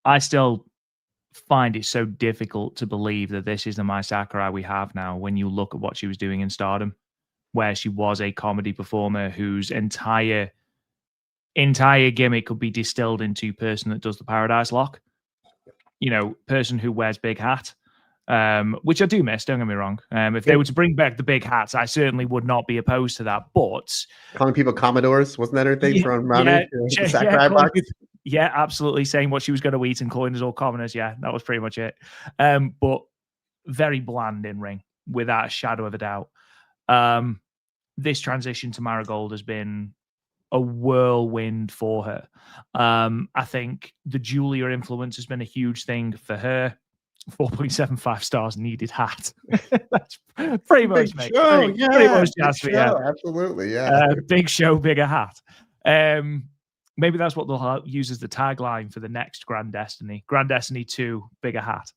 I still find it so difficult to believe that this is the Mai Sakurai we have now, when you look at what she was doing in Stardom, where she was a comedy performer whose entire gimmick could be distilled into person that does the Paradise Lock, person who wears big hat, which I do miss, don't get me wrong. If they were to bring back the big hats, I certainly would not be opposed to that. But calling people Commodores, wasn't that her thing from Ronnie? Sakurai box? Yeah, absolutely. Saying what she was going to eat and calling us all commoners. Yeah, that was pretty much it. But very bland in ring, without a shadow of a doubt. This transition to Marigold has been a whirlwind for her. I think the Julia influence has been a huge thing for her. 4.75 stars needed hat. That's pretty much big show. Pretty much absolutely. Yeah. Big show, bigger hat. Maybe that's what they'll use as the tagline for the next Grand Destiny. Grand Destiny 2, bigger hat.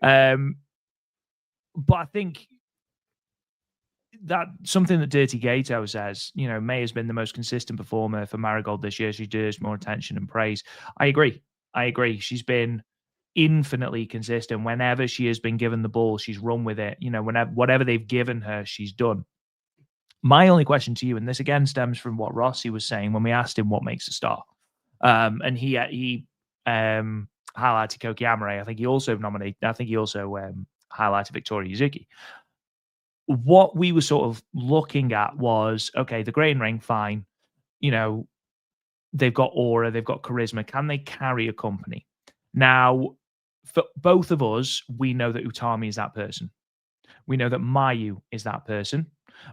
But I think that something that Dirty Gato says, May has been the most consistent performer for Marigold this year. She deserves more attention and praise. I agree. She's been infinitely consistent. Whenever she has been given the ball, she's run with it. Whatever they've given her, she's done. My only question to you, and this again stems from what Rossi was saying when we asked him what makes a star, and he highlighted Koki Amare. I think he also highlighted Victoria Yuzuki. What we were sort of looking at was, okay, the Great in Ring, fine. They've got aura, they've got charisma. Can they carry a company? Now, for both of us, we know that Utami is that person. We know that Mayu is that person.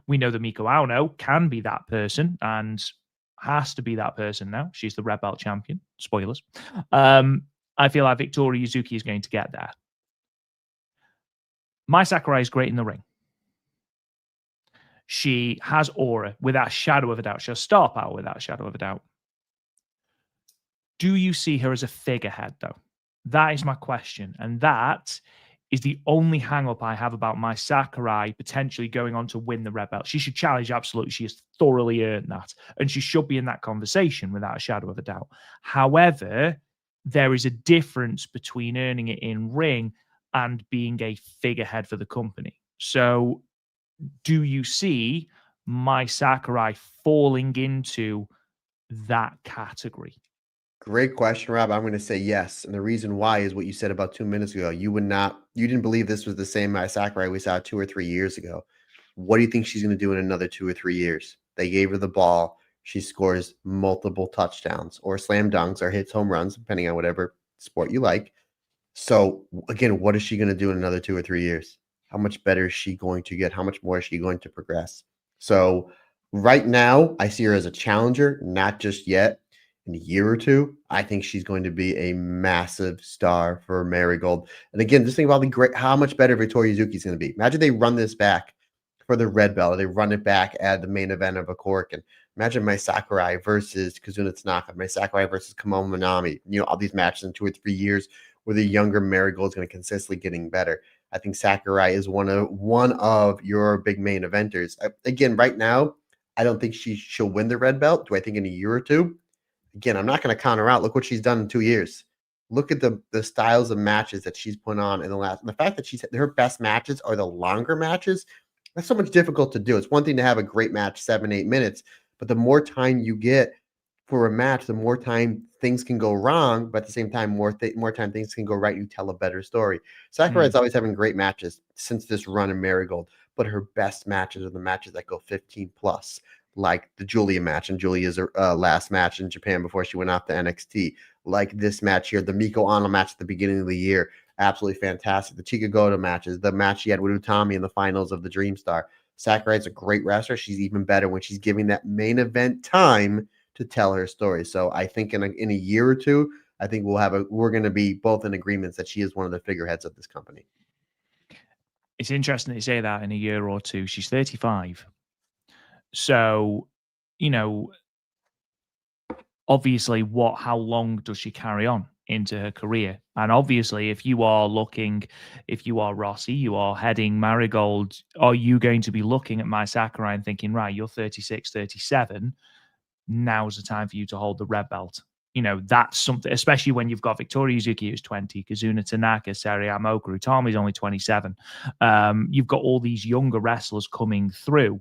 We know that Miku Aono can be that person and has to be that person now. She's the Red Belt champion. Spoilers. I feel like Victoria Yuzuki is going to get there. Mai Sakurai is great in the ring. She has aura without a shadow of a doubt. She has star power without a shadow of a doubt. Do you see her as a figurehead, though? That is my question. And that is the only hang-up I have about Mai Sakurai potentially going on to win the Red Belt. She should challenge, absolutely. She has thoroughly earned that. And she should be in that conversation without a shadow of a doubt. However, there is a difference between earning it in ring and being a figurehead for the company. So do you see Mai Sakurai falling into that category? Great question, Rob. I'm going to say yes. And the reason why is what you said about 2 minutes ago. You didn't believe this was the same Mai Sakurai we saw 2 or 3 years ago. What do you think she's going to do in another 2 or 3 years? They gave her the ball. She scores multiple touchdowns or slam dunks or hits home runs, depending on whatever sport you like. So again, what is she going to do in another 2 or 3 years? How much better is she going to get? How much more is she going to progress? So right now, I see her as a challenger, not just yet. In a year or two, I think she's going to be a massive star for Marigold. And again, just think about how much better Victoria Yuzuki is going to be. Imagine they run this back for the red belt. They run it back at the main event of a cork. And imagine Mai Sakurai versus Kazuna Tanaka, Mai Sakurai versus Kimono Minami. All these matches in 2 or 3 years where the younger Marigold is going to consistently getting better. I think Sakurai is one of your big main eventers. Again, right now, I don't think she'll win the red belt. Do I think in a year or two? Again, I'm not going to count her out. Look what she's done in 2 years. Look at the styles of matches that she's put on in the fact that her best matches are the longer matches. That's so much difficult to do. It's one thing to have a great match, 7-8 minutes, but the more time you get for a match, the more time things can go wrong, but at the same time, more time things can go right. You tell a better story. Sakurai is always having great matches since this run in Marigold, but her best matches are the matches that go 15 plus, like the Julia match and Julia's last match in Japan before she went off to NXT, like this match here, the Miku Aono match at the beginning of the year, absolutely fantastic. The Chikagoto matches, the match she had with Utami in the finals of the Dream Star. Sakurai's a great wrestler. She's even better when she's giving that main event time to tell her story. So I think in a year or two, I think we're going to be both in agreements that she is one of the figureheads of this company. It's interesting that you say that in a year or two. She's 35. So, obviously, how long does she carry on into her career? And obviously, if you are Rossi, you are heading Marigold, are you going to be looking at Mai Sakurai and thinking, right, you're 36, 37, now's the time for you to hold the red belt? That's something, especially when you've got Victoria Yuzuki, who's 20, Kazuna Tanaka, Seria Amoku, Utami's only 27. You've got all these younger wrestlers coming through.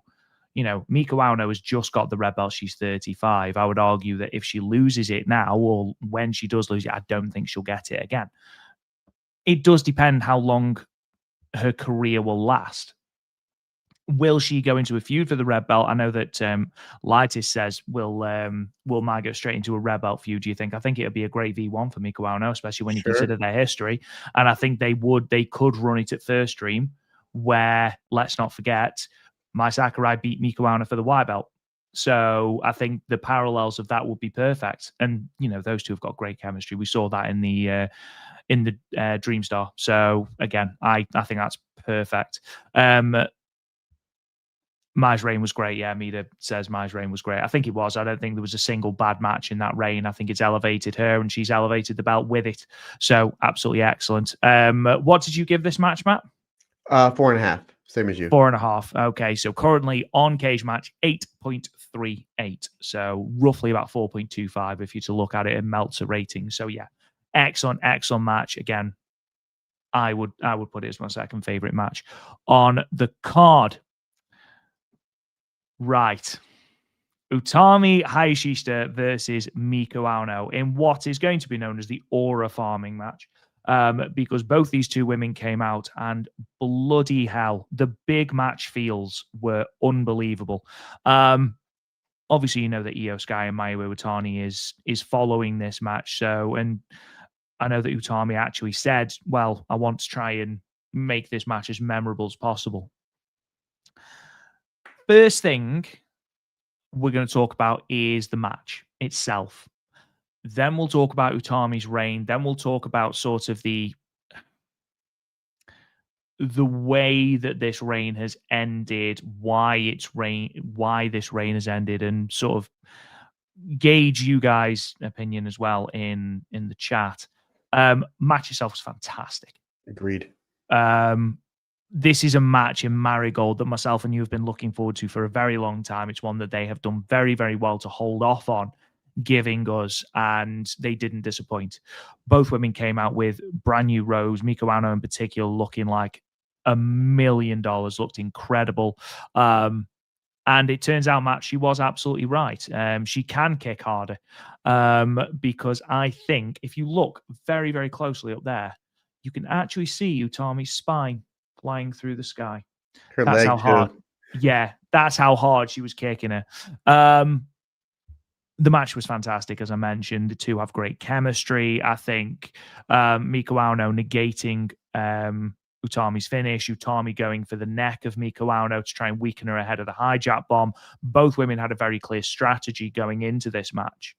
Miku Aono has just got the red belt. She's 35. I would argue that if she loses it now, or when she does lose it, I don't think she'll get it again. It does depend how long her career will last. Will she go into a feud for the red belt? I know that Lightis says, will Mai go straight into a red belt feud, do you think? I think it would be a great V1 for Miku Aono, especially when you consider their history. And I think they could run it at First Dream, where, let's not forget, Mai Sakurai beat Miku Aono for the white belt. So I think the parallels of that would be perfect. And, those two have got great chemistry. We saw that in the Dream Star. So again, I think that's perfect. Mai's reign was great. Yeah, Mida says Mai's reign was great. I think it was. I don't think there was a single bad match in that reign. I think it's elevated her, and she's elevated the belt with it. So absolutely excellent. What did you give this match, Matt? 4.5. Same as you. 4.5. Okay, so currently on Cage Match, 8.38. So roughly about 4.25 if you're to look at it in Meltzer ratings. So yeah, excellent match. Again, I would put it as my second favorite match on the card. Right. Utami Hayashishita versus Miku Aono in what is going to be known as the aura farming match. Because both these two women came out and bloody hell, the big match feels were unbelievable. Obviously, that IYO SKY and Mayu Iwatani is following this match. So, and I know that Utami actually said, well, I want to try and make this match as memorable as possible. First thing we're going to talk about is the match itself. Then we'll talk about Utami's reign. Then we'll talk about sort of the way that this reign has ended, why this reign has ended, and sort of gauge you guys' opinion as well in the chat. Match itself was fantastic. Agreed. This is a match in Marigold that myself and you have been looking forward to for a very long time. It's one that they have done very, very well to hold off on giving us, and they didn't disappoint. Both women came out with brand new rows. Miku Aono in particular looking like $1 million, looked incredible. And it turns out, Matt, she was absolutely right. She can kick harder because I think if you look very, very closely up there, you can actually see Utami's spine flying through the sky. Her that's leg how hard. too. Yeah, that's how hard she was kicking her. The match was fantastic, as I mentioned. The two have great chemistry. I think Miku Aono negating Utami's finish, Utami going for the neck of Miku Aono to try and weaken her ahead of the hijack bomb. Both women had a very clear strategy going into this match.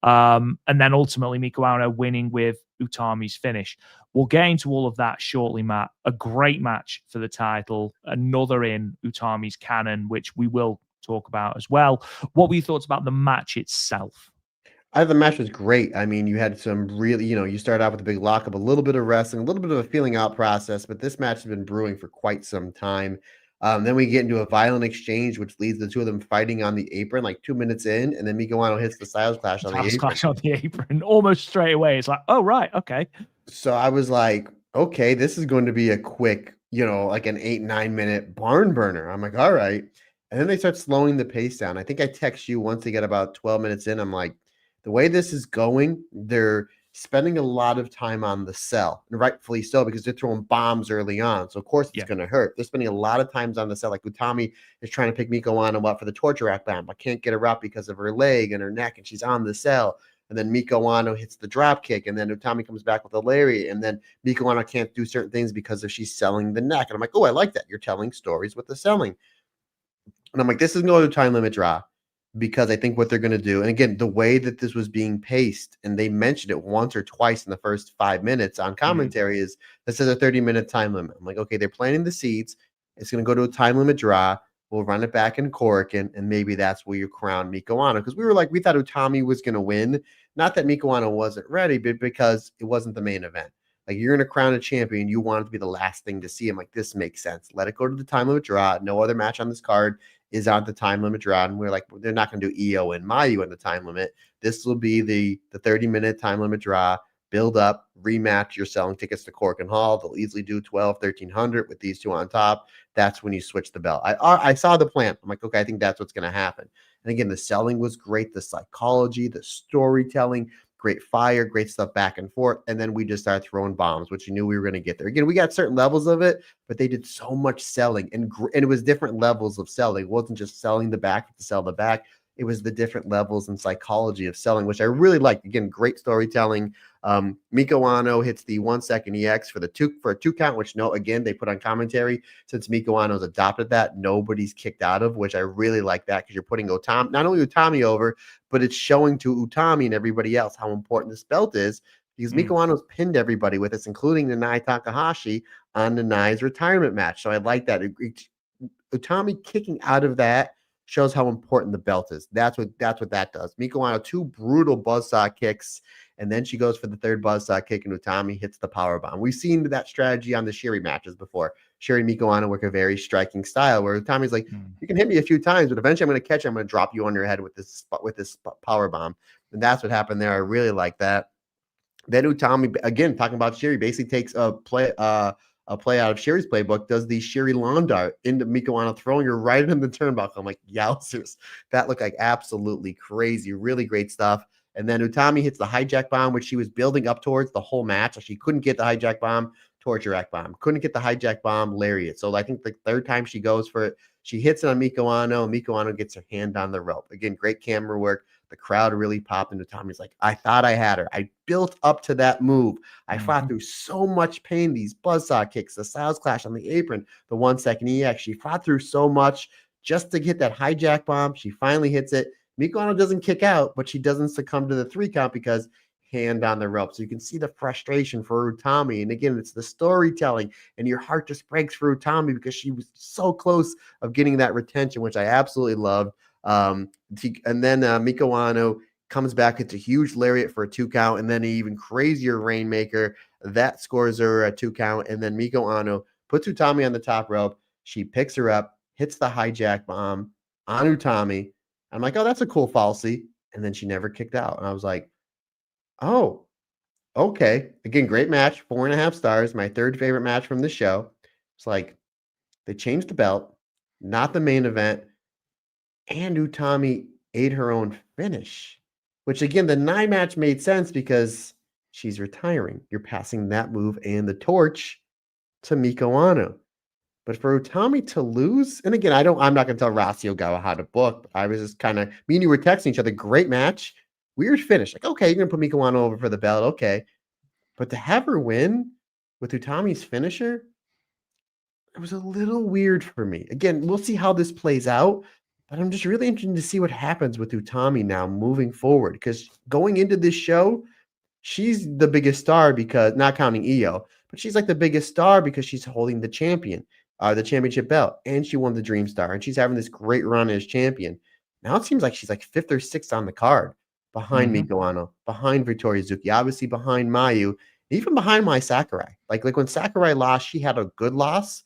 And then ultimately Miku Aono winning with Utami's finish. We'll get into all of that shortly, Matt. A great match for the title. Another in Utami's canon, which we will talk about as well. What were your thoughts about the match itself? The match was great. I mean, you had some really, you start out with a big lockup, a little bit of wrestling, a little bit of a feeling out process, but this match has been brewing for quite some time. Then we get into a violent exchange, which leads the two of them fighting on the apron like 2 minutes in, and then Miku Aono hits the Styles Clash on the apron. Clash on the apron almost straight away. It's like, oh, right, okay. So I was like, okay, this is going to be a quick, like an 8-9 minute barn burner. I'm like, all right. And then they start slowing the pace down. I think I text you once they get about 12 minutes in. I'm like, the way this is going, they're spending a lot of time on the cell, and rightfully so, because they're throwing bombs early on. So of course it's going to hurt. They're spending a lot of times on the cell. Like Utami is trying to pick Miku Aono up for the torture rack bomb. I can't get her up because of her leg and her neck, and she's on the cell. And then Miku Aono hits the drop kick, and then Utami comes back with a lariat, and then Miku Aono can't do certain things because of she's selling the neck. And I'm like, oh, I like that. You're telling stories with the selling. And I'm like, this is going to time limit draw, because I think what they're going to do, and again, the way that this was being paced, and they mentioned it once or twice in the first 5 minutes on commentary, is this is a 30-minute time limit. I'm like, okay, they're planting the seeds. It's going to go to a time limit draw. We'll run it back in Korakuen, and maybe that's where you crown Miku Aono. Because we thought Utami was going to win. Not that Miku Aono wasn't ready, but because it wasn't the main event. Like, you're going to crown a champion, you want it to be the last thing to see. I'm like, this makes sense. Let it go to the time limit draw. No other match on this card is on the time limit draw. And we're like, they're not going to do IYO and Mayu in the time limit. This will be the 30-minute time limit draw. Build up, rematch. You're selling tickets to Korakuen Hall. They'll easily do 1,200-1,300 with these two on top. That's when you switch the belt. I saw the plan. I'm like, okay, I think that's what's going to happen. And again, the selling was great. The psychology, the storytelling, great fire, great stuff back and forth. And then we just started throwing bombs, which you knew we were going to get there. Again, we got certain levels of it, but they did so much selling, and it was different levels of selling. It wasn't just selling the back to sell the back. It was the different levels and psychology of selling, which I really liked. Again, great storytelling. Miku Aono hits the 1 second EX for a 2 count, which again, they put on commentary, since Miku Aono's adopted that, nobody's kicked out of, which I really like that, because you're putting not only Utami over, but it's showing to Utami and everybody else how important this belt is, because Miku Aono's pinned everybody with this, including Nanai Takahashi on Nanai's retirement match. So I like that. Utami kicking out of that shows how important the belt is. That's what that does. Miku Aono, 2 brutal buzzsaw kicks, and then she goes for the 3rd buzzsaw kick, and Utami hits the power bomb. We've seen that strategy on the Shiri matches before. Shiri and Miku Aono work a very striking style, where Utami's like, you can hit me a few times, but eventually I'm going to catch you. I'm going to drop you on your head with this power bomb. And that's what happened there. I really like that. Then Utami, again, talking about Shiri, basically takes a play out of Shiri's playbook, does the Shiri lawn dart into Miku Aono, throwing her right in the turnbuckle. I'm like, yowzers. That looked like absolutely crazy. Really great stuff. And then Utami hits the hijack bomb, which she was building up towards the whole match. She couldn't get the hijack bomb, torture rack bomb. Couldn't get the hijack bomb, lariat. So I think the 3rd time she goes for it, she hits it on Miku Aono, and Miku Aono gets her hand on the rope. Again, great camera work. The crowd really popped into Utami's like, I thought I had her. I built up to that move. I fought through so much pain. These buzzsaw kicks, the Styles Clash on the apron, the 1 second EX. She fought through so much just to hit that hijack bomb. She finally hits it. Miku Aono doesn't kick out, but she doesn't succumb to the 3 count because hand on the rope. So you can see the frustration for Utami. And again, it's the storytelling, and your heart just breaks for Utami, because she was so close of getting that retention, which I absolutely loved. And then Miku Aono comes back. It's a huge lariat for a 2 count, and then an even crazier Rainmaker that scores her a 2 count. And then Miku Aono puts Utami on the top rope. She picks her up, hits the hijack bomb on Utami. I'm like, oh, that's a cool falsie. And then she never kicked out. And I was like, oh, okay. Again, great match. 4.5 stars. My 3rd favorite match from the show. It's like, they changed the belt, not the main event, and Utami ate her own finish, which again, the 9 match made sense because she's retiring. You're passing that move and the torch to Miku Aono. But for Utami to lose, and again, I'm not going to tell Rossy Ogawa how to book. I was just kind of, me and you were texting each other, great match, weird finish. Like, okay, you're going to put Miku Aono over for the belt, okay. But to have her win with Utami's finisher, it was a little weird for me. Again, we'll see how this plays out, but I'm just really interested to see what happens with Utami now moving forward, because going into this show, she's the biggest star, because, not counting IYO, but she's like the biggest star because she's holding the championship belt, and she won the Dream Star, and she's having this great run as champion. Now it seems like she's like 5th or 6th on the card behind Miku Aono, behind Victoria Zuki, obviously behind Mayu, even behind Mai Sakurai. Like when Sakurai lost, she had a good loss.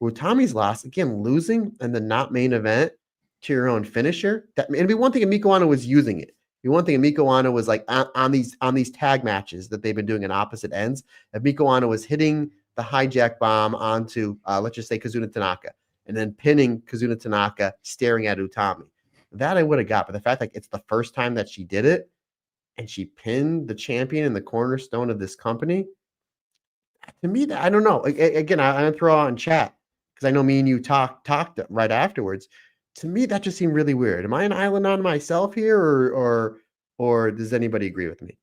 Utami's loss, again, losing and then not main event to your own finisher. It'd be one thing if Miku Aono was using it. It'd be one thing if Miku Aono was like on these tag matches that they've been doing in opposite ends. If Miku Aono was hitting the hijack bomb onto, let's just say, Kazuna Tanaka, and then pinning Kazuna Tanaka, staring at Utami. That I would have got. But the fact like it's the first time that she did it and she pinned the champion and the cornerstone of this company, to me, I don't know. Again, I'm going to throw out in chat because I know me and you talked right afterwards. To me, that just seemed really weird. Am I an island on myself here or does anybody agree with me?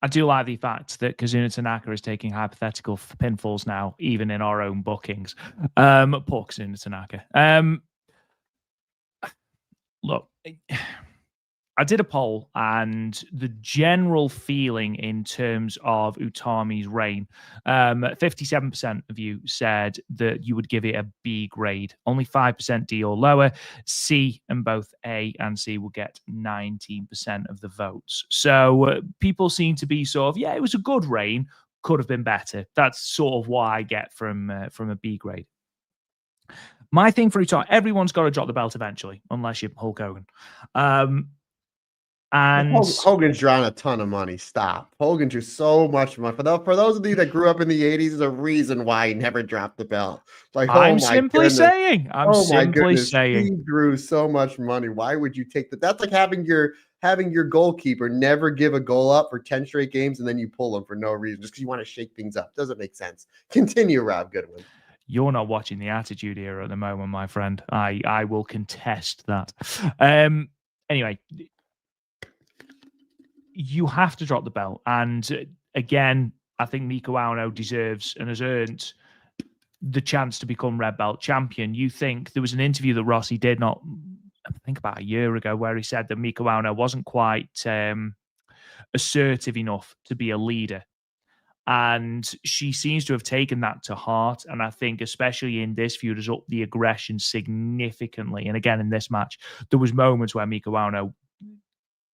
I do like the fact that Kazuna Tanaka is taking hypothetical pinfalls now, even in our own bookings. Poor Kazuna Tanaka. Look, I did a poll, and the general feeling in terms of Utami's reign, 57% of you said that you would give it a B grade. Only 5% D or lower. C and both A and C will get 19% of the votes. So people seem to be sort of, yeah, it was a good reign. Could have been better. That's sort of what I get from a B grade. My thing for Utami, everyone's got to drop the belt eventually, unless you're Hulk Hogan. And Hogan's drawing a ton of money. Stop. Hogan drew so much money. For those of you that grew up in the 80s, there's a reason why he never dropped the belt. Like, I'm simply saying. He drew so much money. Why would you take that? That's like having your goalkeeper never give a goal up for 10 straight games and then you pull him for no reason just because you want to shake things up. Doesn't make sense. Continue, Rob Goodwin. You're not watching the Attitude Era at the moment, my friend. I will contest that. Anyway, you have to drop the belt. And again, I think Miku Aono deserves and has earned the chance to become red belt champion. You think there was an interview that Rossi did I think about a year ago, where he said that Miku Aono wasn't quite assertive enough to be a leader. And she seems to have taken that to heart. And I think, especially in this feud, has upped the aggression significantly. And again, in this match, there was moments where Miku Aono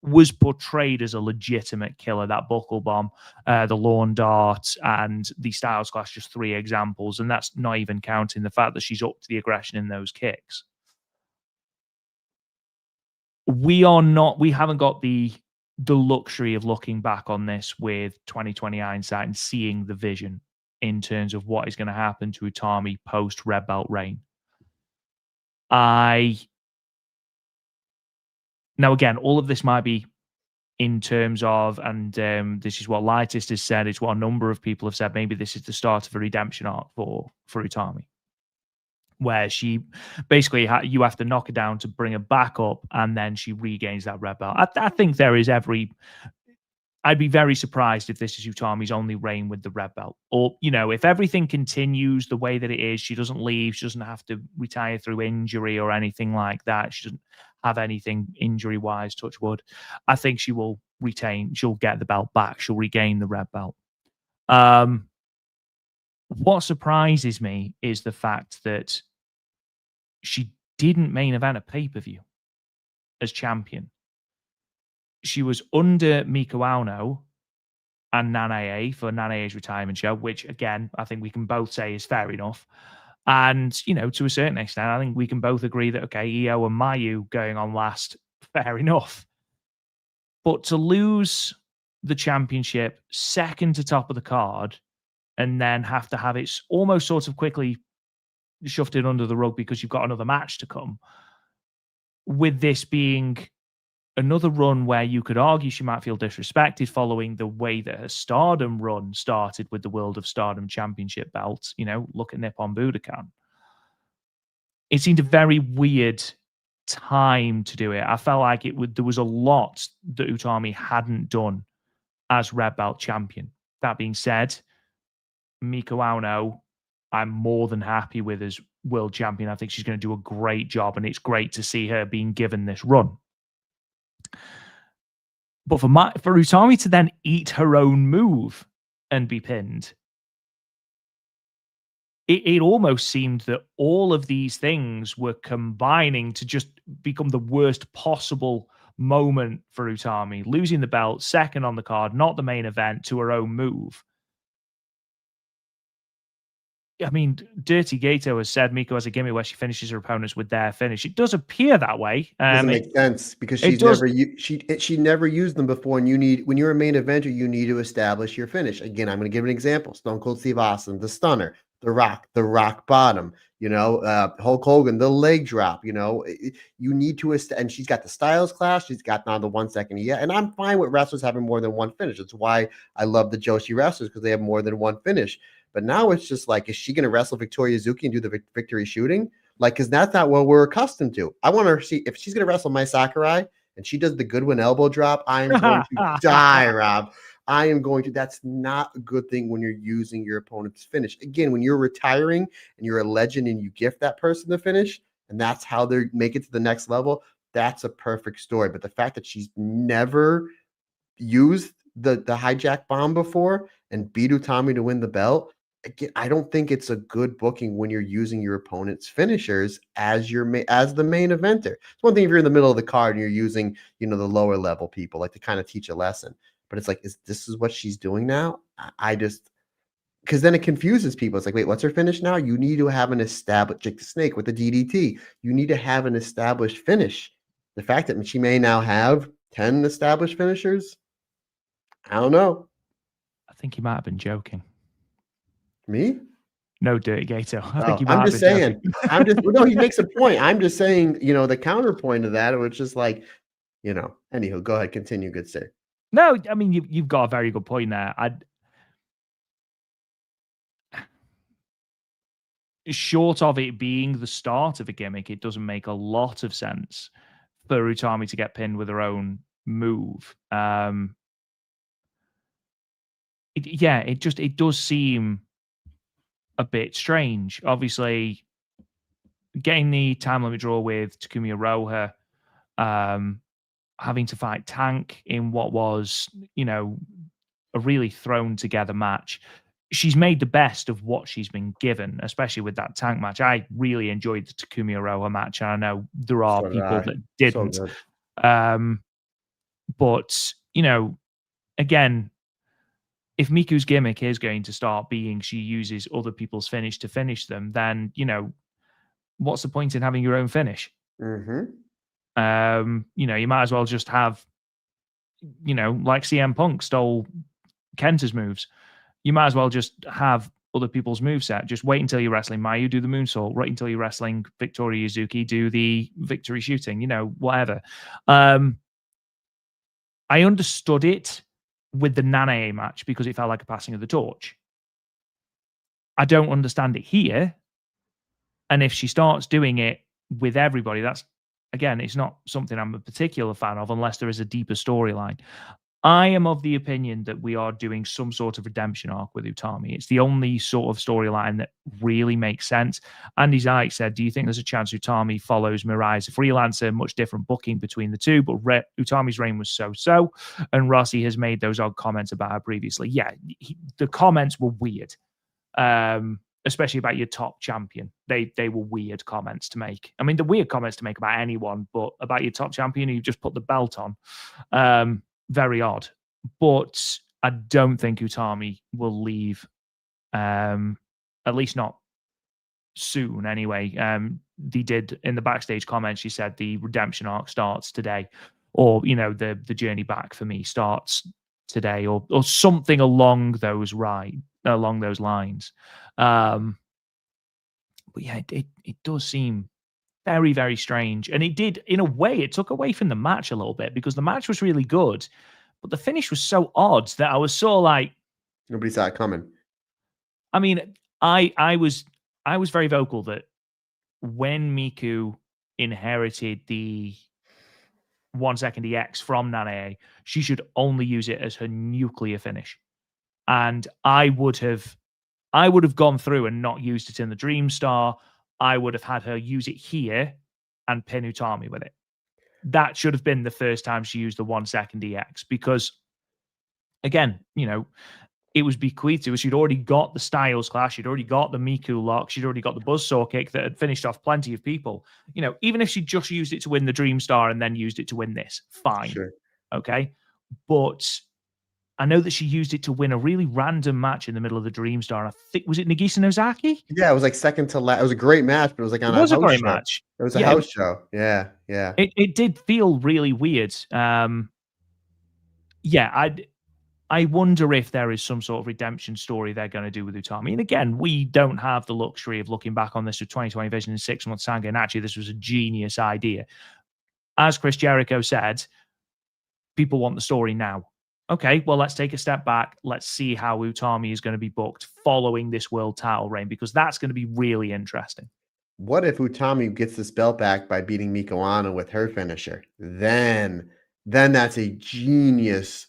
was portrayed as a legitimate killer. That buckle bomb, the lawn dart, and the Styles Clash, just 3 examples. And that's not even counting the fact that she's upped the aggression in those kicks. We haven't got the luxury of looking back on this with 2020 hindsight and seeing the vision in terms of what is going to happen to Utami post red belt reign. Now again, all of this might be in terms of, and this is what Lightest has said, it's what a number of people have said, maybe this is the start of a redemption arc for Utami, where she basically you have to knock her down to bring her back up, and then she regains that red belt. I think there is I'd be very surprised if this is Utami's only reign with the red belt. Or, if everything continues the way that it is, she doesn't leave, she doesn't have to retire through injury or anything like that. She doesn't have anything injury-wise, touch wood. I think she'll get the belt back. She'll regain the red belt. What surprises me is the fact that she didn't main event a pay-per-view as champion. She was under Miku Aono and Nanae for Nanae's retirement show, which, again, I think we can both say is fair enough. And, to a certain extent, I think we can both agree that, okay, IYO and Mayu going on last, fair enough. But to lose the championship second to top of the card and then have to have it almost sort of quickly shoved in under the rug because you've got another match to come, with this being another run where you could argue she might feel disrespected following the way that her Stardom run started with the World of Stardom Championship belt. Look at Nippon Budokan. It seemed a very weird time to do it. I felt like there was a lot that Utami hadn't done as red belt champion. That being said, Miku Aono, I'm more than happy with as world champion. I think she's going to do a great job, and it's great to see her being given this run. But for Utami to then eat her own move and be pinned, it almost seemed that all of these things were combining to just become the worst possible moment for Utami, losing the belt, second on the card, not the main event, to her own move. I mean, Dirty Gato has said Miku has a gimmick where she finishes her opponents with their finish. It does appear that way. Doesn't make sense because it she's does. never she never used them before, and when you're a main eventer, you need to establish your finish. Again, I'm going to give an example: Stone Cold Steve Austin, the Stunner, the Rock Bottom. Hulk Hogan, the leg drop. You need to and she's got the Styles Clash. She's got now the 1 second. Yeah, and I'm fine with wrestlers having more than one finish. That's why I love the Joshi wrestlers, because they have more than one finish. But now it's just like, is she going to wrestle Victoria Zuki and do the victory shooting? Like, because that's not what we're accustomed to. I want to see if she's going to wrestle Mai Sakurai and she does the Goodwin elbow drop. I am going to die, Rob. I am going to. That's not a good thing when you're using your opponent's finish. Again, when you're retiring and you're a legend and you gift that person the finish, and that's how they make it to the next level, that's a perfect story. But the fact that she's never used the hijack bomb before and beat Utami to win the belt, again, I don't think it's a good booking when you're using your opponent's finishers as the main eventer. It's one thing if you're in the middle of the card and you're using, the lower level people, like, to kind of teach a lesson. But it's like, this is what she's doing now? I just, because then it confuses people. It's like, wait, what's her finish now? You need to have an established, Jake the Snake with the DDT. You need to have an established finish. The fact that she may now have 10 established finishers, I don't know. I think he might have been joking. Me? No, Dirty Gato. I think he might I'm just saying. No, he makes a point. I'm just saying, the counterpoint of that, it was just like, anywho, go ahead, continue, good sir. No, I mean, you've got a very good point there. Short of it being the start of a gimmick, it doesn't make a lot of sense for Utami to get pinned with her own move. It does seem a bit strange. Obviously, getting the time limit draw with Takumi Iroha, having to fight Tank in what was, a really thrown together match. She's made the best of what she's been given, especially with that Tank match. I really enjoyed the Takumi Iroha match, and I know there are people that didn't. So but, again, if Miku's gimmick is going to start being she uses other people's finish to finish them, then, what's the point in having your own finish? Mm-hmm. You might as well just have, like CM Punk stole Kenta's moves. You might as well just have other people's moveset. Just wait until you're wrestling Mayu, do the moonsault. Wait until you're wrestling Victoria Yuzuki, do the victory shooting, whatever. I understood it with the Nanae match because it felt like a passing of the torch. I don't understand it here. And if she starts doing it with everybody, that's, again, it's not something I'm a particular fan of unless there is a deeper storyline. I am of the opinion that we are doing some sort of redemption arc with Utami. It's the only sort of storyline that really makes sense. Andy Zayek said, do you think there's a chance Utami follows Mirai as a freelancer? Much different booking between the two, but Utami's reign was so-so, and Rossi has made those odd comments about her previously. Yeah, the comments were weird, especially about your top champion. They were weird comments to make. I mean, the weird comments to make about anyone, but about your top champion who you just put the belt on. Very odd, but I don't think Utami will leave, at least not soon anyway. They did in the backstage comments, she said the redemption arc starts today, or, the journey back for me starts today, or something along those lines. But yeah, it does seem very, very strange. And it did, in a way, it took away from the match a little bit because the match was really good, but the finish was so odd that I was sort of like, nobody saw it coming. I mean, I was very vocal that when Miku inherited the 1 second EX from Nanae, she should only use it as her nuclear finish. And I would have gone through and not used it in the Dream Star. I would have had her use it here and pin Utami with it. That should have been the first time she used the 1 second EX because, again, it was bequeathed to her. She'd already got the Styles Clash. She'd already got the Miku lock. She'd already got the Buzzsaw kick that had finished off plenty of people. You know, even if she just used it to win the Dream Star and then used it to win this, fine. Sure. Okay. But I know that she used it to win a really random match in the middle of the Dream Star. I think, was it Nagisa Nozaki? Yeah, it was like second to last. It was a great match, but it was like on It was a house great show. match. It was a house show. Yeah, yeah. It did feel really weird. Yeah, I wonder if there is some sort of redemption story they're going to do with Utami. And again, we don't have the luxury of looking back on this with 2020 vision in 6 months' time and actually this was a genius idea. As Chris Jericho said, people want the story now. Okay, well, let's take a step back. Let's see how Utami is going to be booked following this world title reign, because that's going to be really interesting. What if Utami gets this belt back by beating Miku Aono with her finisher? Then that's a genius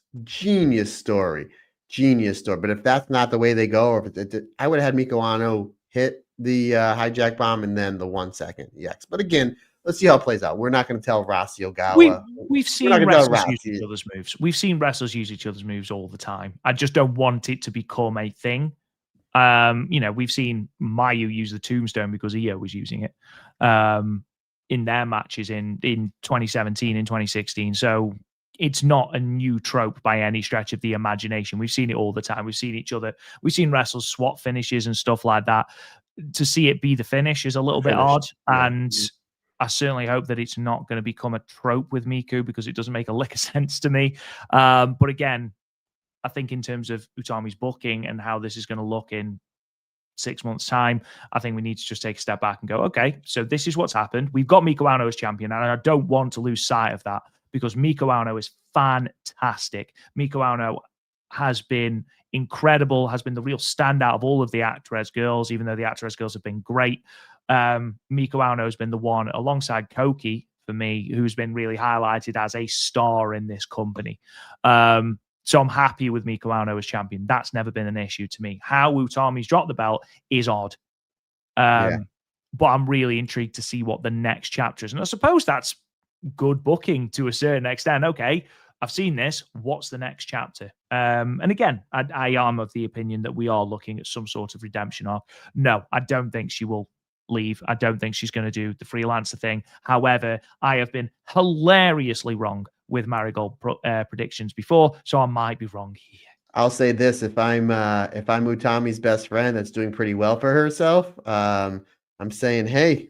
story. Genius story. But if that's not the way they go, or if I would have had Miku Aono hit the hijack bomb and then the 1 second EX. But again, let's see how it plays out. We're not going to tell Rossi Ogawa. We've seen wrestlers use each other's moves. We've seen wrestlers use each other's moves all the time. I just don't want it to become a thing. You know, we've seen Mayu use the tombstone because IYO was using it in their matches in 2017 and 2016. So it's not a new trope by any stretch of the imagination. We've seen it all the time. We've seen wrestlers swap finishes and stuff like that. To see it be the finish is a little bit odd. Yeah. And I certainly hope that it's not going to become a trope with Miku, because it doesn't make a lick of sense to me. But again, I think in terms of Utami's booking and how this is going to look in 6 months' time, I think we need to just take a step back and go, okay, so this is what's happened. We've got Miku Aono as champion, and I don't want to lose sight of that, because Miku Aono is fantastic. Miku Aono has been incredible, has been the real standout of all of the Actress girls, even though the Actress girls have been great. Miku Aono has been the one, alongside Koki, for me, who's been really highlighted as a star in this company. So I'm happy with Miku Aono as champion. That's never been an issue to me. How Utami's dropped the belt is odd. But I'm really intrigued to see what the next chapter is. And I suppose that's good booking to a certain extent. Okay, I've seen this. What's the next chapter? And again, I am of the opinion that we are looking at some sort of redemption arc. No, I don't think she will leave. I don't think she's going to do the freelancer thing. However, I have been hilariously wrong with Marigold predictions before, so I might be wrong here. I'll say this: if I'm Utami's best friend that's doing pretty well for herself, I'm saying, hey,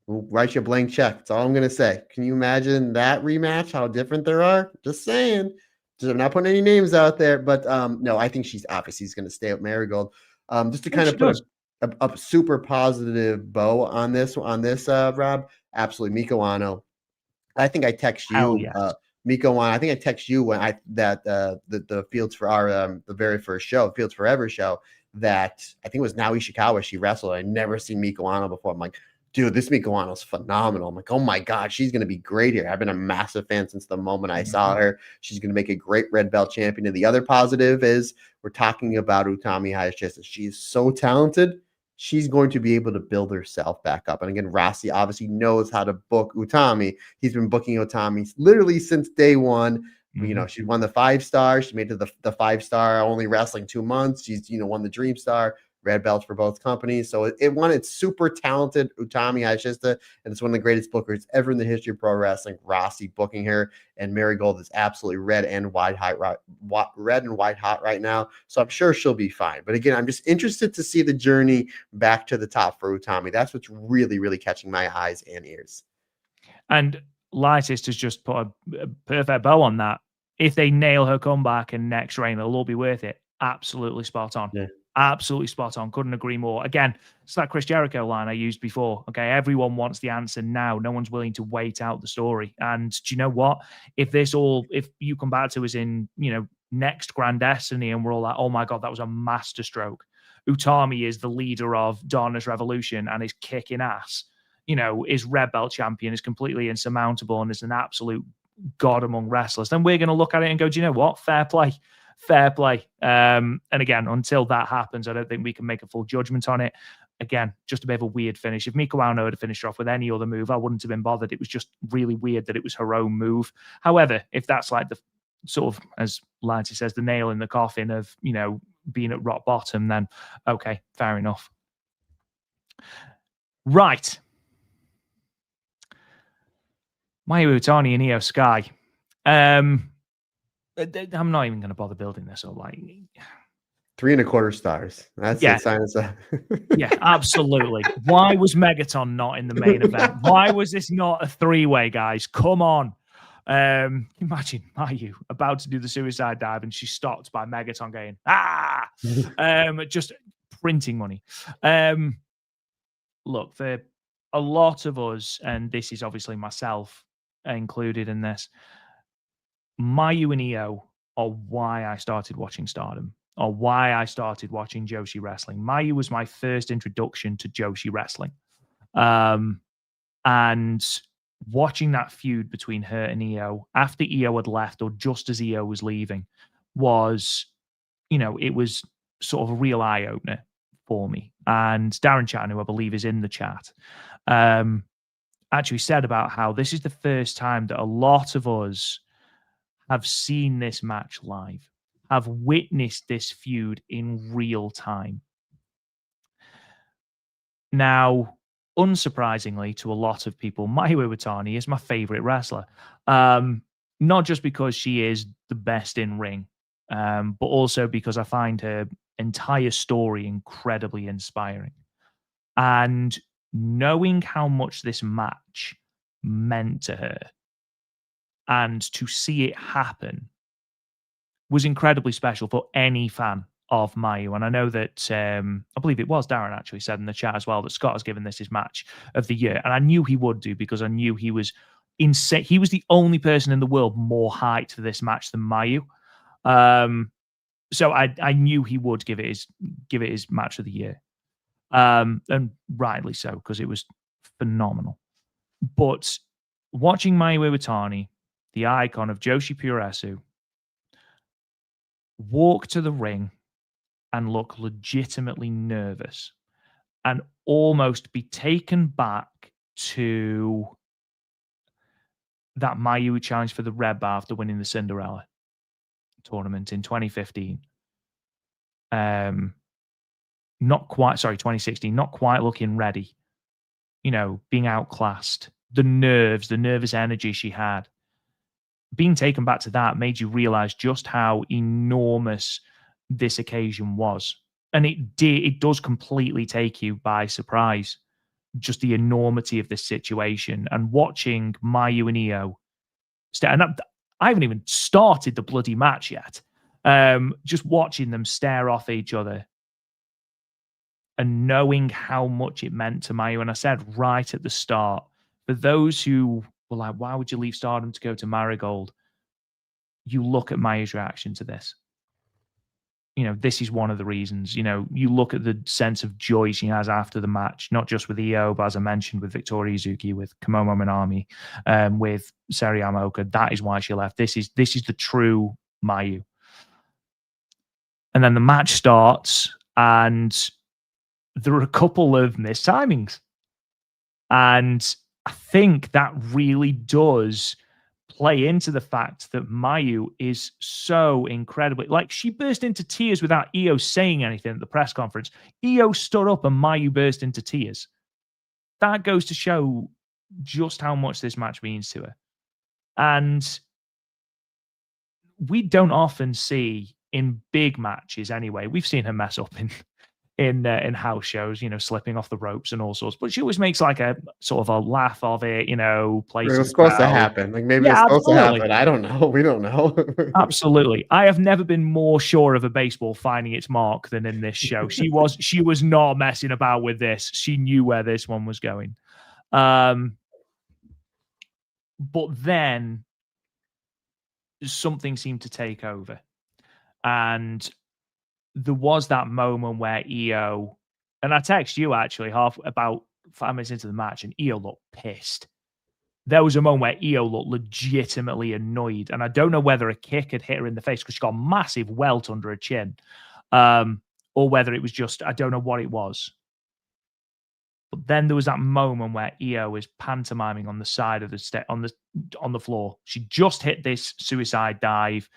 we'll write you a blank check. That's all I'm gonna say. Can you imagine that rematch? How different there are? Just saying. I'm not putting any names out there, but no, I think she's obviously going to stay at Marigold. Just to kind of put a super positive bow on this, Rob. Absolutely, Miku Aono. I think I text you, yes. Miku Aono. I think I text you when the Fields for our the very first show, Fields Forever show, that I think it was Mayu Ishikawa she wrestled. I'd never seen Miku Aono before. I'm like, dude, this Miku Aono is phenomenal. I'm like, oh my God, she's going to be great here. I've been a massive fan since the moment I saw her. She's going to make a great red belt champion. And the other positive is we're talking about Utami Hayashishita. She's so talented. She's going to be able to build herself back up. And again, Rossi obviously knows how to book Utami. He's been booking Utami literally since day one. You know, she won the 5-star. She made it to the 5-star, only wrestling 2 months. She's, won the Dream Star. Red belts for both companies. So it's super talented Utami Hayashishita, and it's one of the greatest bookers ever in the history of pro wrestling. Rossi booking her, and Marigold is absolutely red and white hot right now. So I'm sure she'll be fine. But again, I'm just interested to see the journey back to the top for Utami. That's what's really, really catching my eyes and ears. And Lightest has just put a perfect bow on that. If they nail her comeback and next reign, it'll all be worth it. Absolutely spot on. Yeah. Absolutely spot on. Couldn't agree more. Again, it's that Chris Jericho line I used before. Okay, everyone wants the answer now. No one's willing to wait out the story. And do you know what? If you come back to us in, next Grand Destiny and we're all like, oh my God, that was a masterstroke. Utami is the leader of Darkness Revolution and is kicking ass. Is red belt champion, is completely insurmountable and is an absolute god among wrestlers. Then we're going to look at it and go, do you know what? Fair play. And again, until that happens, I don't think we can make a full judgment on it. Again, just a bit of a weird finish. If Miku Aono had finished off with any other move, I wouldn't have been bothered. It was just really weird that it was her own move. However, if that's like the sort of, as Lighty says, the nail in the coffin of, being at rock bottom, then okay, fair enough. Right. Mayu Iwatani and IYO SKY. I'm not even going to bother building this up. Like 3.25 stars. That's Yeah. it. Sign us up. Yeah, absolutely. Why was Megaton not in the main event? Why was this not a three-way, guys? Come on. Imagine Mayu about to do the suicide dive and she's stopped by Megaton going, just printing money. Look, for a lot of us, and this is obviously myself included in this, Mayu and IYO are why I started watching Stardom, or why I started watching Joshi wrestling. Mayu was my first introduction to Joshi wrestling. And watching that feud between her and IYO after IYO had left, or just as IYO was leaving, was, it was sort of a real eye opener for me. And Darren Chatton, who I believe is in the chat, actually said about how this is the first time that a lot of us have seen this match live, have witnessed this feud in real time. Now, unsurprisingly to a lot of people, Mayu Iwatani is my favorite wrestler. Not just because she is the best in ring, but also because I find her entire story incredibly inspiring. And knowing how much this match meant to her and to see it happen was incredibly special for any fan of Mayu. And I know that I believe it was Darren actually said in the chat as well that Scott has given this his match of the year. And I knew he would do, because I knew he was insane. He was the only person in the world more hyped for this match than Mayu. So I knew he would give it his match of the year. And rightly so, because it was phenomenal. But watching Mayu Iwatani, the icon of Joshi Puroresu, walk to the ring and look legitimately nervous and almost be taken back to that Mayu challenge for the Red Bar after winning the Cinderella tournament in 2015. 2016, not quite looking ready, being outclassed, the nervous energy she had. Being taken back to that made you realize just how enormous this occasion was. And it does completely take you by surprise, just the enormity of this situation. And watching Mayu and IYO, and I haven't even started the bloody match yet. Just watching them stare off each other and knowing how much it meant to Mayu. And I said right at the start, for those who were like, why would you leave Stardom to go to Marigold? You look at Mayu's reaction to this. This is one of the reasons. You look at the sense of joy she has after the match, not just with IYO, but as I mentioned, with Victoria Izuki, with Kamomo Minami, with Seri Yamaoka. That is why she left. This is the true Mayu. And then the match starts, and there are a couple of missed timings. And I think that really does play into the fact that Mayu is so incredibly, like, she burst into tears without IYO saying anything at the press conference. IYO stood up and Mayu burst into tears. That goes to show just how much this match means to her. And we don't often see in big matches anyway. We've seen her mess up in house shows, slipping off the ropes and all sorts. But she always makes like a sort of a laugh of it, plays. It was supposed to happen. Like maybe it's supposed to happen. I don't know. We don't know. Absolutely. I have never been more sure of a baseball finding its mark than in this show. She was not messing about with this. She knew where this one was going. But then something seemed to take over. And there was that moment where IYO, and I text you actually about 5 minutes into the match, and IYO looked pissed. There was a moment where IYO looked legitimately annoyed, and I don't know whether a kick had hit her in the face because she got a massive welt under her chin, or whether it was just, I don't know what it was. But then there was that moment where IYO is pantomiming on the side of the on the floor. She just hit this suicide dive.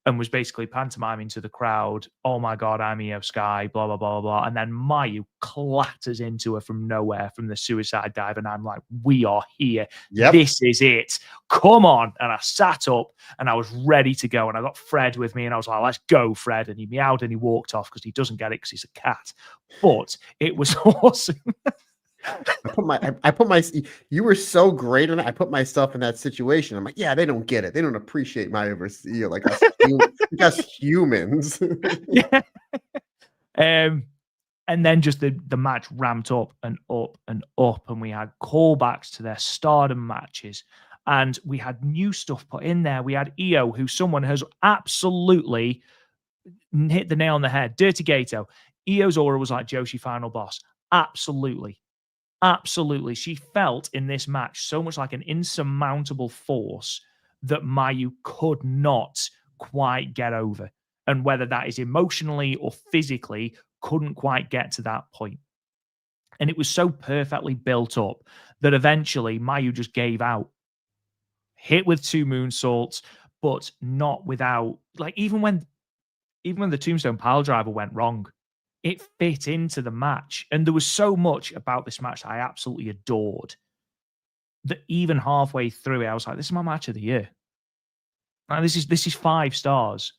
and was basically pantomiming to the crowd, "Oh my God, I'm IYO SKY," blah, blah, blah, blah. And then Mayu clatters into her from nowhere from the suicide dive. And I'm like, we are here. Yep. This is it. Come on. And I sat up and I was ready to go. And I got Fred with me and I was like, let's go, Fred. And he meowed and he walked off because he doesn't get it because he's a cat. But it was awesome. I put my you were so great on it. I put myself in that situation. I'm like, yeah, they don't get it. They don't appreciate my overseer like us humans. Yeah. And then just the match ramped up and up and up, and we had callbacks to their Stardom matches, and we had new stuff put in there. We had IYO, who someone has absolutely hit the nail on the head. Dirty Gato. IYO's aura was like Joshi Final Boss. Absolutely. Absolutely. She felt in this match so much like an insurmountable force that Mayu could not quite get over. And whether that is emotionally or physically, couldn't quite get to that point. And it was so perfectly built up that eventually Mayu just gave out. Hit with 2 moonsaults, but not without, like, even when the tombstone pile driver went wrong, it fit into the match. And there was so much about this match that I absolutely adored that even halfway through it, I was like, this is my match of the year. And this is 5 stars.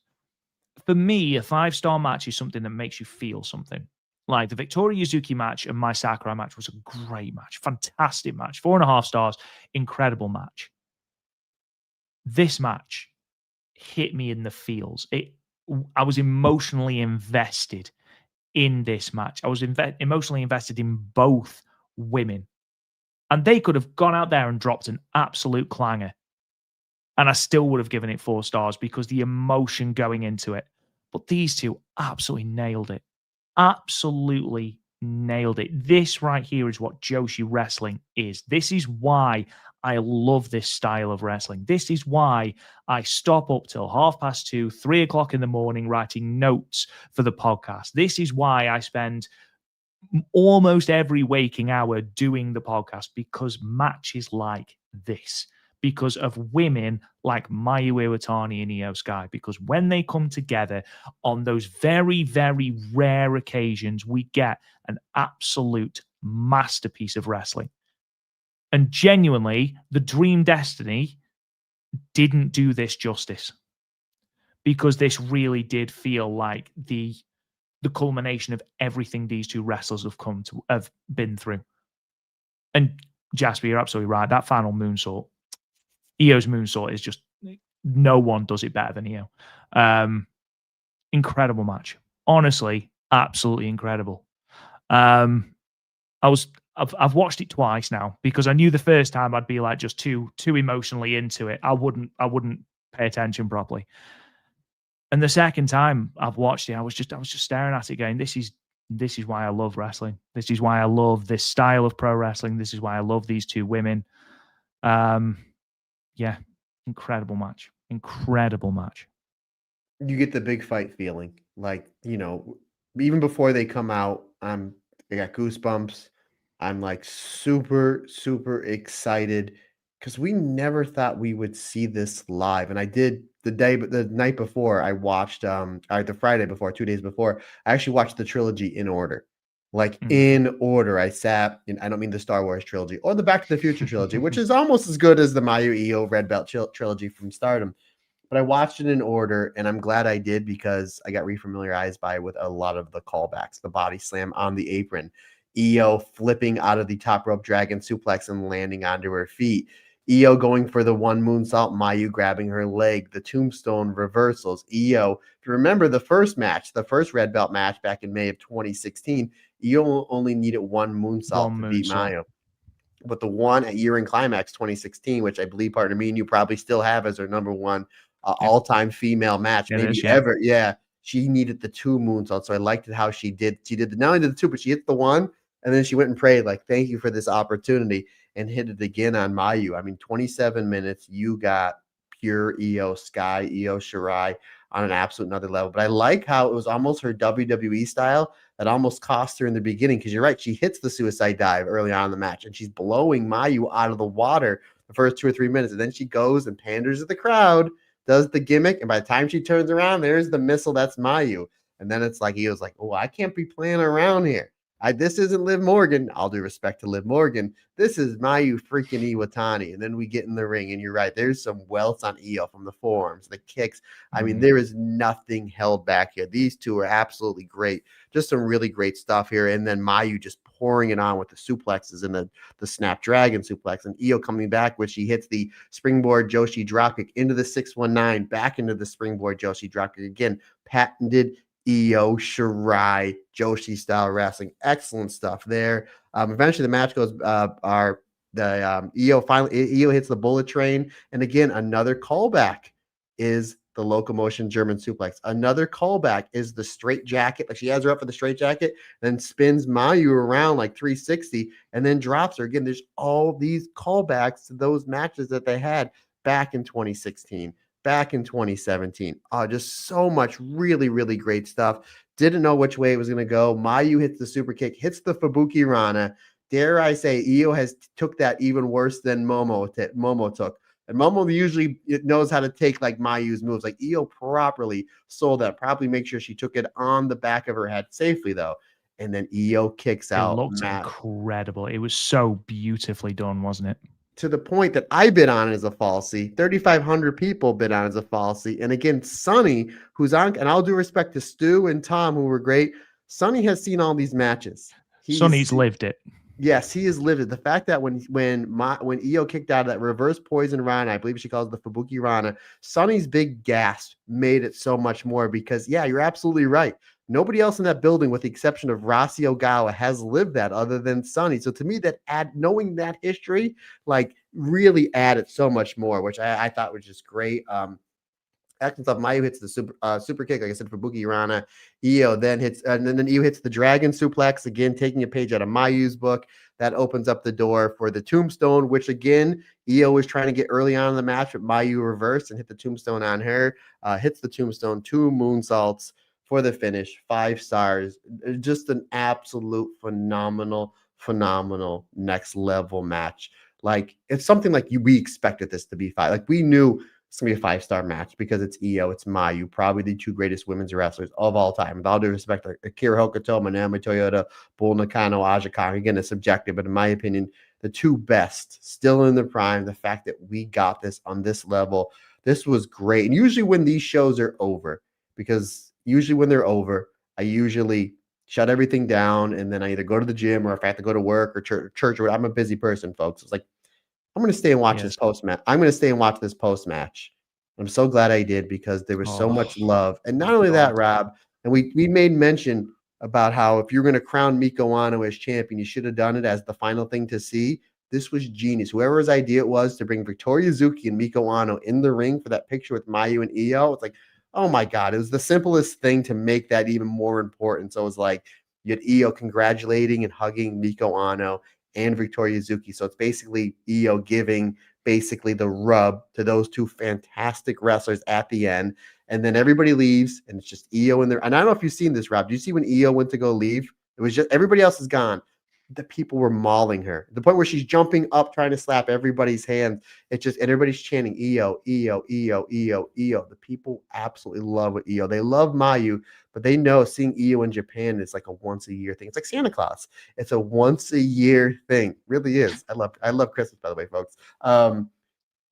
For me, a 5-star match is something that makes you feel something. Like the Victoria Yuzuki match and my Sakurai match was a great match, fantastic match, 4.5 stars, incredible match. This match hit me in the feels. I was emotionally invested in this match. I was emotionally invested in both women. And they could have gone out there and dropped an absolute clanger. And I still would have given it 4 stars because the emotion going into it. But these two absolutely nailed it. Absolutely nailed it. This right here is what Joshi wrestling is. This is why I love this style of wrestling. This is why I stop up till 2:30, 3 o'clock in the morning writing notes for the podcast. This is why I spend almost every waking hour doing the podcast, because matches like this, because of women like Mayu Iwatani and IYO SKY, because when they come together on those very, very rare occasions, we get an absolute masterpiece of wrestling. And genuinely, the Dream Destiny didn't do this justice, because this really did feel like the culmination of everything these two wrestlers have been through. And Jasper, you're absolutely right. That final moonsault, IYO's moonsault, is just, no one does it better than IYO. Incredible match. Honestly, absolutely incredible. I've watched it twice now because I knew the first time I'd be like just too emotionally into it. I wouldn't pay attention properly. And the second time I've watched it, I was just staring at it going, this is why I love wrestling. This is why I love this style of pro wrestling. This is why I love these two women. Yeah, incredible match. Incredible match. You get the big fight feeling. Like, even before they come out, I got goosebumps. I'm like super, super excited because we never thought we would see this live. And I did the night before I watched, or the Friday before, 2 days before, I actually watched the trilogy in order. Like in order. I sat, and I don't mean the Star Wars trilogy or the Back to the Future trilogy, which is almost as good as the Mayu IYO Red Belt trilogy from Stardom. But I watched it in order, and I'm glad I did because I got refamiliarized with a lot of the callbacks. The body slam on the apron, IYO flipping out of the top rope dragon suplex and landing onto her feet, IYO going for the 1 moonsault, Mayu grabbing her leg, the tombstone reversals. IYO, if you remember the first match, the first red belt match back in May of 2016, IYO only needed 1 moonsault to beat Mayu. But the one at year-end climax 2016, which I believe, partner, me and you probably still have as our number 1 all-time female match, ever. Yeah, she needed the 2 moonsaults. So I liked it how she did. She did not only did the 2, but she hit the 1, and then she went and prayed, like, thank you for this opportunity, and hit it again on Mayu. I mean, 27 minutes, you got pure IYO SKY, IYO SKY on an absolute another level. But I like how it was almost her WWE style that almost cost her in the beginning, because you're right, she hits the suicide dive early on in the match, and she's blowing Mayu out of the water the first 2 or 3 minutes, and then she goes and panders to the crowd does the gimmick, and by the time she turns around, there's the missile. That's Mayu. And then it's like, he was like, oh, I can't be playing around here. This isn't Liv Morgan. All due respect to Liv Morgan. This is Mayu freaking Iwatani. And then we get in the ring, and you're right. There's some welts on Io from the forearms, the kicks. I mean, there is nothing held back here. These two are absolutely great. Just some really great stuff here. And then Mayu just pouring it on with the suplexes and the Snapdragon suplex. And Io coming back, which she hits the springboard Joshi dropkick into the 619, back into the springboard Joshi dropkick. Again, patented IYO SKY Joshi style wrestling. Excellent stuff there. Eventually the match goes Io hits the bullet train, and again another callback is the locomotion German suplex. Another callback is the straight jacket. Like, she has her up for the straight jacket, then spins Mayu around like 360 and then drops her. Again, there's all these callbacks to those matches that they had back in 2016, back in 2017. Just so much really, really great stuff. Didn't know which way it was going to go. Mayu hits the super kick, hits the Fubuki Rana. Dare I say, Io has took that even worse than Momo took. And Momo usually knows how to take like Mayu's moves. Like, Io properly sold that. Probably make sure she took it on the back of her head safely, though. And then Io kicks out. It looked incredible. It was so beautifully done, wasn't it? To the point that I bid on it as a falsie. 3,500 people bid on it as a falsie. And again, Sonny, who's on, and I'll do respect to Stu and Tom, who were great. Sonny has seen all these matches. Sonny's lived it. Yes, he has lived it. The fact that when Io kicked out of that reverse poison Rana, I believe she calls it the Fubuki Rana, Sonny's big gasp made it so much more, because, yeah, you're absolutely right. Nobody else in that building, with the exception of Rossi Ogawa, has lived that other than Sonny. So to me, knowing that history, like, really added so much more, which I thought was just great. Action stuff. Mayu hits the super kick, like I said, for Buki Rana. Io then hits, and then Io hits the dragon suplex, again, taking a page out of Mayu's book. That opens up the door for the tombstone, which again, Io was trying to get early on in the match, but Mayu reversed and hit the tombstone on her. Hits the tombstone, 2 moonsaults for the finish, 5 stars. Just an absolute phenomenal next level match. Like, it's something like we expected this to be 5. Like, we knew it's going to be a 5-star match because it's Io, it's Mayu, probably the 2 greatest women's wrestlers of all time. With all due respect to Akira Hokuto, Manami Toyota, Bull Nakano, Aja Kong. Again, it's subjective, but in my opinion, the 2 best, still in the prime. The fact that we got this on this level, this was great. And usually when these shows are over, because usually when they're over, I usually shut everything down, and then I either go to the gym, or if I have to go to work or church, or I'm a busy person, folks. It's like, I'm going to stay and watch this post-match. I'm going to stay and watch this post-match. I'm so glad I did, because there was so much love. And not only that, Rob, and we made mention about how if you're going to crown Miku Aono as champion, you should have done it as the final thing to see. This was genius. Whoever's idea it was to bring Victoria Zuki and Miku Aono in the ring for that picture with Mayu and Io, it's like, oh my God, it was the simplest thing to make that even more important. So it was like, you had Io congratulating and hugging Miku Aono and Victoria Zuki. So it's basically Io giving basically the rub to those 2 fantastic wrestlers at the end. And then everybody leaves, and it's just Io in there. And I don't know if you've seen this, Rob. Do you see when Io went to go leave? It was just everybody else is gone. The people were mauling her. The point where she's jumping up, trying to slap everybody's hands. It's just, and everybody's chanting Io, Io, Io, Io, Io. The people absolutely love with Io. They love Mayu, but they know seeing Io in Japan is like a once-a-year thing. It's like Santa Claus. It's a once-a-year thing. It really is. I love Christmas, by the way, folks.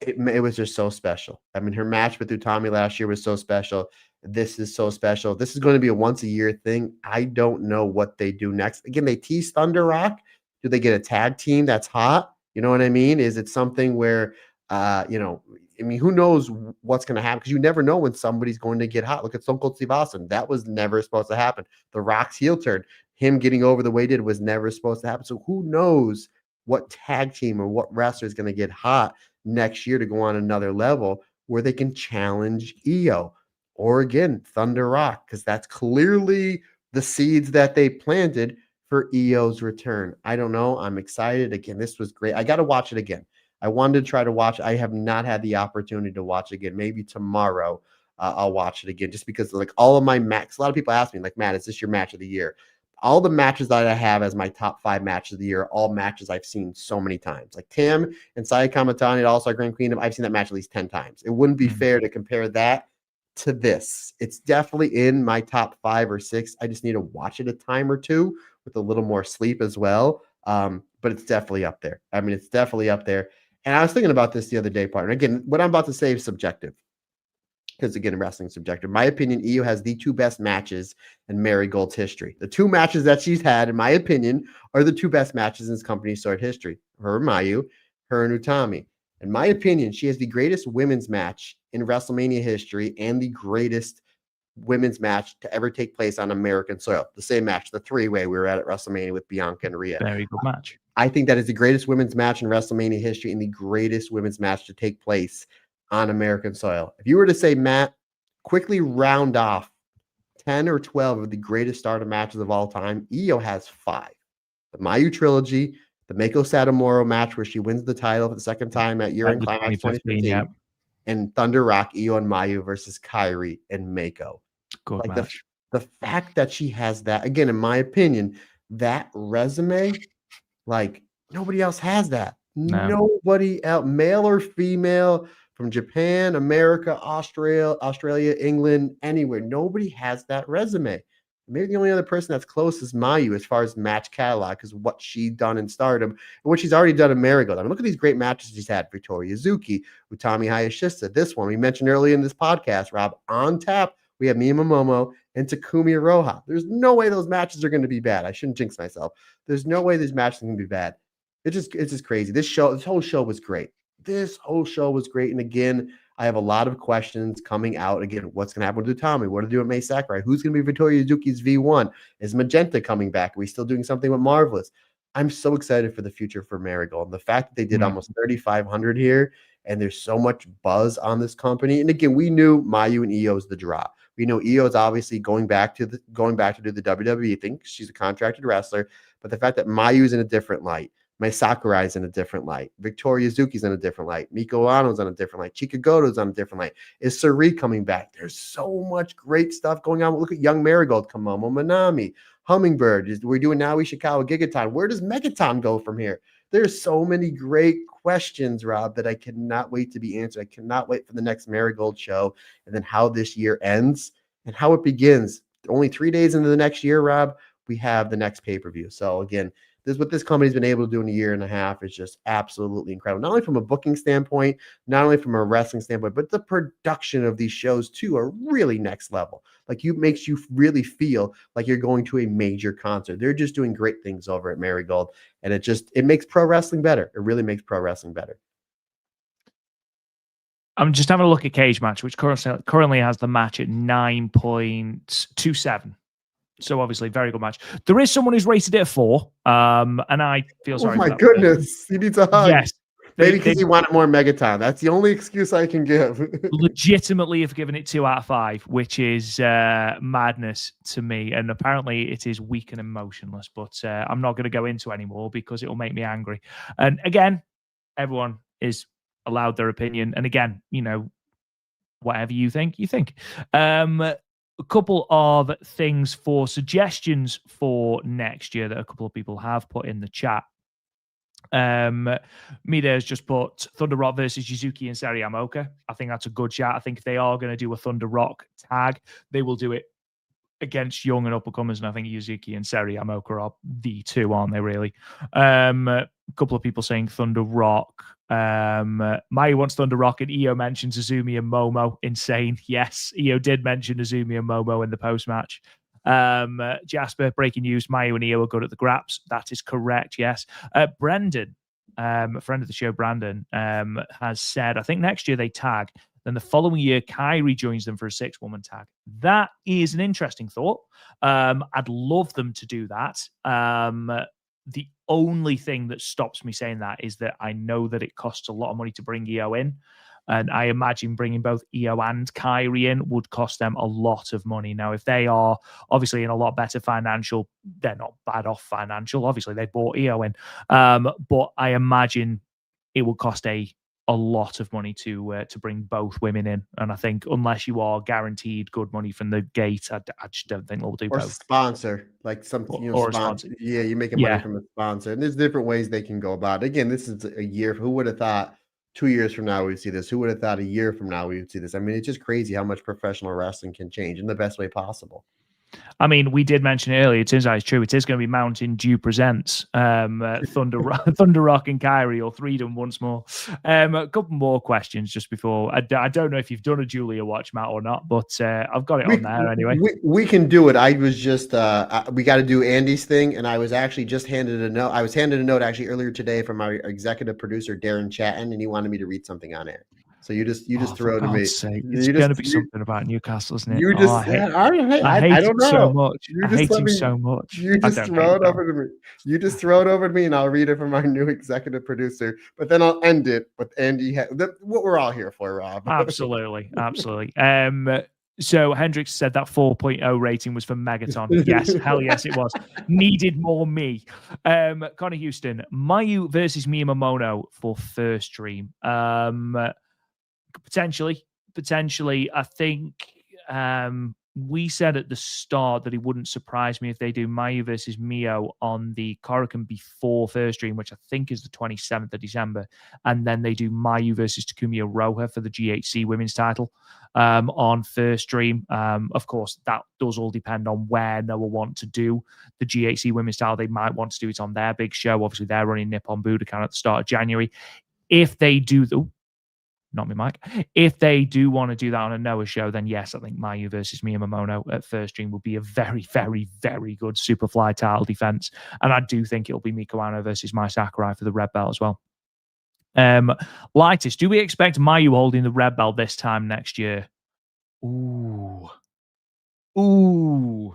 It was just so special. I mean, her match with Utami last year was so special. This is so special. This is going to be a once-a-year thing. I don't know what they do next. Again, they tease Thunder Rock. Do they get a tag team that's hot? You know what I mean? Is it something where, I mean, who knows what's going to happen? Because you never know when somebody's going to get hot. Look at Stone Cold Steve Austin. That was never supposed to happen. The Rock's heel turn, him getting over the way he did, was never supposed to happen. So who knows what tag team or what wrestler is going to get hot next year to go on another level where they can challenge Io, or again, Thunder Rock, because that's clearly the seeds that they planted for Io's return. I don't know. I'm excited. Again, this was great. I got to watch it again. I wanted to try to watch. I have not had the opportunity to watch it again. Maybe tomorrow I'll watch it again, just because like all of my match. A lot of people ask me, like, Matt, is this your match of the year? all the matches that I have as my top 5 matches of the year, all matches I've seen so many times. Like Tam and Saya Kamatani at All-Star Grand Kingdom, I've seen that match at least 10 times. It wouldn't be fair to compare that to this. It's definitely in my top 5 or 6. I just need to watch it a time or two with a little more sleep as well. But it's definitely up there. I mean, it's definitely up there. And I was thinking about this the other day, partner. Again, what I'm about to say is subjective. Because again, wrestling is subjective. In my opinion, IYO has the 2 best matches in Marigold's history. The 2 matches that she's had, in my opinion, are the 2 best matches in this company's sword history. Her and Mayu, her and Utami. In my opinion, she has the greatest women's match in WrestleMania history and the greatest women's match to ever take place on American soil. The same match, the 3-way we were at WrestleMania with Bianca and Rhea. Very good match. I think that is the greatest women's match in WrestleMania history and the greatest women's match to take place on American soil. If you were to say, Matt, quickly round off 10 or 12 of the greatest starter matches of all time, IYO has 5. The Mayu trilogy, the Meiko Satomura match where she wins the title for the second time at Year-End Climax 2015, and Thunder Rock, IYO and Mayu versus Kairi and Meiko. Good like match. The fact that she has that, again, in my opinion, that resume, like nobody else has that. No. Nobody else, male or female, from Japan, America, Australia, England, anywhere. Nobody has that resume. Maybe the only other person that's close is Mayu as far as match catalog, because what she's done in Stardom and what she's already done in Marigold. I mean, look at these great matches she's had. Victoria Zuki, Utami Hayashishita. This one we mentioned earlier in this podcast, Rob. On tap, we have Mia Momomo and Takumi Iroha. There's no way those matches are going to be bad. I shouldn't jinx myself. There's no way these matches are going to be bad. It's just crazy. This whole show was great. This whole show was great. And again, I have a lot of questions coming out. Again, what's going to happen to Tommy? What to do with May Sakurai? Who's going to be Victoria Yuzuki's V1? Is Magenta coming back? Are we still doing something with Marvelous? I'm so excited for the future for Marigold. And the fact that they did almost 3,500 here, and there's so much buzz on this company. And again, we knew Mayu and IYO's the draw. We know IYO is obviously going back to do the WWE thing. She's a contracted wrestler. But the fact that Mayu's in a different light, Mai Sakurai's in a different light. Victoria Zuki's in a different light. Miku Aono's on a different light. Chika Goto's on a different light. Is Sari coming back? There's so much great stuff going on. Look at Young Marigold, Kamomo Manami, Hummingbird. We're doing now Ishikawa Gigaton. Where does Megaton go from here? There's so many great questions, Rob, that I cannot wait to be answered. I cannot wait for the next Marigold show and then how this year ends and how it begins. Only 3 days into the next year, Rob, we have the next pay-per-view. So again, this what this company's been able to do in a year and a half is just absolutely incredible. Not only from a booking standpoint, not only from a wrestling standpoint, but the production of these shows too are really next level. Like makes you really feel like you're going to a major concert. They're just doing great things over at Marigold, and it makes pro wrestling better. It really makes pro wrestling better. I'm just having a look at Cage Match, which currently has the match at 9.27. So obviously, very good match. There is someone who's rated it at 4, and I feel sorry. Oh my goodness, he needs a hug. Yes, maybe because he wanted more Megaton. That's the only excuse I can give. Legitimately, have given it 2 out of 5, which is madness to me. And apparently, it is weak and emotionless. But I'm not going to go into anymore because it will make me angry. And again, everyone is allowed their opinion. And again, whatever you think, you think. A couple of things for suggestions for next year that a couple of people have put in the chat. Mida has just put Thunder Rock versus Yuzuki and Seri Yamaoka. I think that's a good chat. I think if they are going to do a Thunder Rock tag, they will do it against young and up-and-comers, and I think Yuzuki and Seri Yamaoka are the two, aren't they, really? A couple of people saying Thunder Rock. Mayu wants Thunder Rock, and IYO mentions Azumi and Momo. Insane. Yes, IYO did mention Azumi and Momo in the post-match. Jasper, breaking news, Mayu and IYO are good at the graps. That is correct, yes. Brendan, a friend of the show, Brandon, has said, I think next year they tag. Then the following year, Kairi joins them for a 6-woman tag. That is an interesting thought. I'd love them to do that. The only thing that stops me saying that is that I know that it costs a lot of money to bring IYO in. And I imagine bringing both IYO and Kairi in would cost them a lot of money. Now, if they are obviously in a lot better financial, they're not bad off financial. Obviously, they bought IYO in. But I imagine it would cost a a lot of money to bring both women in, and I think unless you are guaranteed good money from the gate, I just don't think they'll do Or both. sponsor, like some, Or a sponsor. sponsor. Yeah, you're making money Yeah. from a sponsor, and there's different ways they can go about it. Again, this is a year. Who would have thought 2 years from now we'd see this? Who would have thought a year from now we would see this? I mean, it's just crazy how much professional wrestling can change in the best way possible. I mean, we did mention it earlier. It turns out it's true. It is going to be Mountain Dew presents Thunder Rock and Kyrie, or Freedom once more. A couple more questions just before. I don't know if you've done a Julia watch, Matt, or not, but I've got it on there anyway. We can do it. I was just we got to do Andy's thing, and I was actually just handed a note. I was handed a note actually earlier today from our executive producer Darren Chatton, and he wanted me to read something on air. So you just throw it to me. It's going to be something about Newcastle, isn't it? You just I hate don't it so know. much. I hate him so much. You just throw it over to me. You just throw it over to me, and I'll read it from our new executive producer. But then I'll end it with Andy. What we're all here for, Rob. Absolutely. So Hendricks said that 4.0 rating was for Megaton. Yes, hell yes, it was. Needed more me. Connor Houston, Mayu versus Miyamoto for first Dream. Potentially. I think we said at the start that it wouldn't surprise me if they do Mayu versus Mio on the Korakuen before first Dream, which I think is the 27th of December, and then they do Mayu versus Takumi Iroha for the GHC women's title on first Dream. Of course, that does all depend on where Noah want to do the GHC women's title. They might want to do it on their big show. Obviously, they're running Nippon Budokan at the start of January. If they do not me, Mike. If they do want to do that on a Noah show, then yes, I think Mayu versus Miyamoto at first Dream would be a very, very, very good Superfly title defense. And I do think it'll be Miku Aono versus Mai Sakurai for the red belt as well. Lightest, do we expect Mayu holding the red belt this time next year? Ooh.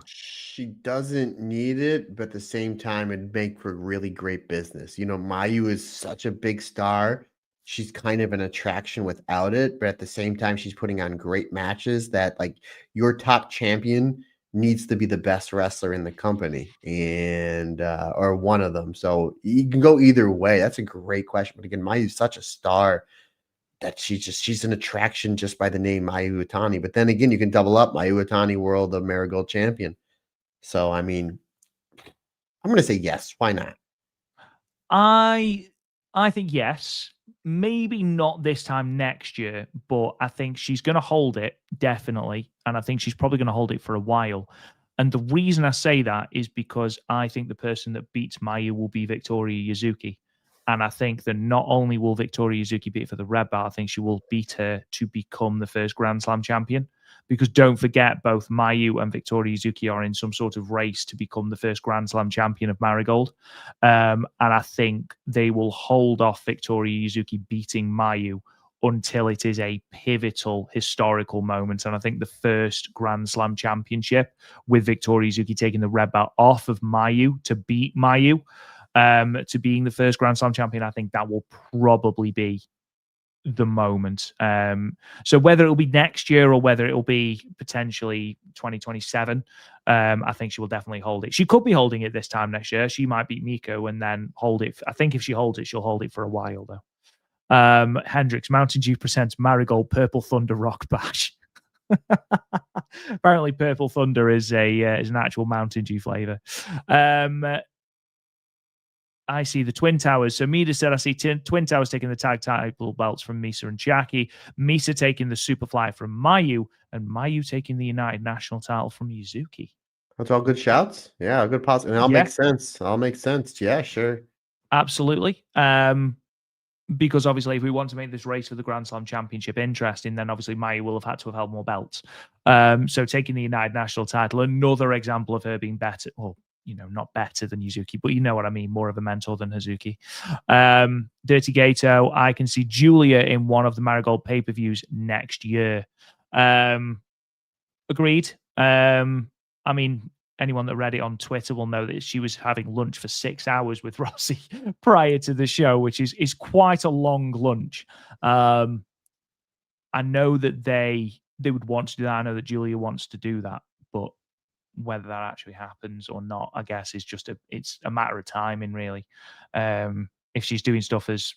She doesn't need it, but at the same time, it'd make for really great business. You know, Mayu is such a big star. She's kind of an attraction without it, but at the same time, she's putting on great matches that, like, your top champion needs to be the best wrestler in the company, and or one of them. So you can go either way. That's a great question. But again, Mayu's such a star that she's an attraction just by the name Mayu Iwatani. But then again, you can double up Mayu Iwatani, World of Marigold champion. So I mean, I'm gonna say yes. Why not? I think yes. Maybe not this time next year, but I think she's going to hold it, definitely. And I think she's probably going to hold it for a while. And the reason I say that is because I think the person that beats Mayu will be Victoria Yuzuki. And I think that not only will Victoria Yuzuki beat for the red belt, I think she will beat her to become the first Grand Slam champion. Because don't forget, both Mayu and Victoria Yuzuki are in some sort of race to become the first Grand Slam champion of Marigold. And I think they will hold off Victoria Yuzuki beating Mayu until it is a pivotal historical moment. And I think the first Grand Slam championship with Victoria Yuzuki taking the red belt off of Mayu to beat Mayu to being the first Grand Slam champion, I think that will probably be the moment. So whether it'll be next year or whether it'll be potentially 2027, I think she will definitely hold it. She could be holding it this time next year. She might beat Miko and then hold it. I think if she holds it, she'll hold it for a while though. Hendricks, Mountain Dew presents Marigold Purple Thunder Rock Bash. Apparently, Purple Thunder is an actual Mountain Dew flavor. I see the Twin Towers. So Mida said, I see Twin Towers taking the tag title belts from Misa and Jackie. Misa taking the Superfly from Mayu, and Mayu taking the United National title from Yuzuki. That's all good shouts. Yeah, good positive. And all makes sense. All makes sense. Yeah, sure. Absolutely. Because obviously, if we want to make this race for the Grand Slam Championship interesting, then obviously Mayu will have had to have held more belts. So taking the United National title, another example of her being better. Well, not better than Yuzuki, but you know what I mean, more of a mentor than Hazuki. Dirty Gato, I can see Julia in one of the Marigold pay-per-views next year. Agreed. I mean, anyone that read it on Twitter will know that she was having lunch for 6 hours with Rossi prior to the show, which is quite a long lunch. I know that they would want to do that. I know that Julia wants to do that, but whether that actually happens or not, I guess, is just it's a matter of timing, really. If she's doing stuff as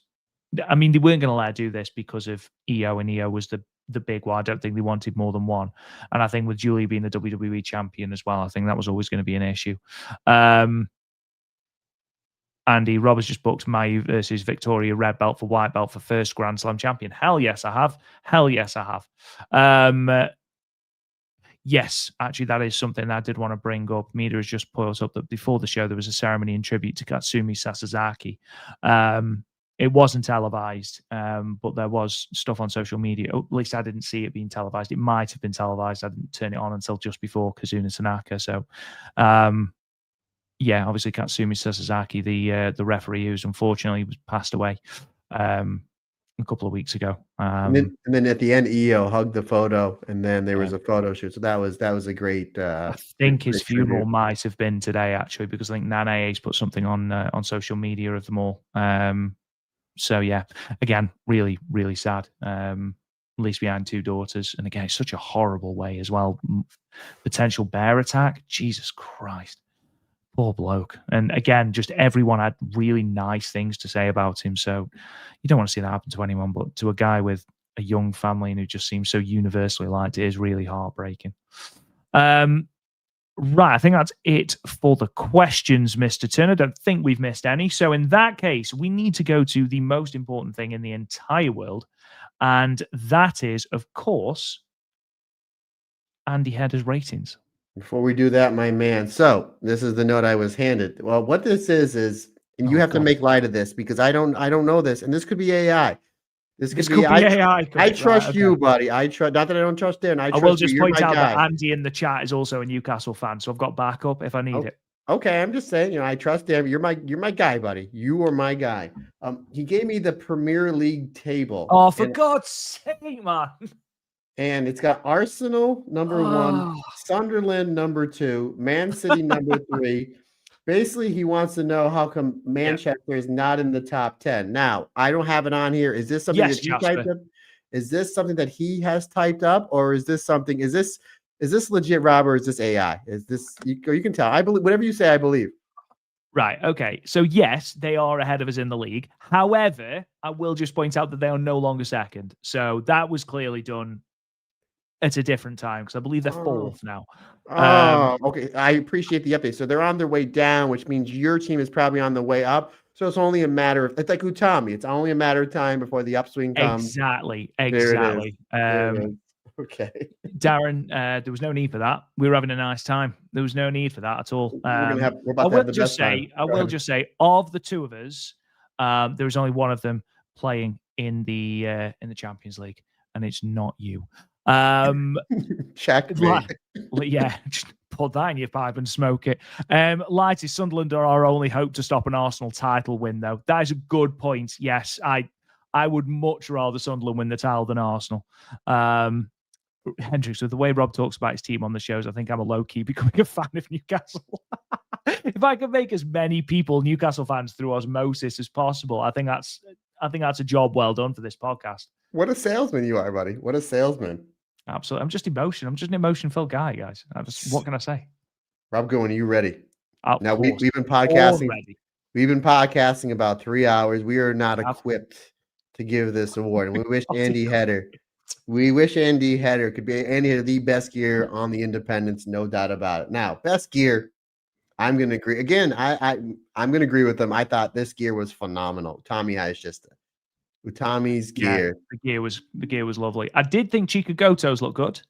I mean, they weren't going to let her do this because of IYO, and IYO was the big one. I don't think they wanted more than one. And I think with Julie being the WWE champion as well, I think that was always going to be an issue. Andy Roberts just booked Mayu versus Victoria, red belt for white belt for first Grand Slam champion. Hell yes, I have. Hell yes, I have. Yes, actually, that is something I did want to bring up. Media has just put up that before the show, there was a ceremony in tribute to Katsumi Sasazaki. It wasn't televised, but there was stuff on social media. At least I didn't see it being televised. It might have been televised. I didn't turn it on until just before Kazuna Tanaka. So, yeah, obviously Katsumi Sasazaki, the referee who's unfortunately passed away a couple of weeks ago. And then at the end, EO hugged the photo, and then there was a photo shoot. So that was a great. I think his funeral might have been today, actually, because I think Nanae's put something on social media of them all. So yeah, again, really, really sad. Leaves behind two daughters, and again, it's such a horrible way as well. Potential bear attack. Jesus Christ. Poor bloke. And again, just everyone had really nice things to say about him. So you don't want to see that happen to anyone, but to a guy with a young family and who just seems so universally liked, it is really heartbreaking. Right, I think that's it for the questions, Mr. Turner. I don't think we've missed any. So in that case, we need to go to the most important thing in the entire world. And that is, of course, Andy Hedder's ratings. Before we do that, my man. So this is the note I was handed. Well, what this is, and you have to make light of this because I don't know this, and this could be AI. This could be AI. I trust you, buddy. I trust. Not that I don't trust Dan. I will just point out that Andy in the chat is also a Newcastle fan, so I've got backup if I need it. Okay, I'm just saying. I trust Dan. You're my guy, buddy. You are my guy. He gave me the Premier League table. Oh, for God's sake, man! And it's got Arsenal number 1, Sunderland number 2, Man City number 3. Basically, he wants to know how come Manchester is not in the top 10. Now, I don't have it on here. Is this something that he typed up? Is this something that he has typed up, or is this something? Is this legit, Rob, or is this AI? Is this you can tell? I believe whatever you say. I believe. Right. Okay. So yes, they are ahead of us in the league. However, I will just point out that they are no longer second. So that was clearly done at a different time because I believe they're fourth now. Okay. I appreciate the update. So they're on their way down, which means your team is probably on the way up. So it's only a matter of, it's like Utami. It's only a matter of time before the upswing comes. Exactly. Okay. Darren, there was no need for that. We were having a nice time. There was no need for that at all. I will just say, of the two of us, there was only one of them playing in the Champions League, and it's not you. Check me. Yeah, just put that in your pipe and smoke it. Lighty, Sunderland are our only hope to stop an Arsenal title win, though. That is a good point. Yes, I would much rather Sunderland win the title than Arsenal. Hendricks, with the way Rob talks about his team on the shows, I think I'm a low-key becoming a fan of Newcastle. If I could make as many people Newcastle fans through osmosis as possible, I think that's a job well done for this podcast. What a salesman you are, buddy. What a salesman. Absolutely. I'm just an emotion-filled guy, guys. What can I say? Rob Goodwin, are you ready? Now we've been podcasting. We've been podcasting about 3 hours. We are not equipped to give this award. And we wish Andy Hedder. We wish Andy Hedder could be the best gear on the independents, no doubt about it. Now, best gear, I'm going to agree. Again, I'm going to agree with them. I thought this gear was phenomenal. Utami Hayashishita. Utami's gear. Yeah, the gear was lovely. I did think Chika Goto's looked good.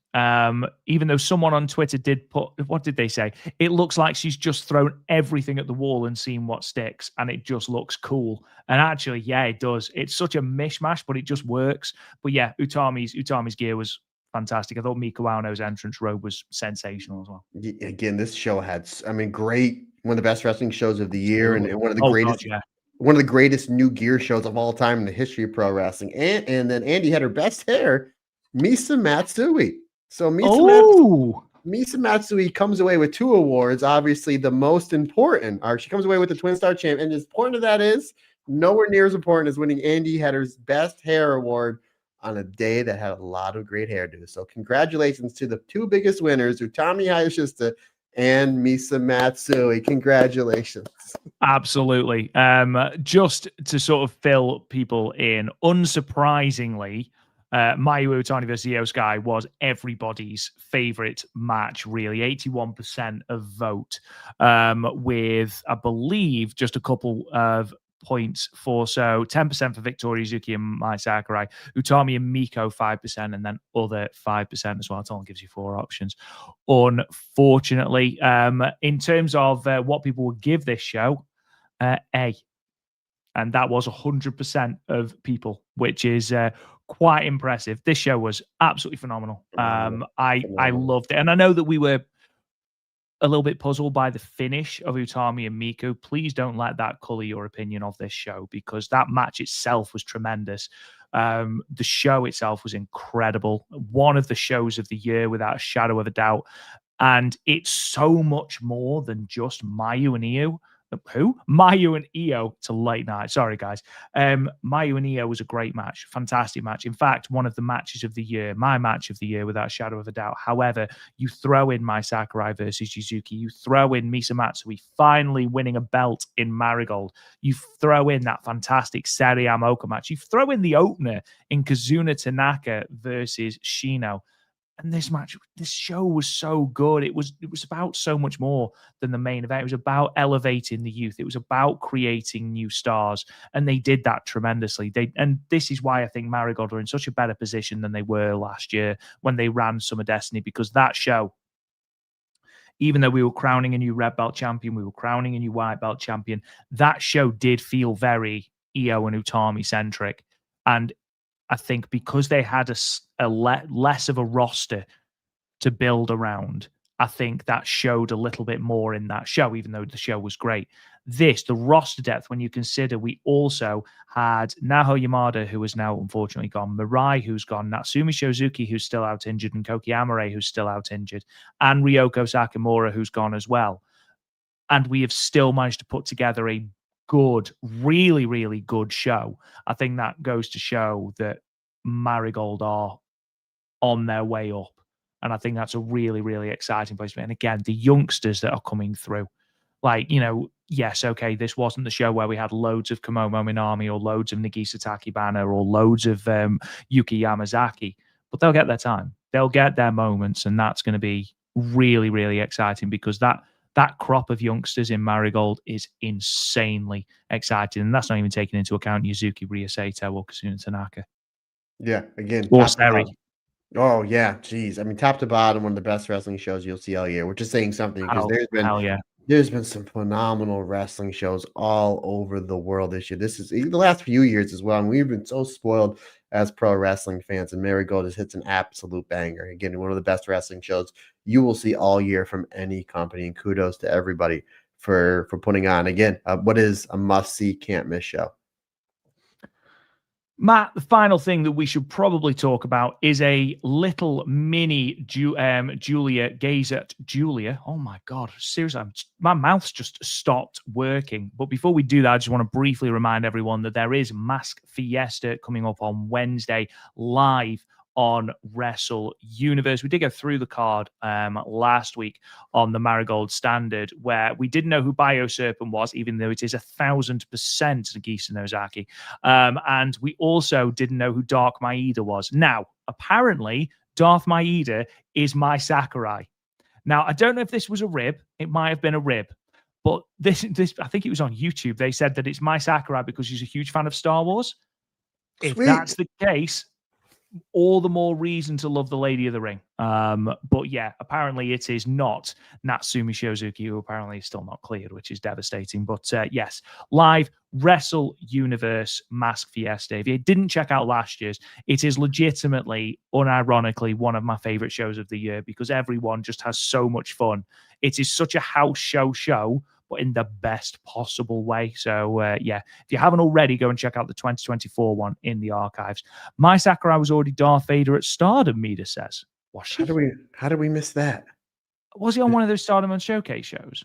Even though someone on Twitter did put, what did they say? It looks like she's just thrown everything at the wall and seen what sticks, and it just looks cool. And actually, yeah, it does. It's such a mishmash, but it just works. But yeah, Utami's gear was fantastic. I thought Miku Aono's entrance robe was sensational as well. Again, this show had, great, one of the best wrestling shows of the year, and one of the greatest. God, yeah. One of the greatest new gear shows of all time in the history of pro wrestling. And then Andy had her best hair, Misa Matsui. So Misa Matsui comes away with 2 awards. Obviously, the most important, she comes away with the Twin Star Champ. And as important as that is, nowhere near as important as winning Andy Hedder's Best Hair Award on a day that had a lot of great hairdos. So congratulations to the 2 biggest winners, Utami Hayashishita and Misa Matsui. Congratulations. Absolutely. Just to sort of fill people in, unsurprisingly, Mayu Iwatani versus IYO SKY was everybody's favorite match, really. 81% of vote, with, I believe, just a couple of points for, so 10% for Victoria Yuzuki and Mai Sakurai, Utami and Miko 5%, and then other 5% as well. It only gives you 4 options. Unfortunately, in terms of what people would give this show, A, and that was 100% of people, which is quite impressive. This show was absolutely phenomenal. I loved it, and I know that we were a little bit puzzled by the finish of Utami and Miku. Please don't let that color your opinion of this show, because that match itself was tremendous. The show itself was incredible. One of the shows of the year, without a shadow of a doubt. And it's so much more than just Mayu and IYO. Who? Mayu and IYO to late night. Sorry, guys. Mayu and IYO was a great match, fantastic match. In fact, one of the matches of the year, my match of the year, without a shadow of a doubt. However, you throw in Mai Sakurai versus Yuzuki, you throw in Misa Matsui finally winning a belt in Marigold, you throw in that fantastic Seri Amoka match, you throw in the opener in Kazuna Tanaka versus Shino. And this show was so good. It was about so much more than the main event. It was about elevating the youth. It was about creating new stars, and they did that tremendously. And this is why I think Marigold are in such a better position than they were last year when they ran Summer Destiny, because that show, even though we were crowning a new red belt champion, we were crowning a new white belt champion, that show did feel very IYO and Utami centric. And I think because they had less of a roster to build around, I think that showed a little bit more in that show, even though the show was great. The roster depth, when you consider we also had Naho Yamada, who is now unfortunately gone, Mirai, who's gone, Natsumi Shozuki, who's still out injured, and Koki Amare, who's still out injured, and Ryoko Sakamura, who's gone as well. And we have still managed to put together a good, really, really good show. I think that goes to show that Marigold are on their way up. And I think that's a really, really exciting place to be. And again, the youngsters that are coming through, like, yes, okay, this wasn't the show where we had loads of Komomo Minami or loads of Nagisa Takibana or loads of Yuki Yamazaki, but they'll get their time. They'll get their moments, and that's going to be really, really exciting, because that crop of youngsters in Marigold is insanely exciting. And that's not even taking into account Yuzuki Ryosato or Kazuna Tanaka. Yeah, again, Or Seri. Oh, yeah, geez. I mean, top to bottom, one of the best wrestling shows you'll see all year, which is saying something, because there's been some phenomenal wrestling shows all over the world this year. This is the last few years as well, and we've been so spoiled as pro wrestling fans, and Marigold has hit an absolute banger. Again, one of the best wrestling shows you will see all year from any company, and kudos to everybody for putting on, again, what is a must-see, can't-miss show. Matt, the final thing that we should probably talk about is a little mini Julia gaze at Julia. Oh my God, seriously, my mouth's just stopped working. But before we do that, I just want to briefly remind everyone that there is Mask Fiesta coming up on Wednesday live on Wrestle Universe. We did go through the card last week on the Marigold Standard, where we didn't know who Bioserpent was, even though it is 1,000% Nagisa Nozaki. And we also didn't know who Dark Maeda was. Now, apparently, Darth Maeda is Mai Sakurai. Now, I don't know if this was a rib. It might have been a rib. But this I think it was on YouTube. They said that it's Mai Sakurai because she's a huge fan of Star Wars. Sweet. If that's the case, all the more reason to love the Lady of the Ring. But yeah, apparently it is not Natsumi Shozuki, who apparently is still not cleared, which is devastating. But yes, live Wrestle Universe Mask Fiesta. If you didn't check out last year's, it is legitimately, unironically, one of my favorite shows of the year, because everyone just has so much fun. It is such a house show, but in the best possible way. So yeah, if you haven't already, go and check out the 2024 one in the archives. Mai Sakurai was already Darth Vader at Stardom, Mida says. Was she? How did we miss that? Was he on one of those Stardom and Showcase shows?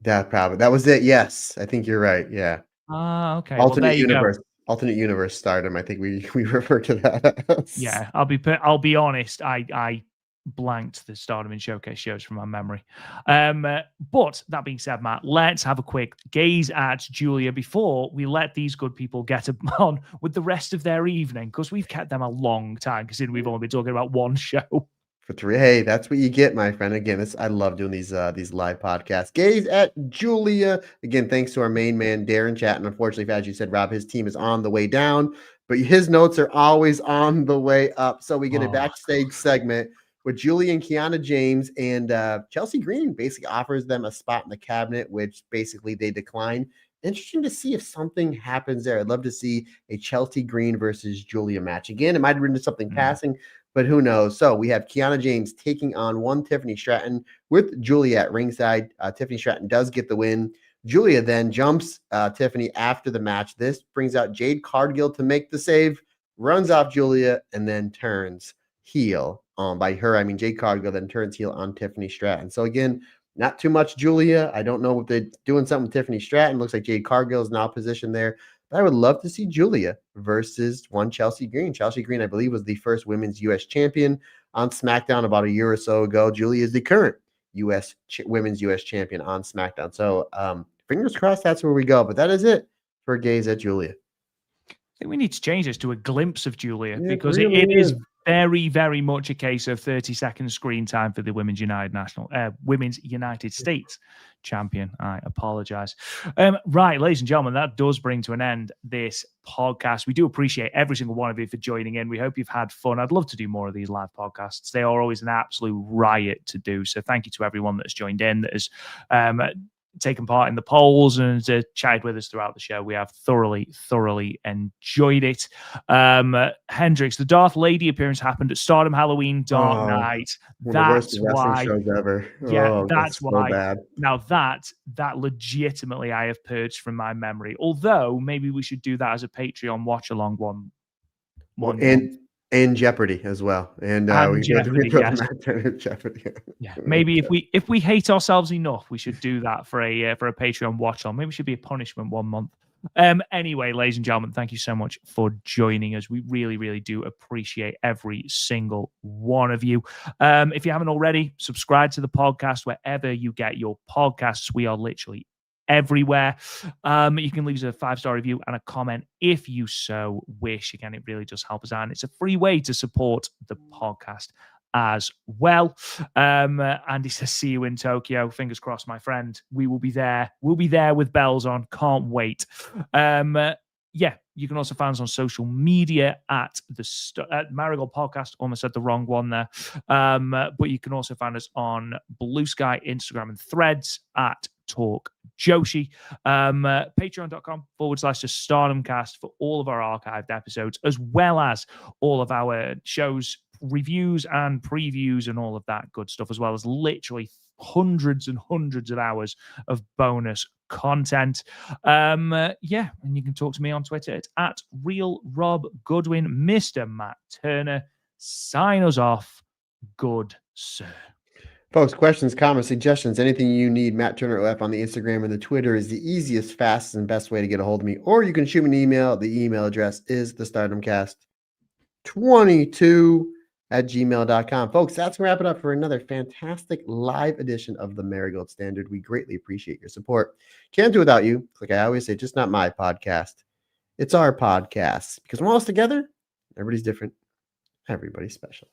That was it. Yes, I think you're right. Yeah. Okay. Alternate universe Stardom. I think we refer to that as. Yeah, I'll be honest. I blanked the Stardom and Showcase shows from my memory. But that being said, Matt, let's have a quick gaze at Julia before we let these good people get on with the rest of their evening, because we've kept them a long time, considering we've only been talking about one show. For 3. Hey, that's what you get, my friend. Again, I love doing these live podcasts. Gaze at Julia. Again, thanks to our main man, Darren Chatton. Unfortunately, as you said, Rob, his team is on the way down, but his notes are always on the way up. So we get a backstage segment with Julia and Kiana James, and Chelsea Green basically offers them a spot in the cabinet, which basically they decline. Interesting to see if something happens there. I'd love to see a Chelsea Green versus Julia match. Again, it might have been something passing, but who knows? So we have Kiana James taking on one Tiffany Stratton with Julia at ringside. Tiffany Stratton does get the win. Julia then jumps Tiffany after the match. This brings out Jade Cargill to make the save, runs off Julia, and then turns heel. By her, I mean Jade Cargill then turns heel on Tiffany Stratton. So again, not too much Julia. I don't know if they're doing something with Tiffany Stratton. Looks like Jade Cargill is now positioned there. But I would love to see Julia versus one Chelsea Green. Chelsea Green, I believe, was the first women's U.S. champion on SmackDown about a year or so ago. Julia is the current women's U.S. champion on SmackDown. So fingers crossed that's where we go. But that is it for Gaze at Julia. I think we need to change this to a glimpse of Julia, because it is very, very much a case of 30-second screen time for the Women's United States champion. I apologize. Right, ladies and gentlemen, that does bring to an end this podcast. We do appreciate every single one of you for joining in. We hope you've had fun. I'd love to do more of these live podcasts. They are always an absolute riot to do. So thank you to everyone that's joined in, that has taken part in the polls and chatted with us throughout the show. We have thoroughly enjoyed it. Hendrix, the Darth Lady appearance happened at Stardom Halloween Dark Night. That's why shows ever. Yeah, that's why. So bad. Now that legitimately I have purged from my memory. Although maybe we should do that as a Patreon watch along one. And Jeopardy as well. And we Jeopardy, yes. Jeopardy. Yeah, maybe if we hate ourselves enough, we should do that for a Patreon watch on. Maybe it should be a punishment one month. Anyway, ladies and gentlemen, thank you so much for joining us. We really do appreciate every single one of you. If you haven't already, subscribe to the podcast wherever you get your podcasts. We are literally everywhere. You can leave us a 5-star review and a comment if you so wish. Again, it really does help us out, and it's a free way to support the podcast as well. Andy says, see you in Tokyo. Fingers crossed, my friend. We will be there. We'll be there with bells on. Can't wait. Yeah, you can also find us on social media at Marigold Podcast. Almost said the wrong one there. But you can also find us on Blue Sky, Instagram, and Threads at Talk Joshi. Patreon.com/just StardomCast for all of our archived episodes, as well as all of our shows, reviews and previews and all of that good stuff, as well as literally hundreds and hundreds of hours of bonus content. And you can talk to me on Twitter at RealRobGoodwin. Mr. Matt Turner, sign us off. Good sir. Folks, questions, comments, suggestions, anything you need, Matt Turner OF on the Instagram and the Twitter is the easiest, fastest, and best way to get a hold of me. Or you can shoot me an email. The email address is thestardomcast22@gmail.com. Folks, that's going to wrap it up for another fantastic live edition of the Marigold Standard. We greatly appreciate your support. Can't do without you. Like I always say, just not my podcast. It's our podcast. Because when we're all together, everybody's different. Everybody's special.